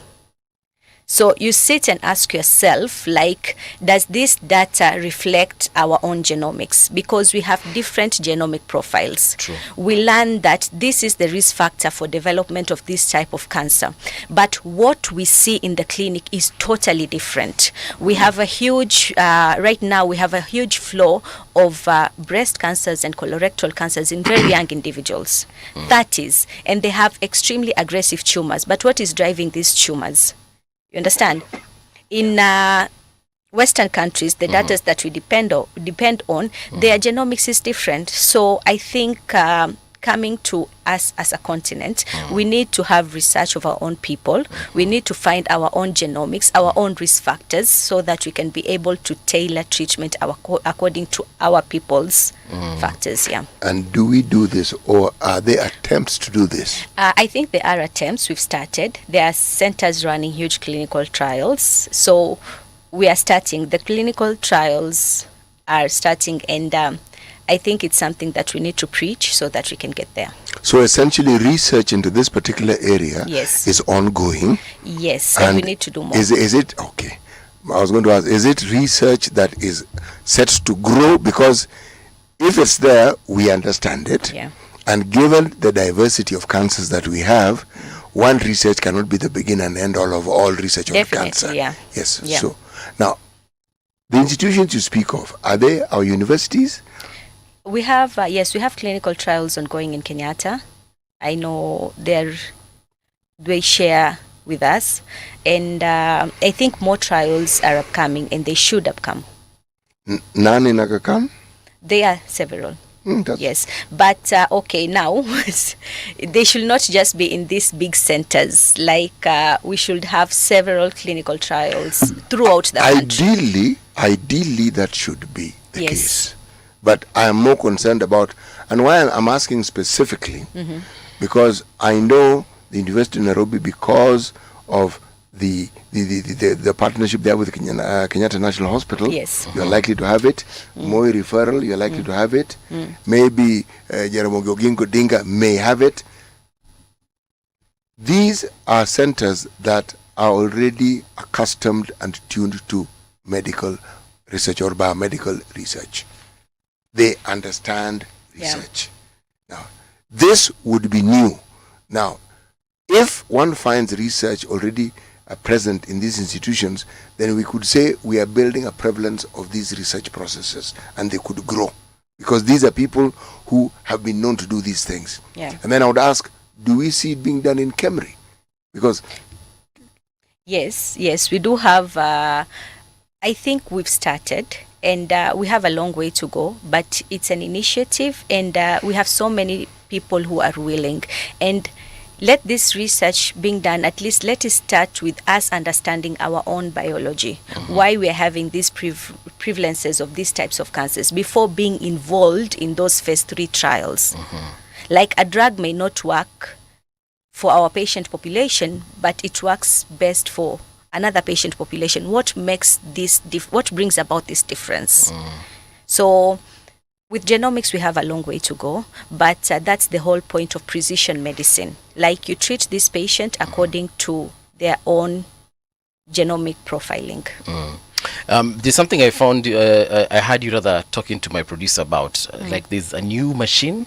So you sit and ask yourself, like, does this data reflect our own genomics? Because we have different genomic profiles. True. We learn that this is the risk factor for development of this type of cancer. But what we see in the clinic is totally different. We have a huge, right now we have a huge flow of breast cancers and colorectal cancers in very young individuals, 30s, and they have extremely aggressive tumors. But what is driving these tumors? You understand? In Western countries, the data that we depend on, their genomics is different. So I think coming to us as a continent, we need to have research of our own people. We need to find our own genomics, our own risk factors, so that we can be able to tailor treatment according to our people's factors. Yeah. And do we do this, or are there attempts to do this? I think there are attempts. We've started. There are centers running huge clinical trials. So we are starting. The clinical trials are starting, and I think it's something that we need to preach so that we can get there. So essentially research into this particular area is ongoing. Yes, and we need to do more. Is it, okay, I was going to ask, is it research that is set to grow? Because if it's there, we understand it. Yeah. And given the diversity of cancers that we have, one research cannot be the beginning and end all of all research on cancer. Yeah. Yes. Yeah. So now, the institutions you speak of, are they our universities? We have, yes, we have clinical trials ongoing in Kenyatta. I know they share with us. And I think more trials are upcoming, and they should upcome. None in Aga Khan? There are several. Yes. But, okay, now, they should not just be in these big centers. Like, we should have several clinical trials throughout the country. Ideally, that should be the case. But I am more concerned about, and why I'm asking specifically, because I know the University of Nairobi, because of the partnership there with Kenyatta National Hospital, you're likely to have it. Moi referral, you're likely to have it. Maybe Jaramogi Oginga Odinga may have it. These are centers that are already accustomed and tuned to medical research or biomedical research. They understand research. Now, this would be new. Now, if one finds research already present in these institutions, then we could say we are building a prevalence of these research processes, and they could grow. Because these are people who have been known to do these things. Yeah. And then I would ask, do we see it being done in Kemri? Because Yes, we do have. I think we've started, and we have a long way to go. But it's an initiative, and we have so many people who are willing. And let this research being done. At least let it start with us understanding our own biology, why we are having these prevalences of these types of cancers before being involved in those phase 3 trials. Like a drug may not work for our patient population, but it works best for another patient population. What makes this what brings about this difference? So with genomics we have a long way to go, but that's the whole point of precision medicine. Like you treat this patient according to their own genomic profiling. There's something I found, I had you rather talking to my producer about, like there's a new machine.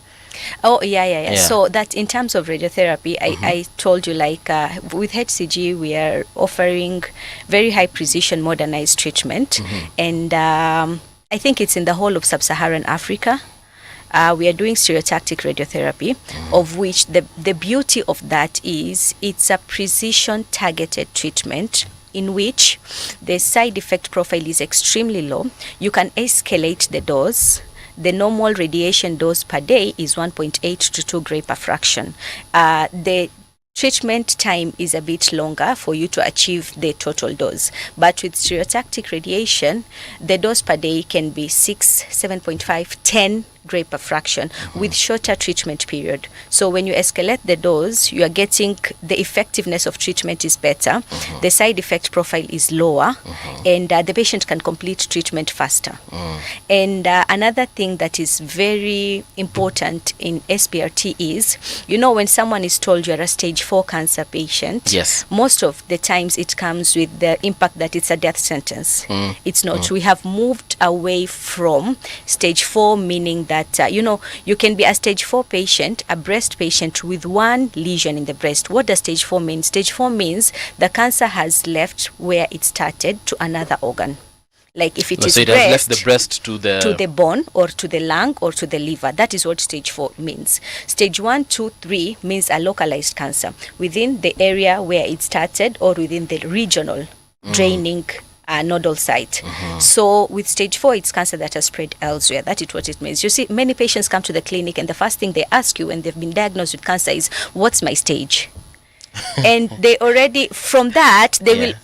Oh, yeah. So that in terms of radiotherapy, I told you, like with HCG, we are offering very high precision modernized treatment. And I think it's in the whole of sub-Saharan Africa. We are doing stereotactic radiotherapy, of which the beauty of that is it's a precision targeted treatment in which the side effect profile is extremely low. You can escalate the dose. The normal radiation dose per day is 1.8 to 2 gray per fraction. The treatment time is a bit longer for you to achieve the total dose. But with stereotactic radiation, the dose per day can be 6, 7.5, 10 gray per fraction with shorter treatment period. So when you escalate the dose, you are getting the effectiveness of treatment is better, the side effect profile is lower, and the patient can complete treatment faster. And another thing that is very important in SBRT is, you know, when someone is told you're a stage 4 cancer patient, Yes. most of the times it comes with the impact that it's a death sentence. It's not. We have moved away from stage 4, meaning that you can be a stage 4 patient, a breast patient with one lesion in the breast. What does stage 4 mean? Stage 4 means the cancer has left where it started to another organ. Like if it is so it has left the breast to the bone or to the lung or to the liver. That is what stage 4 means. Stage 1, 2, 3 means a localized cancer within the area where it started or within the regional draining nodal site. So with stage 4, it's cancer that has spread elsewhere. That is what it means. You see, many patients come to the clinic and the first thing they ask you when they've been diagnosed with cancer is, what's my stage? And they already, from that, they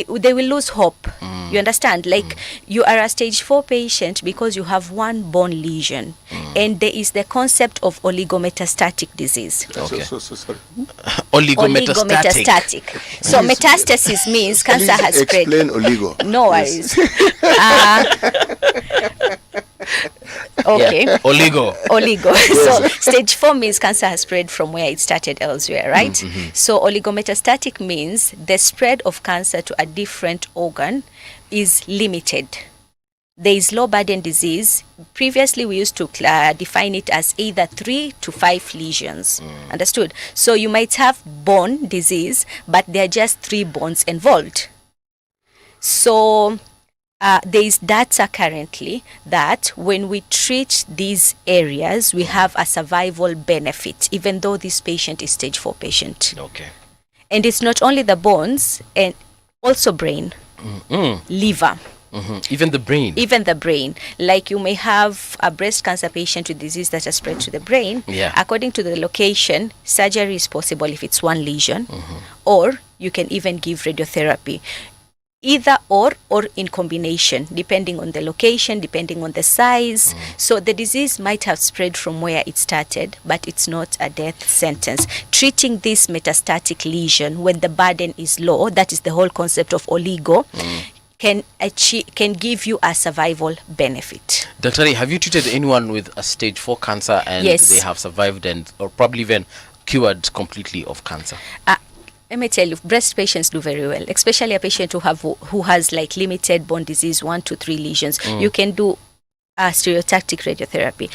will lose hope. You understand? Like you are a stage 4 patient because you have one bone lesion, and there is the concept of oligometastatic disease. Okay. So sorry. Oligometastatic. So metastasis means cancer has spread. Explain oligo. No worries. Okay. Oligo. So stage 4 means cancer has spread from where it started elsewhere, right? So oligometastatic means the spread of cancer to a different organ is limited. There is low burden disease. Previously, we used to define it as either 3 to 5 lesions. Understood? So you might have bone disease, but there are just 3 bones involved. So there is data currently that when we treat these areas, we have a survival benefit, even though this patient is stage 4 patient. Okay. And it's not only the bones, and also brain, liver. Even the brain. Even the brain. Like you may have a breast cancer patient with disease that has spread to the brain. Yeah. According to the location, surgery is possible if it's one lesion, or you can even give radiotherapy. Either or in combination, depending on the location, depending on the size. So the disease might have spread from where it started, but it's not a death sentence. Treating this metastatic lesion when the burden is low, that is the whole concept of oligo, can give you a survival benefit. Dr. Have you treated anyone with a stage 4 cancer and Yes. they have survived or probably even cured completely of cancer? Let me tell you, breast patients do very well, especially a patient who has like limited bone disease, 1 to 3 lesions. You can do stereotactic radiotherapy.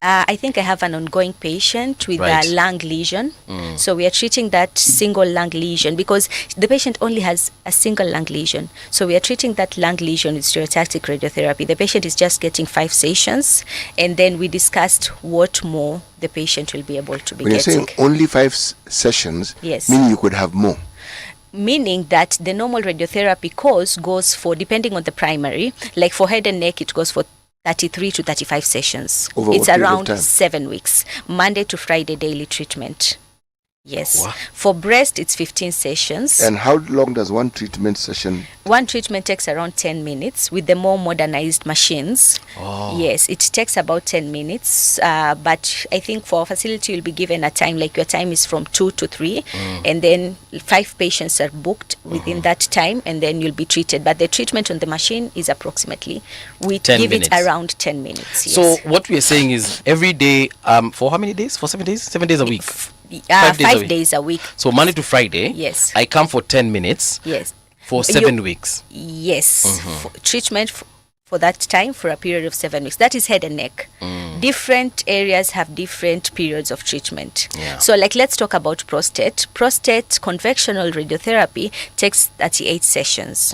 I think I have an ongoing patient with Right. a lung lesion. So we are treating that single lung lesion because the patient only has a single lung lesion. So we are treating that lung lesion with stereotactic radiotherapy. The patient is just getting 5 sessions, and then we discussed what more the patient will be able to be When you're getting. saying only 5 sessions, Yes. meaning you could have more. Meaning that the normal radiotherapy course goes for, depending on the primary, like for head and neck, it goes for 33 to 35 sessions. Over It's what period of around time? 7 weeks, Monday to Friday daily treatment. Yes. Wow. For breast, it's 15 sessions. And how long does one treatment session? One treatment takes around 10 minutes with the more modernized machines. Oh. Yes, it takes about 10 minutes. But I think for our facility, you'll be given a time, like your time is from 2 to 3. And then 5 patients are booked within that time, and then you'll be treated. But the treatment on the machine is approximately, we 10 give minutes. it around 10 minutes. Yes. So what we are saying is every day, for how many days? For 7 days? 7 days a week? 5 5 days a week. So Monday to Friday. Yes. I come for 10 minutes. Yes. For You- 7 weeks. Yes. Mhm. Treatment for that time for a period of 7 weeks. That is head and neck. Different areas have different periods of treatment. Yeah. So, like, let's talk about prostate. Prostate conventional radiotherapy takes 38 sessions.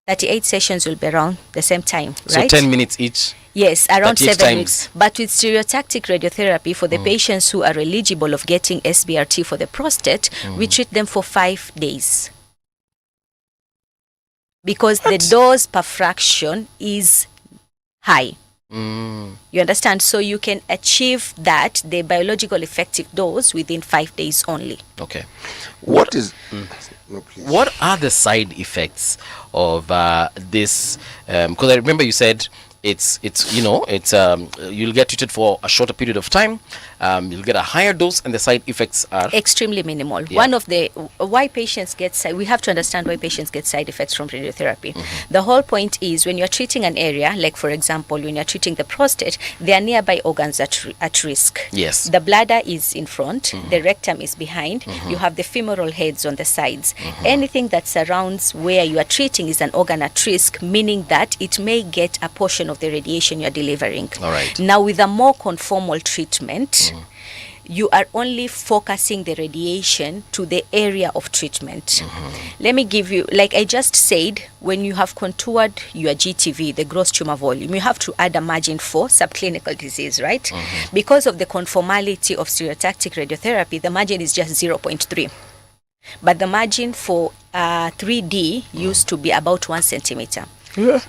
38 sessions will be around the same time, So right? 10 minutes each. Yes, around 38 7 times. weeks. But with stereotactic radiotherapy, for the patients who are eligible of getting SBRT for the prostate, we treat them for 5 days. Because the dose per fraction is high. You understand? So you can achieve that, the biological effective dose, within 5 days only. Okay. What is... No, please. What are the side effects of this? Because I remember you said it's you'll get treated for a shorter period of time. You'll get a higher dose, and the side effects are Extremely minimal. Yeah. One of the why patients get we have to understand why patients get side effects from radiotherapy. The whole point is when you're treating an area, like for example, when you're treating the prostate, there are nearby organs at risk. Yes. The bladder is in front, the rectum is behind, you have the femoral heads on the sides. Anything that surrounds where you are treating is an organ at risk, meaning that it may get a portion of the radiation you're delivering. All right. Now, with a more conformal treatment, you are only focusing the radiation to the area of treatment. Let me give you, like I just said, when you have contoured your GTV, the gross tumor volume, you have to add a margin for subclinical disease, right? Because of the conformality of stereotactic radiotherapy, the margin is just 0.3. But the margin for 3D used to be about 1 centimeter.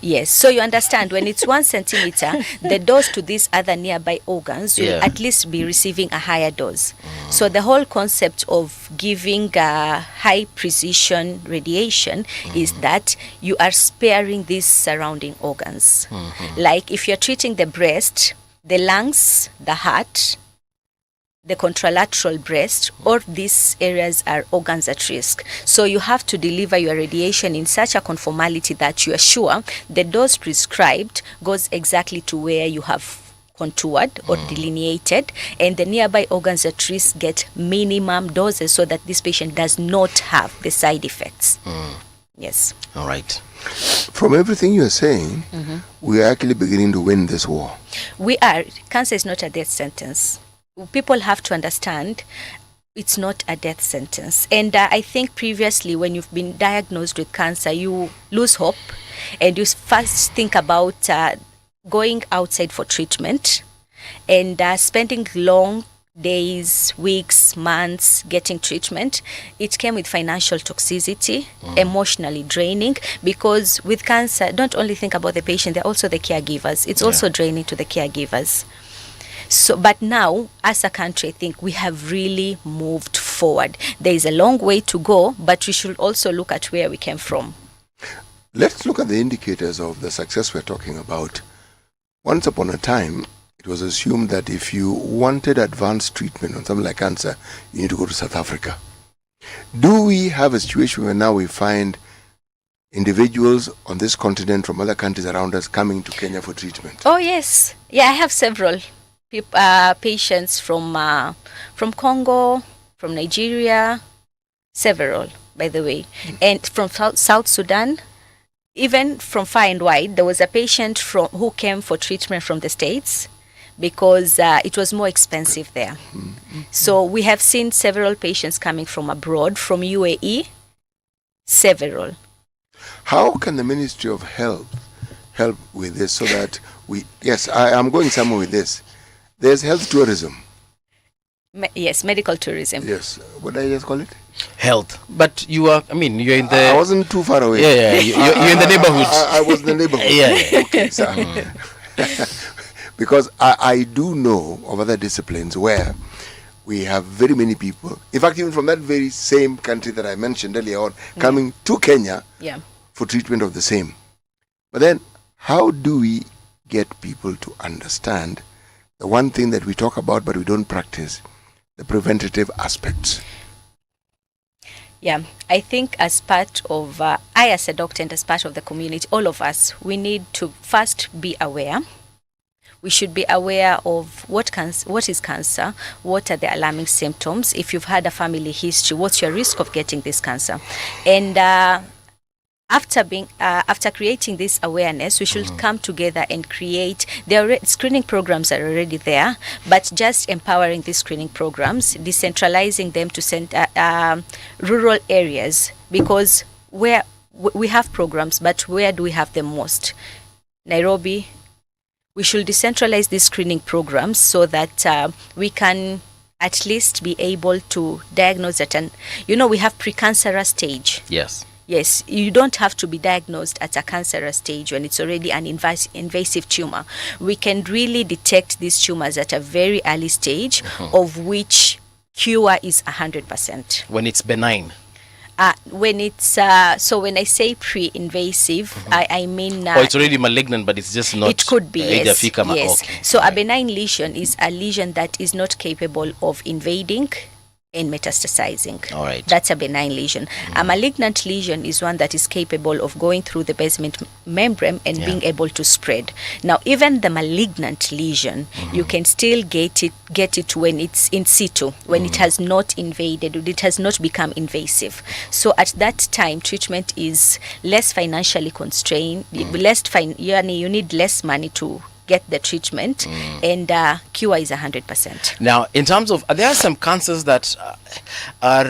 Yes, so you understand when it's 1 centimeter, the dose to these other nearby organs will Yeah. at least be receiving a higher dose. So the whole concept of giving high precision radiation is that you are sparing these surrounding organs. Like if you're treating the breast, the lungs, the heart, the contralateral breast, all these areas are organs at risk. So you have to deliver your radiation in such a conformality that you are sure the dose prescribed goes exactly to where you have contoured or delineated, and the nearby organs at risk get minimum doses so that this patient does not have the side effects. Yes. all right. From everything you're saying, we are actually beginning to win this war. We are. Cancer is not a death sentence. People have to understand it's not a death sentence. And I think previously when you've been diagnosed with cancer, you lose hope and you first think about going outside for treatment and spending long days, weeks, months getting treatment. It came with financial toxicity, emotionally draining, because with cancer, don't only think about the patient, they're also the caregivers. It's also draining to the caregivers. So, but now, as a country, I think we have really moved forward. There is a long way to go, but we should also look at where we came from. Let's look at the indicators of the success we're talking about. Once upon a time, it was assumed that if you wanted advanced treatment on something like cancer, you need to go to South Africa. Do we have a situation where now we find individuals on this continent from other countries around us coming to Kenya for treatment? Oh, yes. Yeah, I have several patients from Congo, from Nigeria, several, by the way, and from South Sudan, even from far and wide. There was a patient who came for treatment from the States because it was more expensive there. So we have seen several patients coming from abroad, from UAE, several. How can the Ministry of Health help with this so that I'm going somewhere with this. There's health tourism. Yes, medical tourism. Yes. What did I just call it? Health. But you're in the... I wasn't too far away. Yeah. You're in the neighborhood. I was in the neighborhood. Yeah. Okay, so because I do know of other disciplines where we have very many people, in fact, even from that very same country that I mentioned earlier on, coming to Kenya for treatment of the same. But then, how do we get people to understand the one thing that we talk about but we don't practice, the preventative aspects? Yeah, I think as part of, I as a doctor and as part of the community, all of us, we need to first be aware. We should be aware of what is cancer, what are the alarming symptoms. If you've had a family history, what's your risk of getting this cancer? And after creating this awareness, we should come together and create. Screening programs are already there, but just empowering these screening programs, decentralizing them to rural areas, because where we have programs, but where do we have them most? Nairobi. We should decentralize these screening programs so that we can at least be able to diagnose it. And, we have precancerous stage. Yes. Yes, you don't have to be diagnosed at a cancerous stage when it's already an invasive tumor. We can really detect these tumors at a very early stage, of which cure is 100%. When it's benign. When it's when I say pre-invasive, I mean it's already malignant, but it's just not. It could be, yes. Okay. So a benign lesion is a lesion that is not capable of invading and metastasizing. All right. That's a benign lesion. A malignant lesion is one that is capable of going through the basement membrane and being able to spread. Now, even the malignant lesion, you can still get it when it's in situ, when it has not invaded, it has not become invasive. So at that time, treatment is less financially constrained. You need less money to get the treatment, and cure is 100%. Now, in terms of, there are some cancers that are,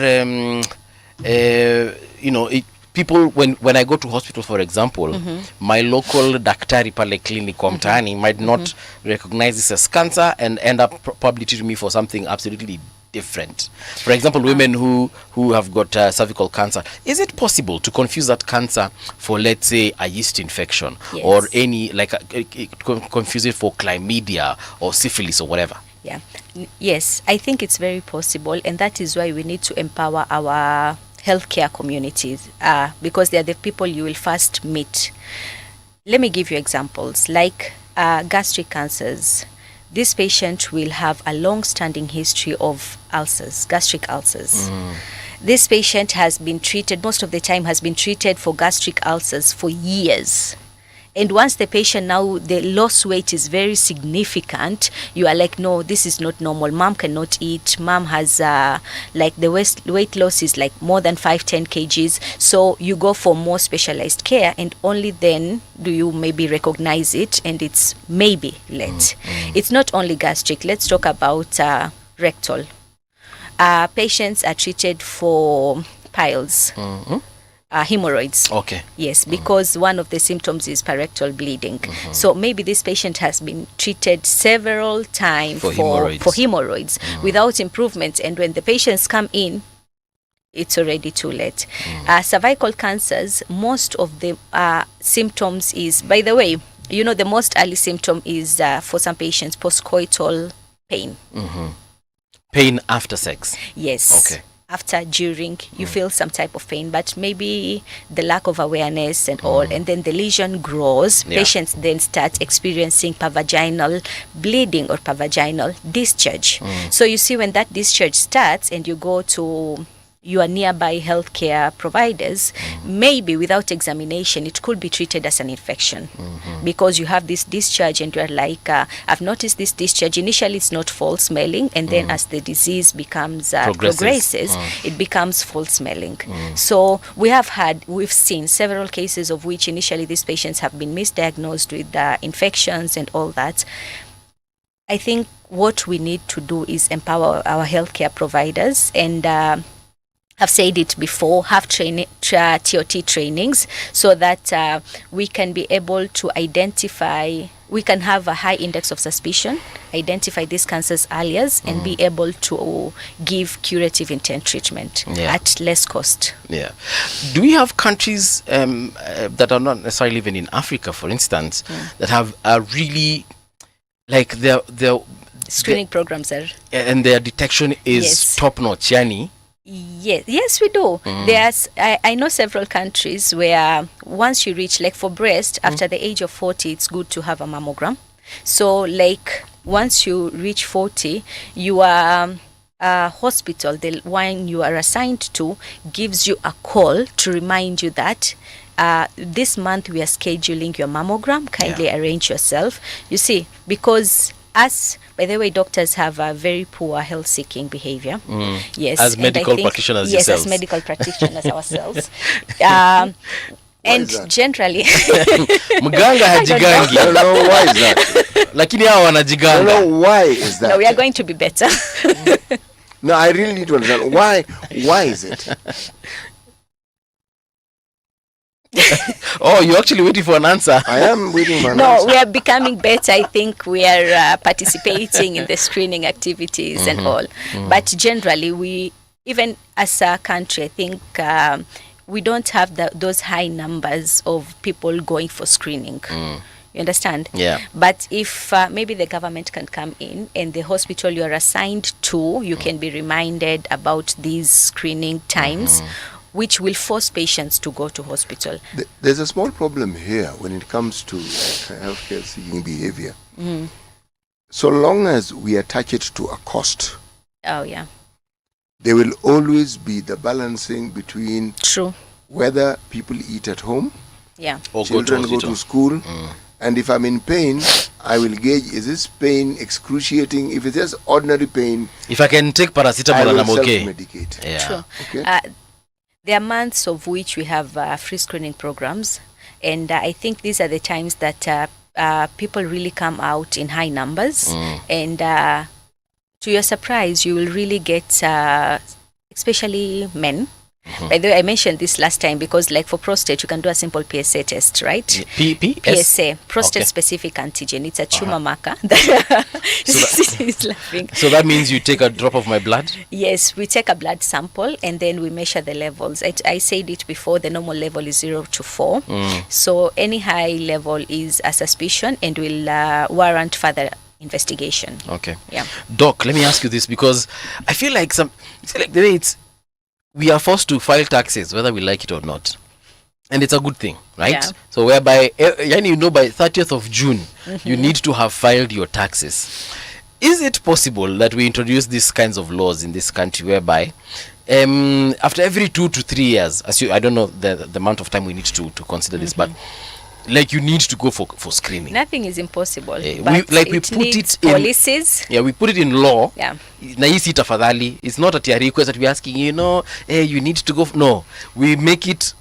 people, when I go to hospital, for example, my local daktari pale clinic kwa mtaani might not recognize this as cancer and end up probably treating me for something absolutely different. For example, women who have got cervical cancer, is it possible to confuse that cancer for, let's say, a yeast infection, or any, confuse it for chlamydia or syphilis or whatever? Yeah. Yes, I think it's very possible, and that is why we need to empower our healthcare communities, because they are the people you will first meet. Let me give you examples, like gastric cancers. This patient will have a long-standing history of ulcers, gastric ulcers. This patient has been treated, most of the time has been treated for gastric ulcers for years. And once the patient now, the loss weight is very significant, you are like, no, this is not normal. Mom cannot eat. Mom has, the weight loss is like more than 5-10 kgs. So you go for more specialized care, and only then do you maybe recognize it, and it's maybe late. It's not only gastric. Let's talk about rectal. Patients are treated for piles. Hemorrhoids. Okay. Yes, because one of the symptoms is parectal bleeding. So maybe this patient has been treated several times for hemorrhoids without improvement, and when the patients come in, it's already too late. Cervical cancers, most of the symptoms is, by the way, the most early symptom is for some patients postcoital pain. Pain after sex? Yes. Okay. After, during, you feel some type of pain, but maybe the lack of awareness and all, and then the lesion grows. Patients then start experiencing pervaginal bleeding or pervaginal discharge. So you see, when that discharge starts and you go to your nearby healthcare providers, maybe without examination, it could be treated as an infection, because you have this discharge and you're like, I've noticed this discharge. Initially, it's not foul smelling, and then as the disease becomes progresses, it becomes foul smelling. So we've seen several cases of which initially these patients have been misdiagnosed with infections and all that. I think what we need to do is empower our healthcare providers, and I've said it before, have TOT trainings, so that we can be able to identify, we can have a high index of suspicion, identify these cancers earlier, and be able to give curative intent treatment at less cost. Yeah. Do we have countries that are not necessarily even in Africa, for instance, that have a really, like their screening programs are, and their detection is top notch, yani? Yes, we do. There's, I know several countries where once you reach, like for breast, after the age of 40, it's good to have a mammogram. So like once you reach 40, you are hospital, the one you are assigned to, gives you a call to remind you that this month we are scheduling your mammogram. Kindly arrange yourself. You see, because us, by the way, doctors have a very poor health-seeking behavior. Yes, as medical practitioners yes, yourselves. as medical practitioners ourselves. And generally, mganga hajigangi. I don't know why is that. Lakini hao wanajiganga. I don't know why is that. No, we are going to be better. No, I really need to understand why. Why is it? Oh, you're actually waiting for an answer. I am waiting for an No, answer. we are becoming better. I think we are participating in the screening activities and all. But generally, we, even as a country, I think we don't have those high numbers of people going for screening. You understand? Yeah. But if maybe the government can come in, and the hospital you are assigned to, you can be reminded about these screening times, which will force patients to go to hospital. There's a small problem here when it comes to healthcare seeking behavior. So long as we attach it to a cost, there will always be the balancing between whether people eat at home, or children go to school, and if I'm in pain, I will gauge, is this pain excruciating? If it's just ordinary pain, if I can take paracetamol, I will I'm okay. self-medicate. Yeah. True. Okay. There are months of which we have free screening programs, and I think these are the times that people really come out in high numbers, and to your surprise, you will really get, especially men. By the way, I mentioned this last time because, like for prostate, you can do a simple PSA test, right? PSA, prostate-specific antigen. It's a tumor marker. He's laughing. So that means you take a drop of my blood? Yes, we take a blood sample and then we measure the levels. I said it before, the normal level is 0 to 4. So any high level is a suspicion and will warrant further investigation. Okay. Yeah. Doc, let me ask you this, because I feel like the way we are forced to file taxes whether we like it or not, and it's a good thing, right? Yeah. So whereby you know by 30th of June you need to have filed your taxes. Is it possible that we introduce these kinds of laws in this country whereby after every 2 to 3 years, I don't know the amount of time we need to consider this, but like you need to go for screening? Nothing is impossible. We put it in policies. Yeah, we put it in law. Yeah. Na hii si tafadhali. It's not at your request that we're asking, you need to go. No, we make it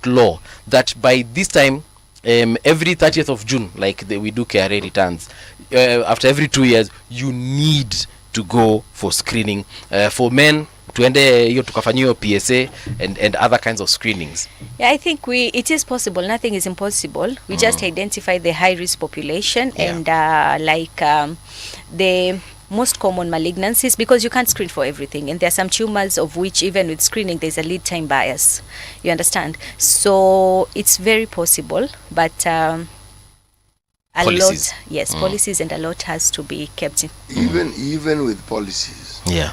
law that by this time, every 30th of June, like we do KRA returns, after every 2 years, you need to go for screening. For men, tuende hiyo tukafanyiwa PSA and other kinds of screenings. Yeah, I think it is possible. Nothing is impossible. We just identify the high risk population and the most common malignancies, because you can't screen for everything, and there are some tumors of which even with screening there's a lead time bias. You understand? So it's very possible, but policies. Policies and a lot has to be kept in. Even with policies. Yeah.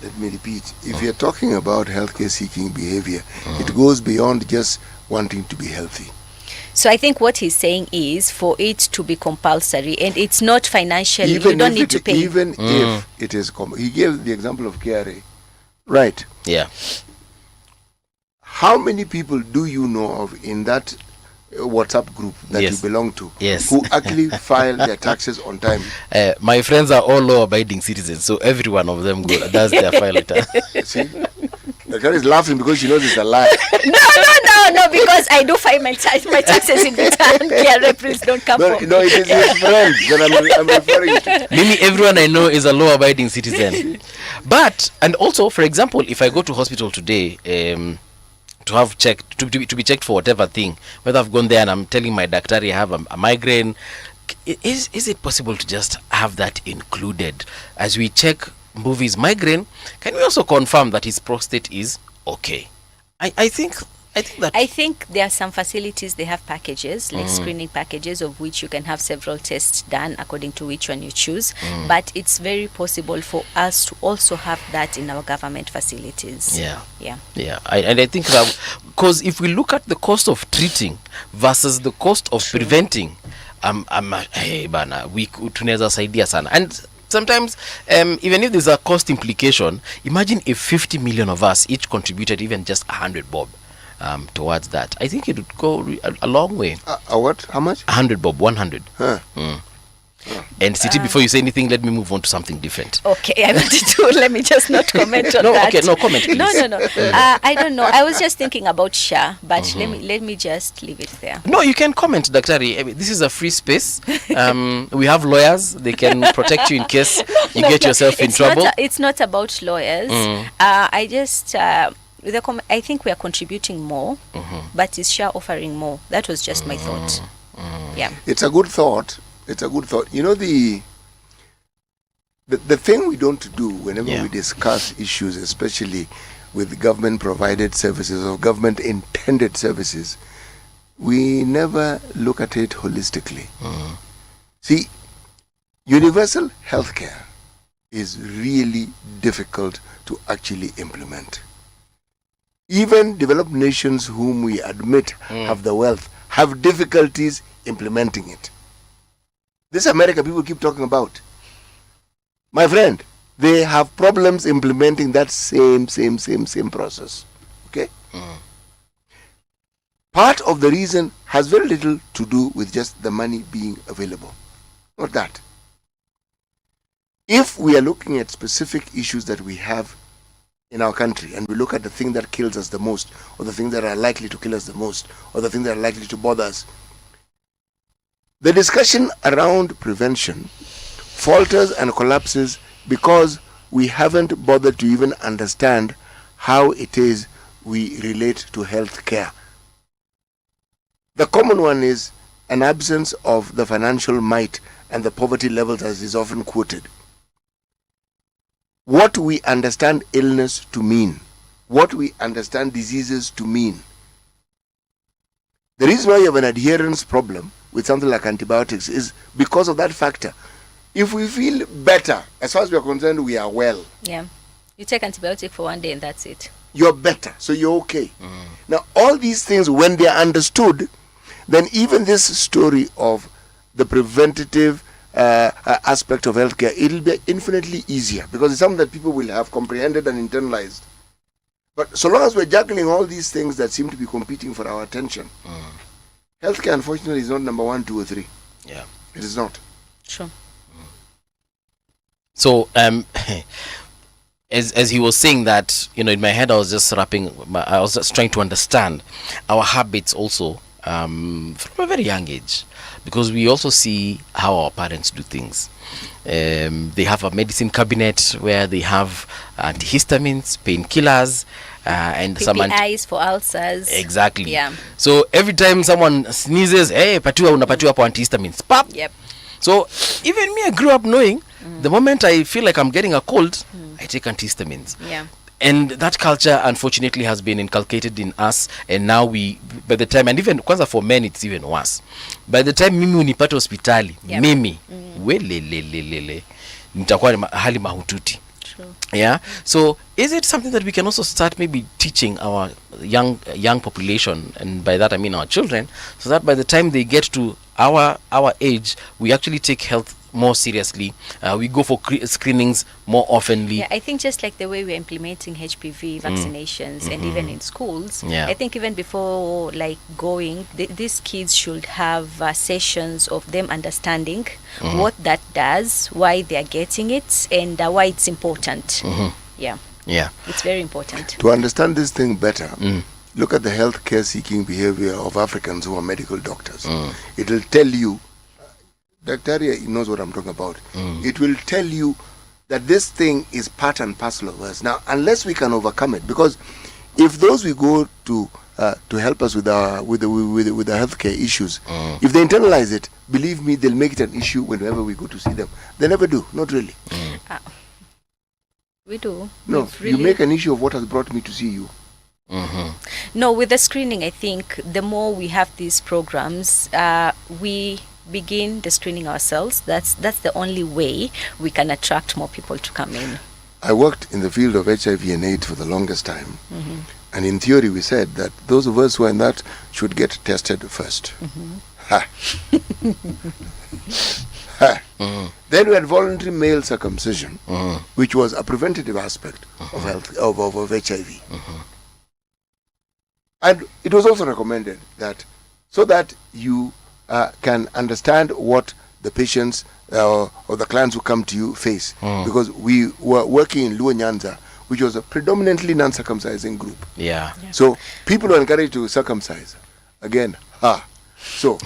Let me repeat. If you're talking about healthcare seeking behavior, it goes beyond just wanting to be healthy. So I think what he's saying is for it to be compulsory, and it's not financially, you don't need to pay. Even if it is, he gave the example of KRA. Right. Yeah. How many people do you know of in that WhatsApp group that you belong to who actually file their taxes on time? My friends are all law-abiding citizens, so every one of them does their file return. See, Daktari is laughing because she knows it's a lie. No, because I do find my taxes in return. KRA, please don't come for me. No, it is his friend that I'm referring to. Maybe everyone I know is a law-abiding citizen. But, and also, for example, if I go to hospital today, to have checked, to be checked for whatever thing, whether I've gone there and I'm telling my doctor I have a migraine, is it possible to just have that included as we check movies migraine? Can we also confirm that his prostate is okay? I think there are some facilities, they have packages, like screening packages, of which you can have several tests done according to which one you choose. But it's very possible for us to also have that in our government facilities. Yeah. And I think that, because if we look at the cost of treating versus the cost of preventing, we tunaweza saidia sana. And sometimes, even if there's a cost implication, imagine if 50 million of us each contributed even just 100 bob towards that. I think it would go a long way. What? How much? 100 bob, 100. And City, before you say anything, let me move on to something different. Okay, I wanted to, let me just not comment on no, that. Okay, no, comment, please. No. I don't know. I was just thinking about SHA, but let me just leave it there. No, you can comment, Daktari. I mean, this is a free space. We have lawyers. They can protect you in case you get yourself in trouble. It's not about lawyers. I just... I think we are contributing more, but is SHA offering more? That was just my thought. Yeah. It's a good thought. You know, the thing we don't do whenever we discuss issues, especially with government provided services or government intended services, we never look at it holistically. See, universal healthcare is really difficult to actually implement. Even developed nations whom we admit have the wealth have difficulties implementing it. This America people keep talking about, my friend, they have problems implementing that same process. Okay? Part of the reason has very little to do with just the money being available. Not that. If we are looking at specific issues that we have in our country, and we look at the thing that kills us the most, or the things that are likely to kill us the most, or the things that are likely to bother us, the discussion around prevention falters and collapses because we haven't bothered to even understand how it is we relate to health care. The common one is an absence of the financial might and the poverty levels as is often quoted. What we understand illness to mean, what we understand diseases to mean. The reason why you have an adherence problem with something like antibiotics is because of that factor. If we feel better, as far as we are concerned, we are well. Yeah. You take antibiotic for one day and that's it. You're better, so you're okay. Now, all these things, when they are understood, then even this story of the preventative aspect of healthcare, it'll be infinitely easier because it's something that people will have comprehended and internalized. But so long as we're juggling all these things that seem to be competing for our attention, healthcare, unfortunately, is not number 1, 2, or 3. Yeah, it is not. Sure. So, as he was saying that, in my head, I was just trying to understand our habits also from a very young age, because we also see how our parents do things. They have a medicine cabinet where they have antihistamines, painkillers, and PPIs for ulcers. Exactly. Yeah. So every time someone sneezes, hey, unapatiwa hapo antihistamines. Pop. Yep. So even me, I grew up knowing the moment I feel like I'm getting a cold, I take antihistamines. Yeah. And that culture, unfortunately, has been inculcated in us. And now by the time, and even kwanza for men, it's even worse. By the time mimi unipata hospitali, welelelelele, nitakuwa hali mahututi. True. Yeah. So is it something that we can also start maybe teaching our young population, and by that I mean our children, so that by the time they get to our age, we actually take health more seriously. We go for screenings more oftenly. Yeah, I think just like the way we're implementing HPV vaccinations and even in schools, I think even before going, these kids should have sessions of them understanding what that does, why they are getting it, and why it's important. Yeah. Yeah. It's very important. To understand this thing better, look at the healthcare seeking behavior of Africans who are medical doctors. It will tell you, Dr. Arya knows what I'm talking about. It will tell you that this thing is part and parcel of us. Now, unless we can overcome it, because if those we go to help us with our healthcare issues, if they internalize it, believe me, they'll make it an issue whenever we go to see them. They never do, not really. We do. No, you make an issue of what has brought me to see you. No, with the screening, I think the more we have these programs, we begin the screening ourselves. That's the only way we can attract more people to come in. I worked in the field of HIV and AIDS for the longest time. And in theory, we said that those of us who are in that should get tested first. Ha. Ha. Then we had voluntary male circumcision, which was a preventative aspect of health of HIV. And it was also recommended that so that you can understand what the patients or the clients who come to you face, because we were working in Luo Nyanza, which was a predominantly non-circumcising group. Yeah. So people were encouraged to circumcise. Again, So.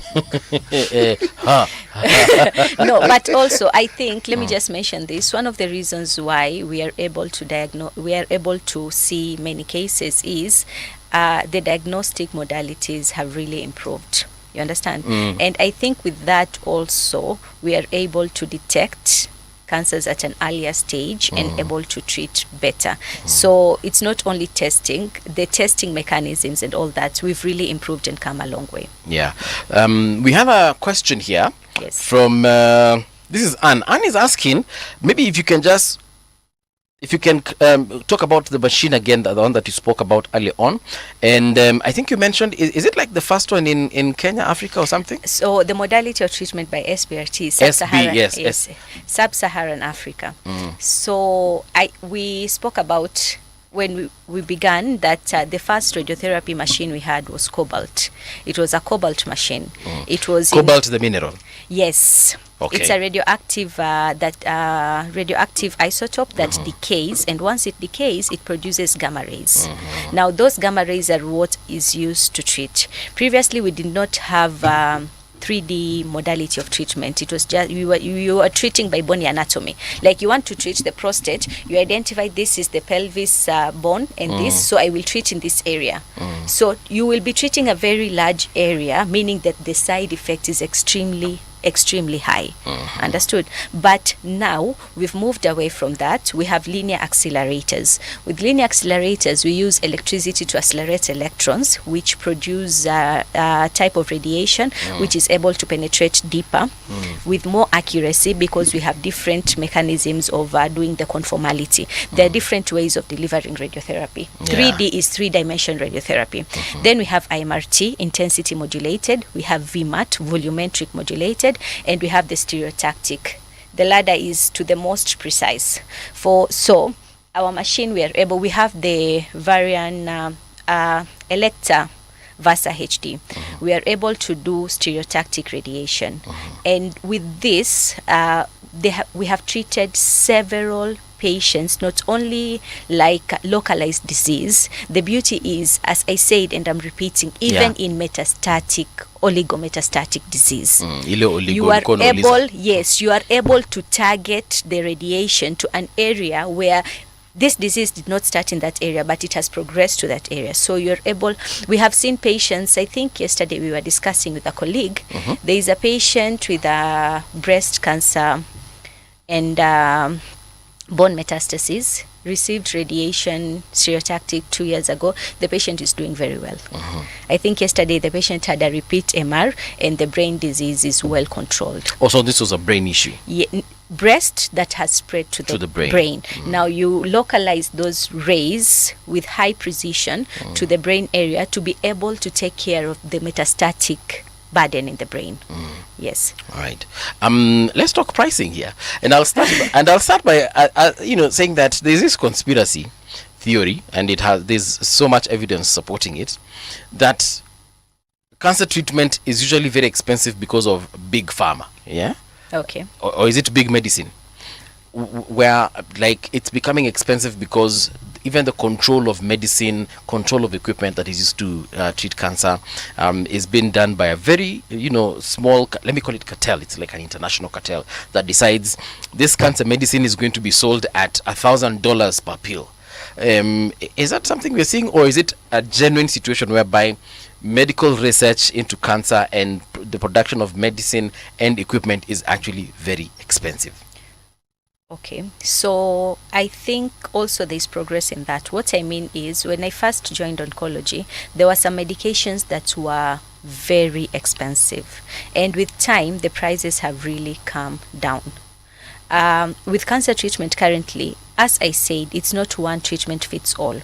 No, but also I think, let me just mention this. One of the reasons why we are able to see many cases is the diagnostic modalities have really improved. You understand? And I think with that also we are able to detect cancers at an earlier stage and able to treat better. So it's not only testing, the testing mechanisms and all that, we've really improved and come a long way. Yeah. We have a question here from, this is Anne. Anne is asking, maybe if you can talk about the machine again, the one that you spoke about earlier on. And I think you mentioned, is it like the first one in Kenya, Africa or something? So the modality of treatment by SBRT is Sub-Saharan Africa. So we spoke about when we began that the first radiotherapy machine we had was cobalt. It was a cobalt machine. It was cobalt, the mineral. Yes. Okay. It's a radioactive radioactive isotope that decays, and once it decays, it produces gamma rays. Now, those gamma rays are what is used to treat. Previously, we did not have 3D modality of treatment. It was just you were treating by bony anatomy. Like you want to treat the prostate, you identify this is the pelvis bone and this, so I will treat in this area. So you will be treating a very large area, meaning that the side effect is extremely high. Understood? But now we've moved away from that. We have linear accelerators. With linear accelerators, we use electricity to accelerate electrons, which produce a type of radiation which is able to penetrate deeper with more accuracy, because we have different mechanisms of doing the conformality. There are different ways of delivering radiotherapy. 3D is three-dimension radiotherapy. Then we have IMRT, intensity modulated. We have VMAT, volumetric modulated. And we have the stereotactic. The latter is to the most precise. So our machine, we have the Varian Electa Versa HD. We are able to do stereotactic radiation. And with this, we have treated several patients, not only like localized disease. The beauty is, as I said, and I'm repeating, even in metastatic, oligometastatic disease, you are able to target the radiation to an area where this disease did not start in that area, but it has progressed to that area. So you're able, we have seen patients, I think yesterday we were discussing with a colleague, there is a patient with breast cancer and bone metastasis, received radiation stereotactic 2 years ago. The patient is doing very well. I think yesterday the patient had a repeat MR and the brain disease is well controlled. Also, this was a brain issue. Breast that has spread to the brain. Now you localize those rays with high precision to the brain area to be able to take care of the metastatic burden in the brain. Yes. All right. Let's talk pricing here, and I'll start. by saying that there's this conspiracy theory, and there's so much evidence supporting it, that cancer treatment is usually very expensive because of big pharma. Yeah. Okay. Or is it big medicine, where like it's becoming expensive because even the control of medicine, control of equipment that is used to treat cancer is being done by a very, small, let me call it cartel. It's like an international cartel that decides this cancer medicine is going to be sold at $1,000 per pill. Is that something we're seeing, or is it a genuine situation whereby medical research into cancer and the production of medicine and equipment is actually very expensive? Okay, so I think also there's progress in that. What I mean is, when I first joined oncology, there were some medications that were very expensive, and with time the prices have really come down. With cancer treatment currently, as I said, it's not one treatment fits all.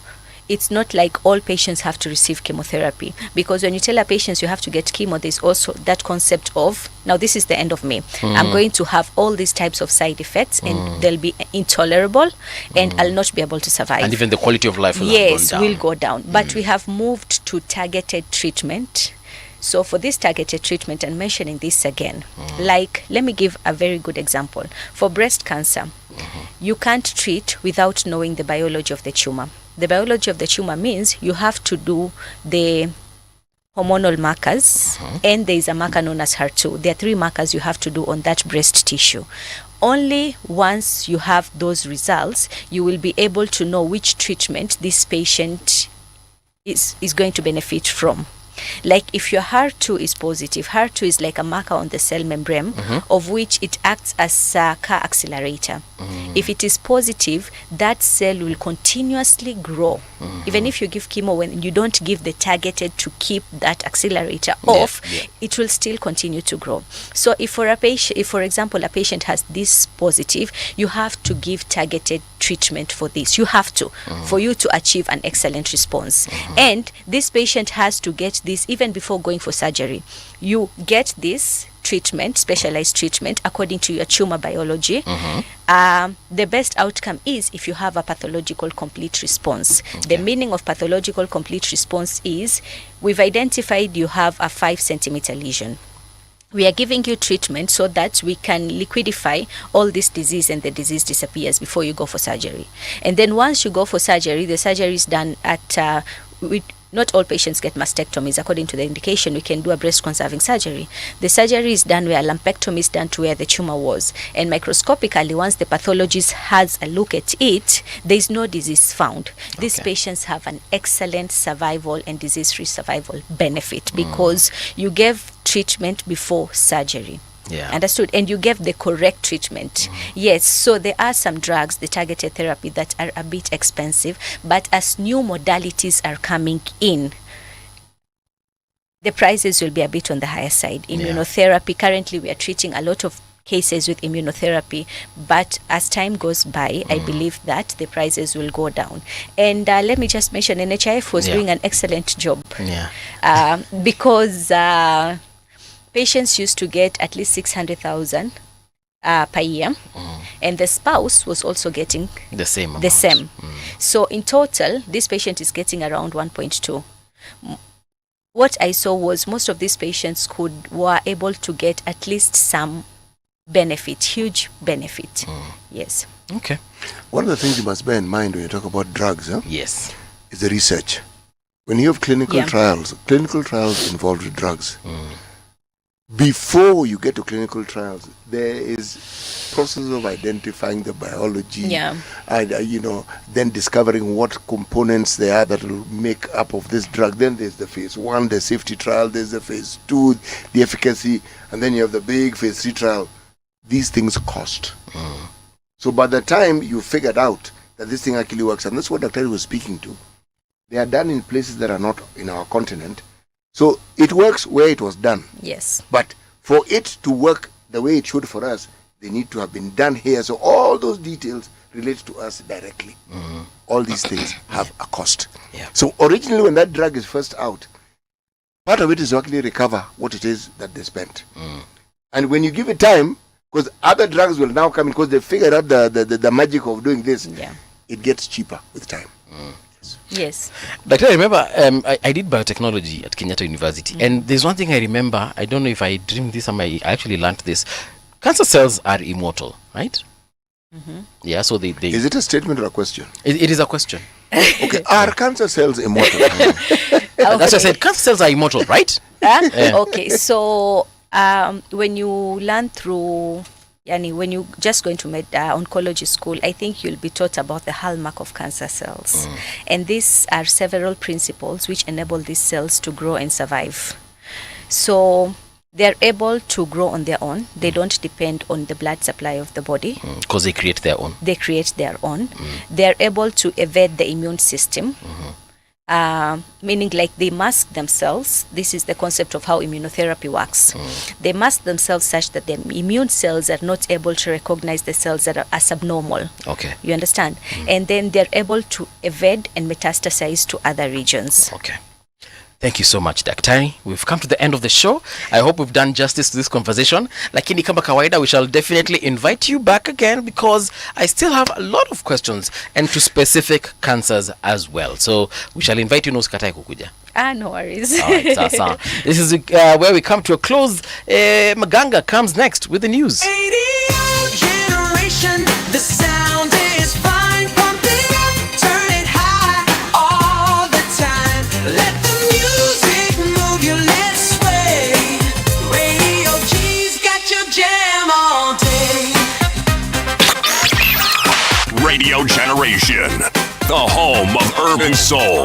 It's not like all patients have to receive chemotherapy, because when you tell a patient you have to get chemo, there's also that concept of, now this is the end of me. I'm going to have all these types of side effects and they'll be intolerable and I'll not be able to survive. And even the quality of life will will go down. But we have moved to targeted treatment. So for this targeted treatment, and mentioning this again, like, let me give a very good example. For breast cancer, you can't treat without knowing the biology of the tumor. The biology of the tumor means you have to do the hormonal markers, and there is a marker known as HER2. There are 3 markers you have to do on that breast tissue. Only once you have those results, you will be able to know which treatment this patient is going to benefit from. Like, if your HER2 is positive, HER2 is like a marker on the cell membrane, of which it acts as a car accelerator. If it is positive, that cell will continuously grow. Even if you give chemo, when you don't give the targeted to keep that accelerator off, it will still continue to grow. So if for a patient, if for example a patient has this positive, you have to give targeted treatment for this. You have to, for you to achieve an excellent response. And this patient has to get this even before going for surgery. You get this treatment, specialized treatment, according to your tumor biology. The best outcome is if you have a pathological complete response. The meaning of pathological complete response is, we've identified you have a 5-centimeter lesion. We are giving you treatment so that we can liquidify all this disease and the disease disappears before you go for surgery. And then once you go for surgery, the surgery is done at, not all patients get mastectomies. According to the indication, we can do a breast conserving surgery. The surgery is done where lumpectomy is done to where the tumor was. And microscopically, once the pathologist has a look at it, there is no disease found. These patients have an excellent survival and disease-free survival benefit because you gave treatment before surgery. Understood? And you gave the correct treatment. Yes, so there are some drugs, the targeted therapy, that are a bit expensive, but as new modalities are coming in, the prices will be a bit on the higher side. Immunotherapy, currently we are treating a lot of cases with immunotherapy, but as time goes by, I believe that the prices will go down. And let me just mention, NHIF was doing an excellent job because patients used to get at least 600,000 per year, and the spouse was also getting the same. So in total, this patient is getting around 1.2. What I saw was most of these patients were able to get at least some benefit, huge benefit. Yes. Okay. One of the things you must bear in mind when you talk about drugs, yes, is the research. When you have clinical trials involved with drugs. Before you get to clinical trials, there is process of identifying the biology, and then discovering what components there are that will make up of this drug. Then there's the phase 1, the safety trial. There's the phase 2, the efficacy, and then you have the big phase 3 trial. These things cost. So by the time you figured out that this thing actually works, and that's what Dr. was speaking to, they are done in places that are not in our continent. So it works where it was done. Yes. But for it to work the way it should for us, they need to have been done here. So all those details relate to us directly. All these things have a cost. So originally when that drug is first out, part of it is to actually recover what it is that they spent. And when you give it time, because other drugs will now come in, because they figured out the magic of doing this, it gets cheaper with time. Yes. But I remember I did biotechnology at Kenyatta University, and there's one thing I remember. I don't know if I dreamed this or I actually learned this. Cancer cells are immortal, right? Yeah, so they... Is it a statement or a question? It is a question. Okay, are cancer cells immortal? That's what I said. Cancer cells are immortal, right? Yeah. Okay, so when you learn through, when you just go into oncology school, I think you'll be taught about the hallmark of cancer cells. And these are several principles which enable these cells to grow and survive. So they're able to grow on their own. They don't depend on the blood supply of the body. Because they create their own. They create their own. They're able to evade the immune system. Meaning like they mask themselves. This is the concept of how immunotherapy works. They mask themselves such that the immune cells are not able to recognize the cells that are subnormal. Okay. You understand? And then they're able to evade and metastasize to other regions. Okay. Thank you so much, Daktari. We've come to the end of the show. I hope we've done justice to this conversation. Lakini kama kawaida, we shall definitely invite you back again because I still have a lot of questions and to specific cancers as well. So we shall invite you, usikatae kukuja. No worries. All right, sasa. This is where we come to a close. Maganga comes next with the news. Generation, the sound is fine. Pump it up, turn it high all the time. Let the music move you, let's sway. Radio G's got your jam all day. Radio Generation, the home of urban soul.